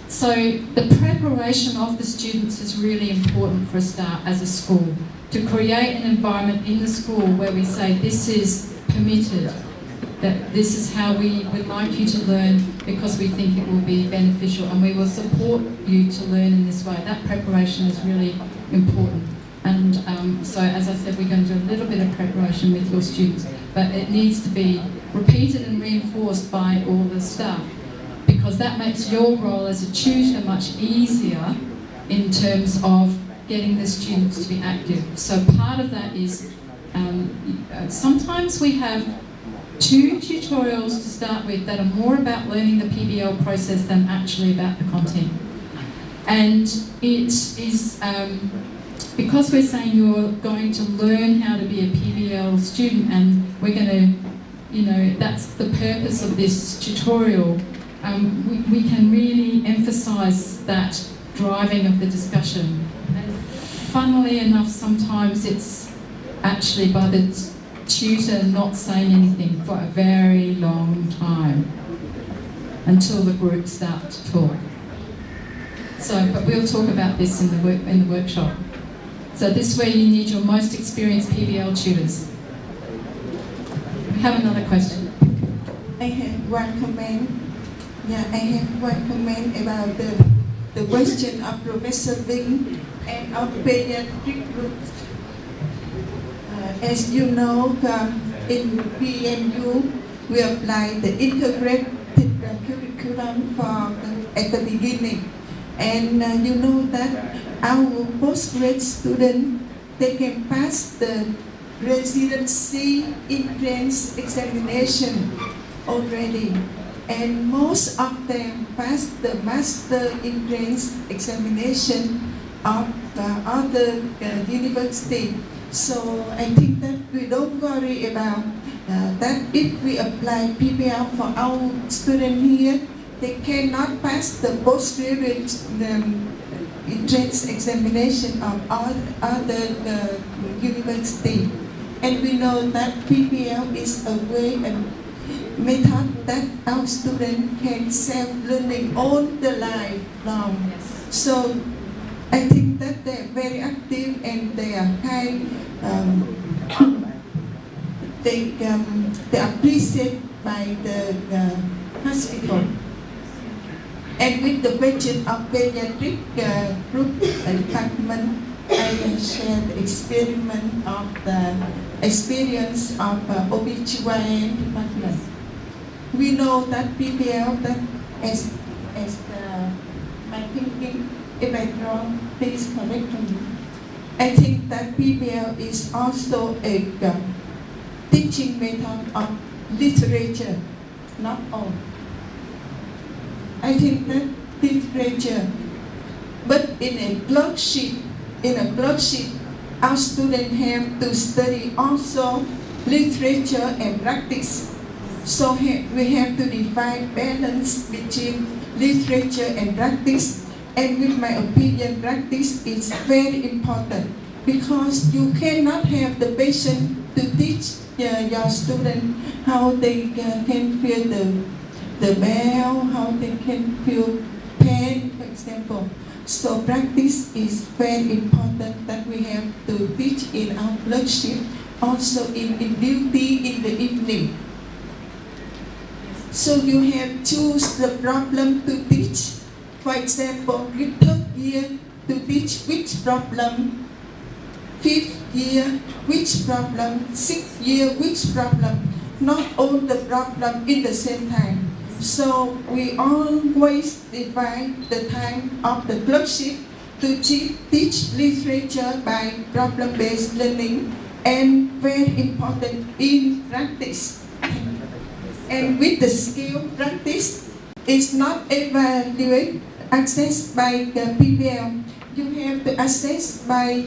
So the preparation of the students is really important for a start as a school, to create an environment in the school where we say this is permitted, that this is how we would like you to learn because we think it will be beneficial, and we will support you to learn in this way. That preparation is really important. And so, as I said, we're going to do a little bit of preparation with your students, but it needs to be repeated and reinforced by all the staff, because that makes your role as a tutor much easier in terms of getting the students to be active. So part of that is, sometimes we have 2 tutorials to start with that are more about learning the PBL process than actually about the content. And it is, because we're saying you're going to learn how to be a PBL student, and we're going to, that's the purpose of this tutorial, we can really emphasise that driving of the discussion. And funnily enough, sometimes it's actually by the tutor not saying anything for a very long time until the group start to talk. So, but we'll talk about this in the workshop. So this is where you need your most experienced PBL tutors. We have another question. I have one comment. Yeah, I have one comment about the question of Professor Vinh and of pediatric groups. As you know, in PNU, we apply the integrated curriculum at the beginning. And you know that our postgrad students, they can pass the residency entrance examination already. And most of them pass the master entrance examination of other university. So I think that we don't worry about that. If we apply PBL for our students here, they cannot pass the postgraduate entrance examination of other university. And we know that PBL is a way and method that our students can self-learning all the life long. Yes. So I think that they're very active and they are kind. They appreciated by the hospital. And with the question of pediatric group department, I can share the experience of OBGYN department. We know that PBL, that as my thinking, if I'm wrong, please correct me. I think that PBL is also a teaching method of literature, not all. I think that literature, but in a clerkship, our students have to study also literature and practice. So we have to define balance between literature and practice. And with my opinion, practice is very important because you cannot have the patience to teach your student how they can feel the bell, how they can feel pain, for example. So practice is very important that we have to teach in our clerkship, also in duty in the evening. So you have choose the problem to teach. For example, in third year to teach which problem, fifth year which problem, sixth year which problem, not all the problem in the same time. So we always divide the time of the clerkship to teach literature by problem-based learning and very important in practice. And with the skill practice, it's not evaluated, assessed by the PBL. You have to assess by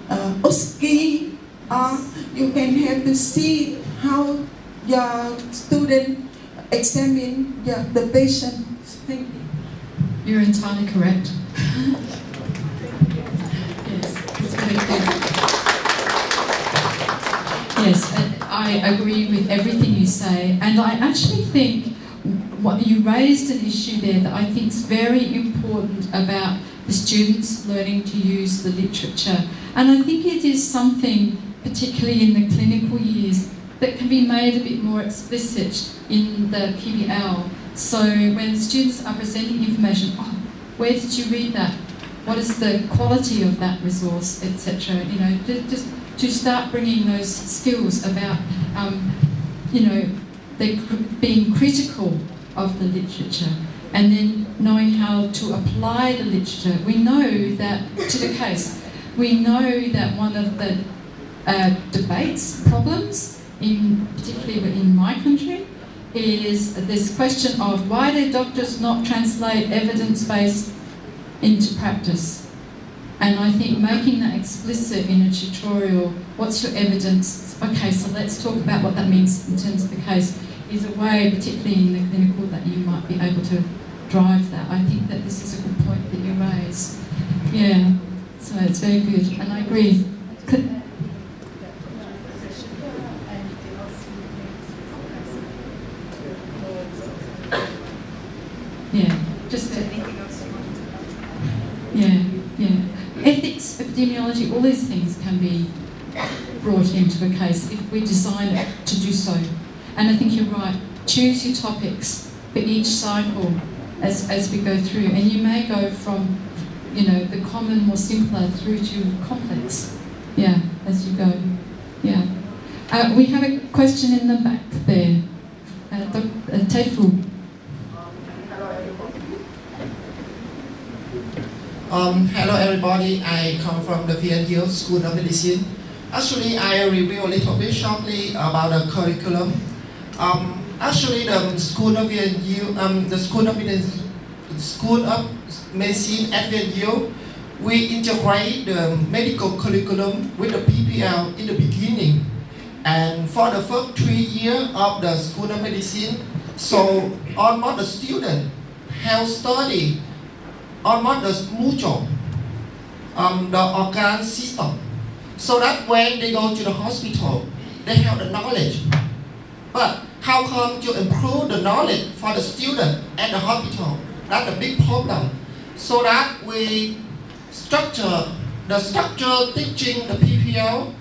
Đhqg, or you can have to see how your student examine the patient. Thank you. You're entirely correct. Yes, it's very good. Yes, I agree with everything you say, and I actually think what you raised an issue there that I think is very important about the students learning to use the literature, and I think it is something, particularly in the clinical years, that can be made a bit more explicit in the PBL. So when students are presenting information, oh, where did you read that? What is the quality of that resource, etc. You know, just to start bringing those skills about, they being critical of the literature, and then knowing how to apply the literature. We know that, to the case, we know that one of the debates, problems, particularly in my country, is this question of why do doctors not translate evidence-based into practice? And I think making that explicit in a tutorial, what's your evidence? Okay, so let's talk about what that means in terms of the case, is a way, particularly in the clinical, that you might be able to drive that. I think that this is a good point that you raise. Yeah, so it's very good, and I agree. Yeah, just anything else you wanted to add? Yeah. Ethics, epidemiology, all these things can be brought into a case if we design it to do so. And I think you're right. Choose your topics for each cycle as we go through, and you may go from, the common, more simpler, through to complex. Yeah, as you go. Yeah. We have a question in the back there. Dr. Teifu. Hello everybody, I come from the VNU School of Medicine. Actually, I review a little bit shortly about the curriculum. Actually, the School of VNU, the School of Medicine at VNU, we integrate the medical curriculum with the PBL in the beginning. And for the first 3 years of the School of Medicine, so almost the student have studied almost the mutual, the organ system, so that when they go to the hospital, they have the knowledge. But how come to improve the knowledge for the student at the hospital? That's a big problem. So that we structure teaching the PPL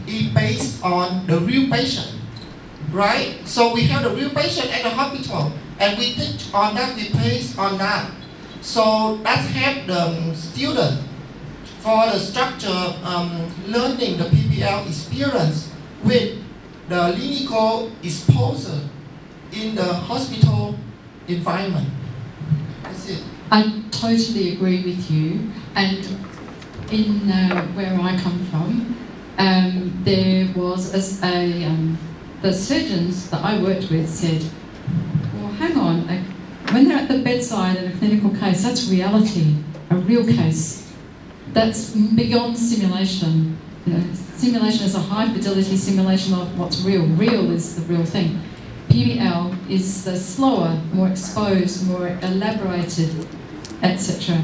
is based on the real patient, right? So we have the real patient at the hospital, and we teach on that, we base on that. So that help the student for the structure learning the PBL experience with the clinical exposure in the hospital environment. That's it. I totally agree with you, and in where I come from, there was the surgeons that I worked with said, well, hang on, when they're at the bedside in a clinical case, that's reality, a real case. That's beyond simulation. You know, simulation is a high fidelity simulation of what's real. Real is the real thing. PBL is the slower, more exposed, more elaborated, etc.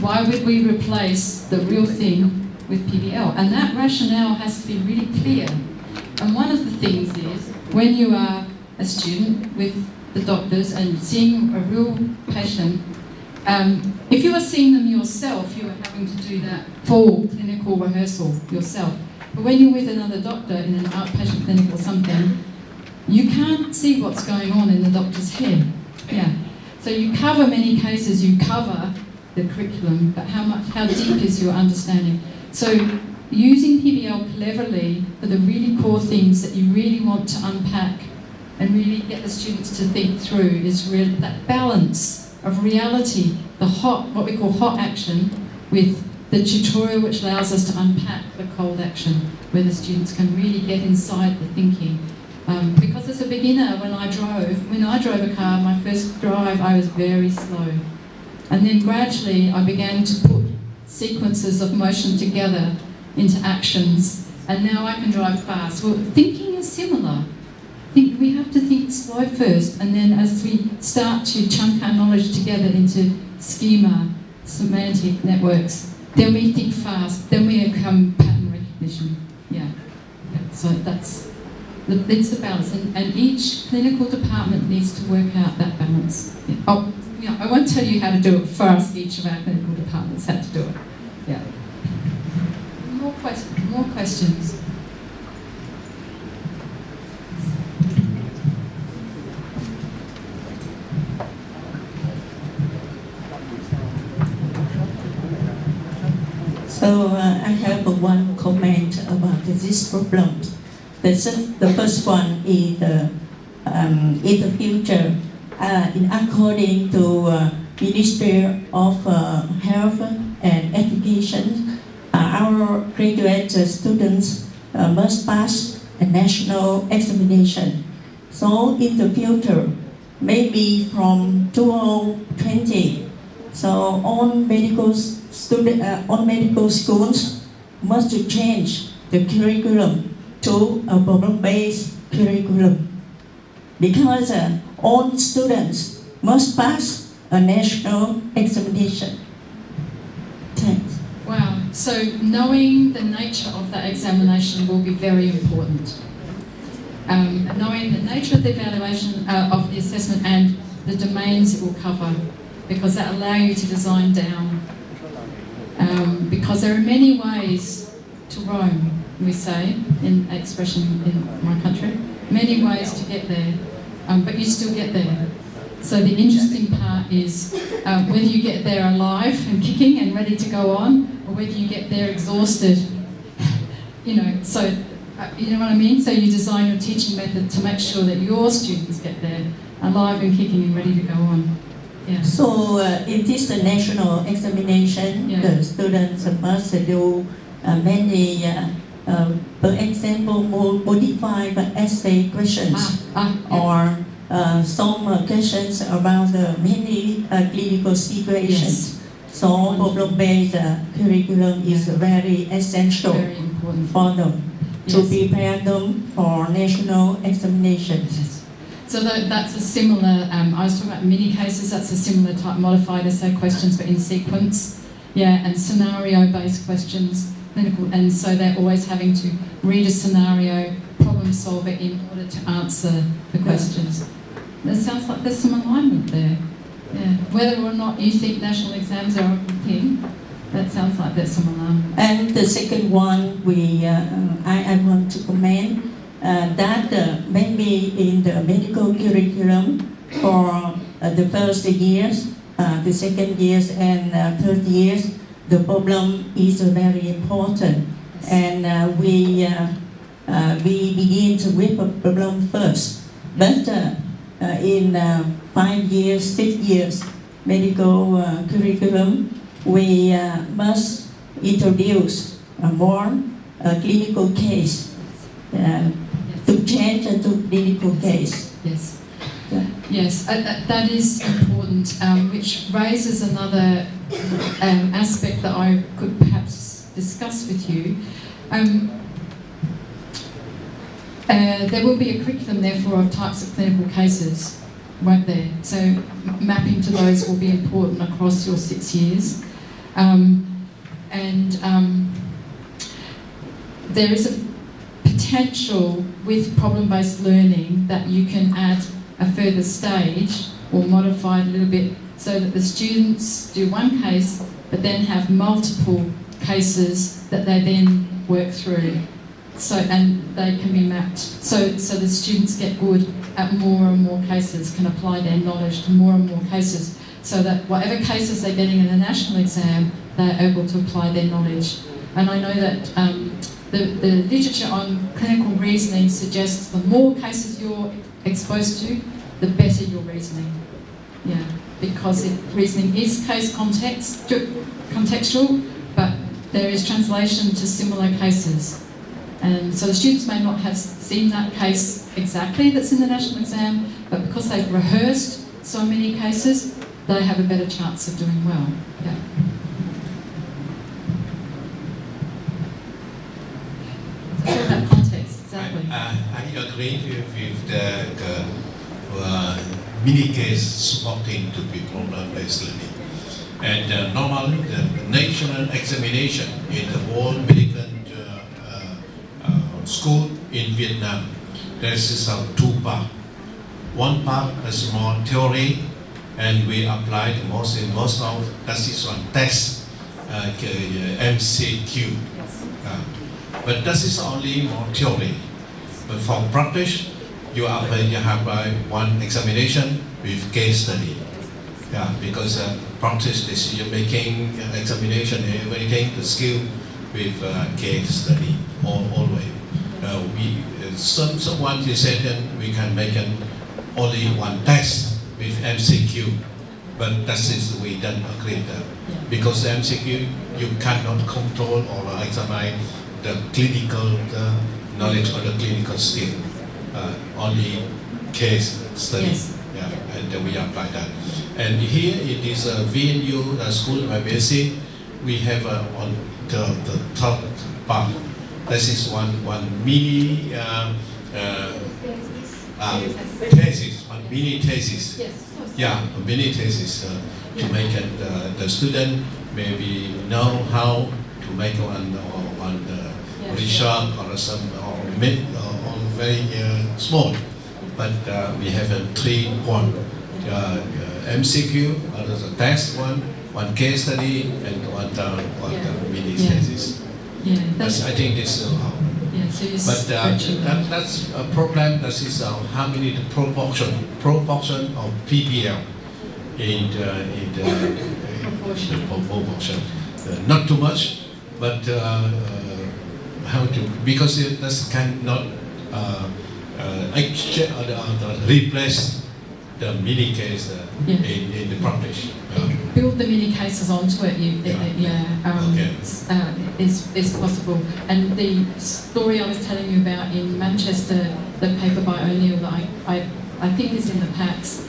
Why would we replace the real thing with PBL? And that rationale has to be really clear. And one of the things is, when you are a student with the doctors and seeing a real patient, if you are seeing them yourself, you are having to do that full clinical rehearsal yourself. But when you're with another doctor in an outpatient clinic or something, you can't see what's going on in the doctor's head. Yeah. So you cover many cases, you cover the curriculum, but how deep is your understanding? So using PBL cleverly for the really core things that you really want to unpack and really get the students to think through is really that balance of reality, what we call hot action, with the tutorial which allows us to unpack the cold action, where the students can really get inside the thinking. Because as a beginner, when I drove a car, my first drive, I was very slow. And then gradually I began to put sequences of motion together into actions, and now I can drive fast. Well, thinking is similar. We have to think slow first, and then as we start to chunk our knowledge together into schema, semantic networks, then we think fast, then we become pattern recognition. Yeah. So it's the balance, and each clinical department needs to work out that balance. Yeah. I won't tell you how to do it for us. Each of our clinical departments had to do it. Yeah. More questions. So I have one comment about this problem. The first one is in the future, according to Ministry of Health and Education, our graduate students must pass a national examination. So in the future, maybe from 2020, so all medical schools must change the curriculum to a problem-based curriculum, because all students must pass a national examination. Thanks. Wow. So knowing the nature of that examination will be very important. Knowing the nature of the evaluation of the assessment and the domains it will cover, because that allows you to design down. Because there are many ways to Rome, we say, in expression in my country, many ways to get there, but you still get there. So the interesting part is whether you get there alive and kicking and ready to go on, or whether you get there exhausted. You know, so you know what I mean? So you design your teaching method to make sure that your students get there alive and kicking and ready to go on. Yeah. So it is the national examination. Yeah. The students must do many, for example, modified essay questions, or some questions about many clinical situations. Yes. So problem-based curriculum is very essential, very important for them, yes, to prepare them for national examinations. Yes. So that's a similar, I was talking about mini cases, that's a similar type modified essay questions, but in sequence, yeah, and scenario-based questions, clinical, and so they're always having to read a scenario, problem solve it in order to answer the questions. It sounds like there's some alignment there. Yeah. Whether or not you think national exams are a good thing, that sounds like there's some alignment. And the second one, I want to comment that maybe in the medical curriculum for the first years, the second years and third years, the problem is very important. And we begin with a problem first. But in 5 years, 6 years medical curriculum, we must introduce more clinical case to change into clinical case. Yes. Yes, that is important, which raises another aspect that I could perhaps discuss with you. There will be a curriculum, therefore, of types of clinical cases, won't there? So mapping to those will be important across your 6 years. There is a potential with problem-based learning that you can add a further stage or modify it a little bit so that the students do one case but then have multiple cases that they then work through, and they can be mapped so the students get good at more and more cases, can apply their knowledge to more and more cases, so that whatever cases they're getting in the national exam, they're able to apply their knowledge. And I know that the literature on clinical reasoning suggests the more cases you're exposed to, the better your reasoning. Yeah, because reasoning is case contextual, but there is translation to similar cases. And so the students may not have seen that case exactly that's in the national exam, but because they've rehearsed so many cases, they have a better chance of doing well. Yeah. So that context, exactly. I agree with the mini case supporting to be problem-based learning. And normally the national examination in the whole medical school in Vietnam, there is two parts. One part is more theory, and we apply the most of that is one test, MCQ. But that is only more theory. But for practice, you have one examination with case study. Yeah, because practice decision making, examination, everything, the skill with case study always. Someone you said that we can make only one test with MCQ, but that is we don't agree that because MCQ you cannot control or examine the clinical knowledge or the clinical skill. Only case study. Yes. Yeah, and we apply that. And here it is a VNU school of basic. We have on the top part. This is one mini thesis, one mini thesis. Yes. Yeah, a mini thesis to make the student maybe know how to make one research or some or very small. But we have a 3-point MCQ, the test one case study, and one mini thesis. Yeah, I think this is but that's a problem. That is how many the proportion of PBL in the proportion. Not too much, but how to, because that cannot replace the mini case in the practice. Build the mini cases onto it. Is possible. And the story I was telling you about in Manchester, the paper by O'Neill that I think is in the packs.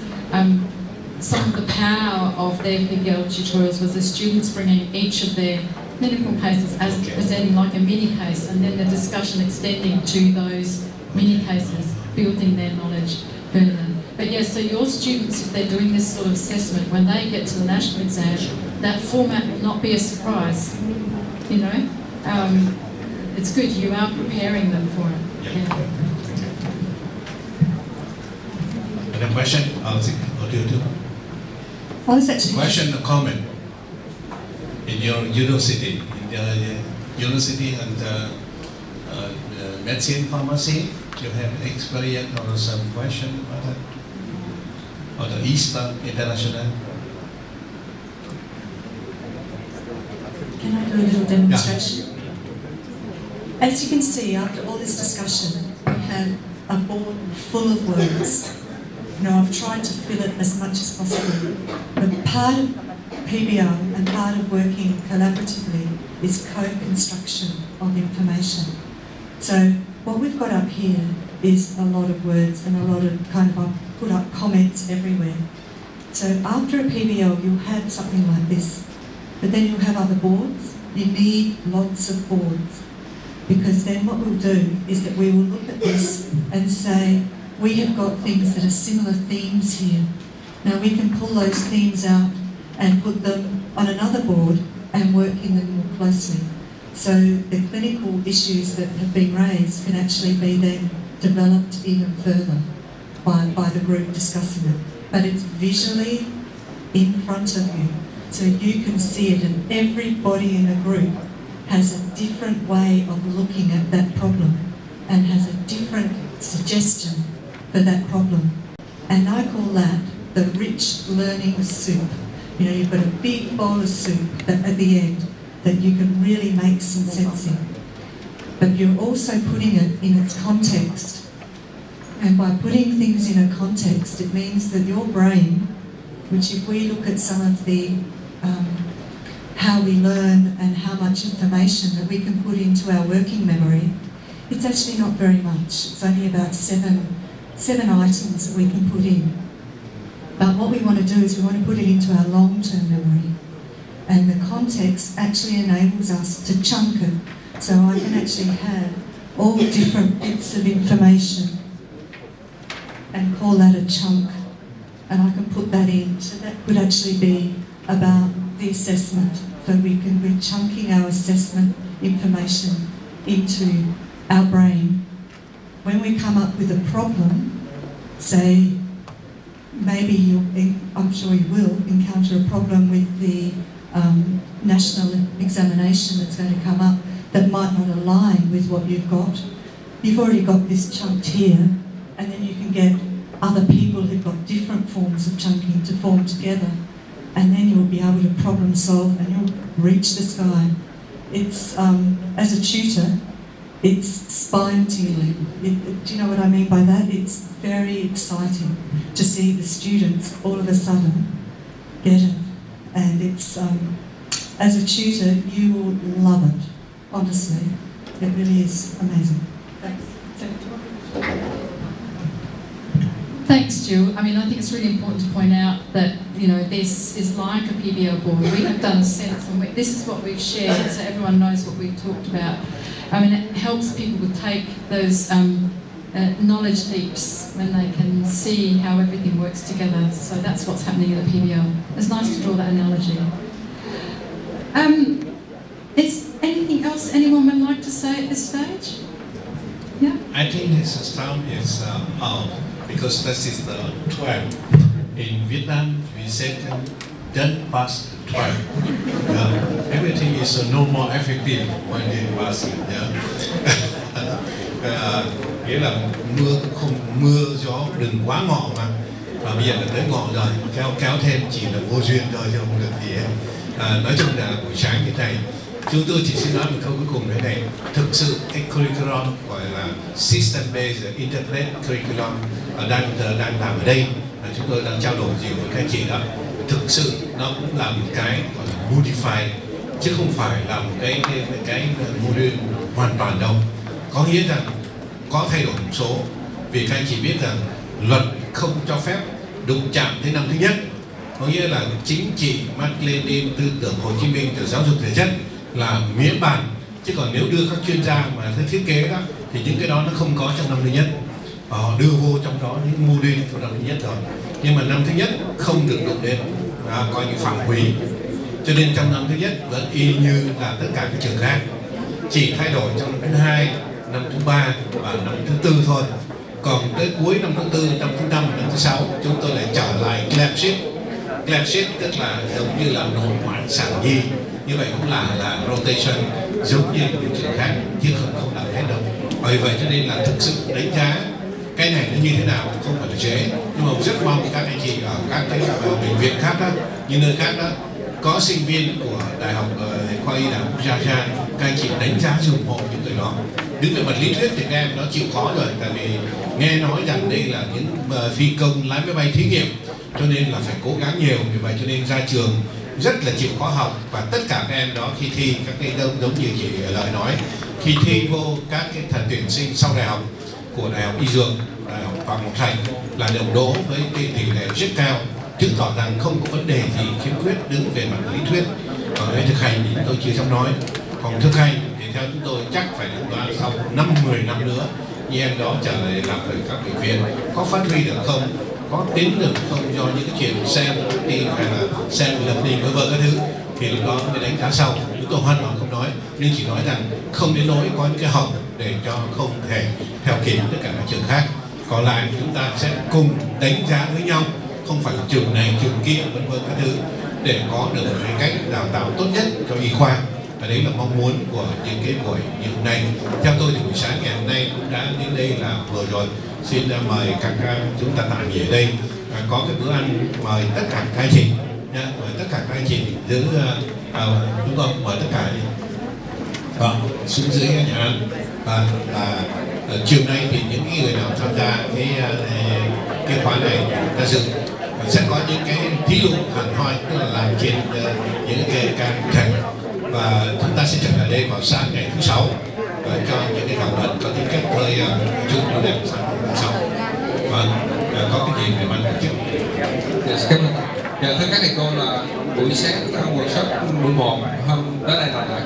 Some of the power of their PBL tutorials was the students bringing each of their clinical cases as presenting like a mini case, and then the discussion extending to those mini cases, building their knowledge further. But yes, so your students, if they're doing this sort of assessment, when they get to the national exam, that format will not be a surprise. You know, it's good. You are preparing them for it. Yeah. Another question? Question or comment? In your university, and medicine, pharmacy, you have experience or some question about that? Or the Eastern International? Can I do a little demonstration? Yeah. As you can see, after all this discussion, we have a board full of words. You know, I've tried to fill it as much as possible. But part of PBL and part of working collaboratively is co-construction of information. So what we've got up here is a lot of words and a lot of I've put up comments everywhere. So after a PBL you'll have something like this, but then you'll have other boards. You need lots of boards, because then what we'll do is that we will look at this and say, we have got things that are similar themes here. Now we can pull those themes out and put them on another board and work in them more closely. So the clinical issues that have been raised can actually be then developed even further by the group discussing it. But it's visually in front of you, so you can see it, and everybody in a group has a different way of looking at that problem and has a different suggestion for that problem. And I call that the rich learning soup. You know, you've got a big bowl of soup that at the end that you can really make some sense in. But you're also putting it in its context. And by putting things in a context, it means that your brain, which if we look at some of the how we learn and how much information that we can put into our working memory, it's actually not very much. It's only about seven items that we can put in. But what we want to do is we want to put it into our long-term memory. And the context actually enables us to chunk it. So I can actually have all different bits of information and call that a chunk. And I can put that in. So that could actually be about the assessment. So we're chunking our assessment information into our brain. When we come up with a problem, say, maybe I'm sure you will encounter a problem with the national examination that's going to come up that might not align with what you've got. You've already got this chunked here, and then you can get other people who've got different forms of chunking to form together, and then you'll be able to problem solve and you'll reach the sky. It's, as a tutor, it's spine tingling. Do you know what I mean by that? It's very exciting to see the students all of a sudden get it. And it's, as a tutor, you will love it, honestly. It really is amazing. Thanks. Thanks, Jill. I mean, I think it's really important to point out that, you know, this is like a PBL board. We have done a sense, and this is what we've shared, so everyone knows what we've talked about. I mean, it helps people to take those knowledge leaps when they can see how everything works together. So that's what's happening in the PBL. It's nice to draw that analogy. Is anything else anyone would like to say at this stage? Yeah? I think this term is because this is the 12. In Vietnam, we say don't pass the 12. Everything is no more effective when they pass it. Nghĩa là mưa gió đừng quá ngọ mà. Và bây giờ là tới ngọ rồi, kéo thêm chỉ là vô duyên thôi chứ không được gì hết. Nói chung là buổi sáng như này, chúng tôi chỉ xin nói một câu cuối cùng thế này. Thực sự cái curriculum gọi là system based integrated curriculum đang làm ở đây, chúng tôi đang trao đổi gì với các chị đó. Thực sự nó cũng là một cái gọi là modify chứ không phải là một cái module hoàn toàn đâu. Có nghĩa rằng có thay đổi một số, vì các anh chị biết rằng luật không cho phép đụng chạm tới năm thứ nhất. Có nghĩa là chính trị, Mác Lênin, tư tưởng Hồ Chí Minh, từ giáo dục thể chất là miễn bàn. Chứ còn nếu đưa các chuyên gia mà tới thiết kế đó thì những cái đó nó không có trong năm thứ nhất. Và họ đưa vô trong đó những module của năm thứ nhất rồi. Nhưng mà năm thứ nhất không được đụng đến, coi như phạm hủy. Cho nên trong năm thứ nhất vẫn y như là tất cả các trường khác. Chỉ thay đổi trong năm thứ hai, năm thứ ba và năm thứ tư thôi. Còn tới cuối năm thứ tư, năm thứ năm, năm thứ sáu chúng tôi lại trở lại clamship. Clamship tức là giống như là nội hoạn sản nhi. Như vậy cũng là rotation giống như những trường khác chứ không làm hết đâu. Bởi vậy cho nên là thực sự đánh giá cái này nó như thế nào không phải là dễ. Nhưng mà rất mong các anh chị ở các cái bệnh viện khác đó, như nơi khác đó, có sinh viên của Đại học Khoa Y Đại học Đhqg, các anh chị đánh giá ủng hộ những người đó. Đứng về mặt lý thuyết thì các em nó chịu khó rồi, tại vì nghe nói rằng đây là những phi công lái máy bay thí nghiệm, cho nên là phải cố gắng nhiều. Vì vậy cho nên ra trường rất là chịu khó học, và tất cả các em đó khi thi các cái giống như chị Lợi nói, khi thi vô các cái tuyển sinh sau đại học của Đại học Y Dược, Đại học Phạm Ngọc Thạch là đều đỗ với cái tỷ lệ rất cao, chứng tỏ rằng không có vấn đề gì khiếm khuyết đứng về mặt lý thuyết. Còn về thực hành thì tôi chưa dám nói. Còn thực hành thì theo chúng tôi chắc phải đến đoạn sau 5-10 năm nữa, như em đó trở lại làm ở các bệnh viện, có phát huy được không, có tính được không, do những cái chuyện xem tin hay là xem lập trình với vợ các thứ, thì lúc đó mới đánh giá sau. Chúng tôi hoàn toàn không nói, nhưng chỉ nói rằng không đến nỗi có những cái học để cho không thể theo kịp tất cả các trường khác. Còn lại chúng ta sẽ cùng đánh giá với nhau, không phải trường này trường kia vân vân các thứ, để có được một cái cách đào tạo tốt nhất cho y khoa. Và đấy là mong muốn của những cái buổi như hôm nay. Theo tôi thì buổi sáng ngày hôm nay cũng đã đến đây là vừa rồi. Xin mời các chúng ta tạm nghỉ ở đây, có cái bữa ăn, mời tất cả các anh chị nha, mời tất cả các anh chị giữ đúng không, mời tất cả xuống dưới nhà ăn. Và chiều nay thì những người nào tham gia cái khóa này ta dự sẽ có những cái thí dụ hẳn hoi, tức là làm trên những cái ca cụ thể, và chúng ta sẽ trở lại đây vào sáng ngày thứ Sáu và cho những cái thảo luận có tính cách hơi chung chủ đề sáng thứ Sáu. Vâng, có cái gì về ban tổ chức? Cảm ơn. Thưa các thầy cô, là buổi sáng workshop buổi 1 hôm tới đây là đã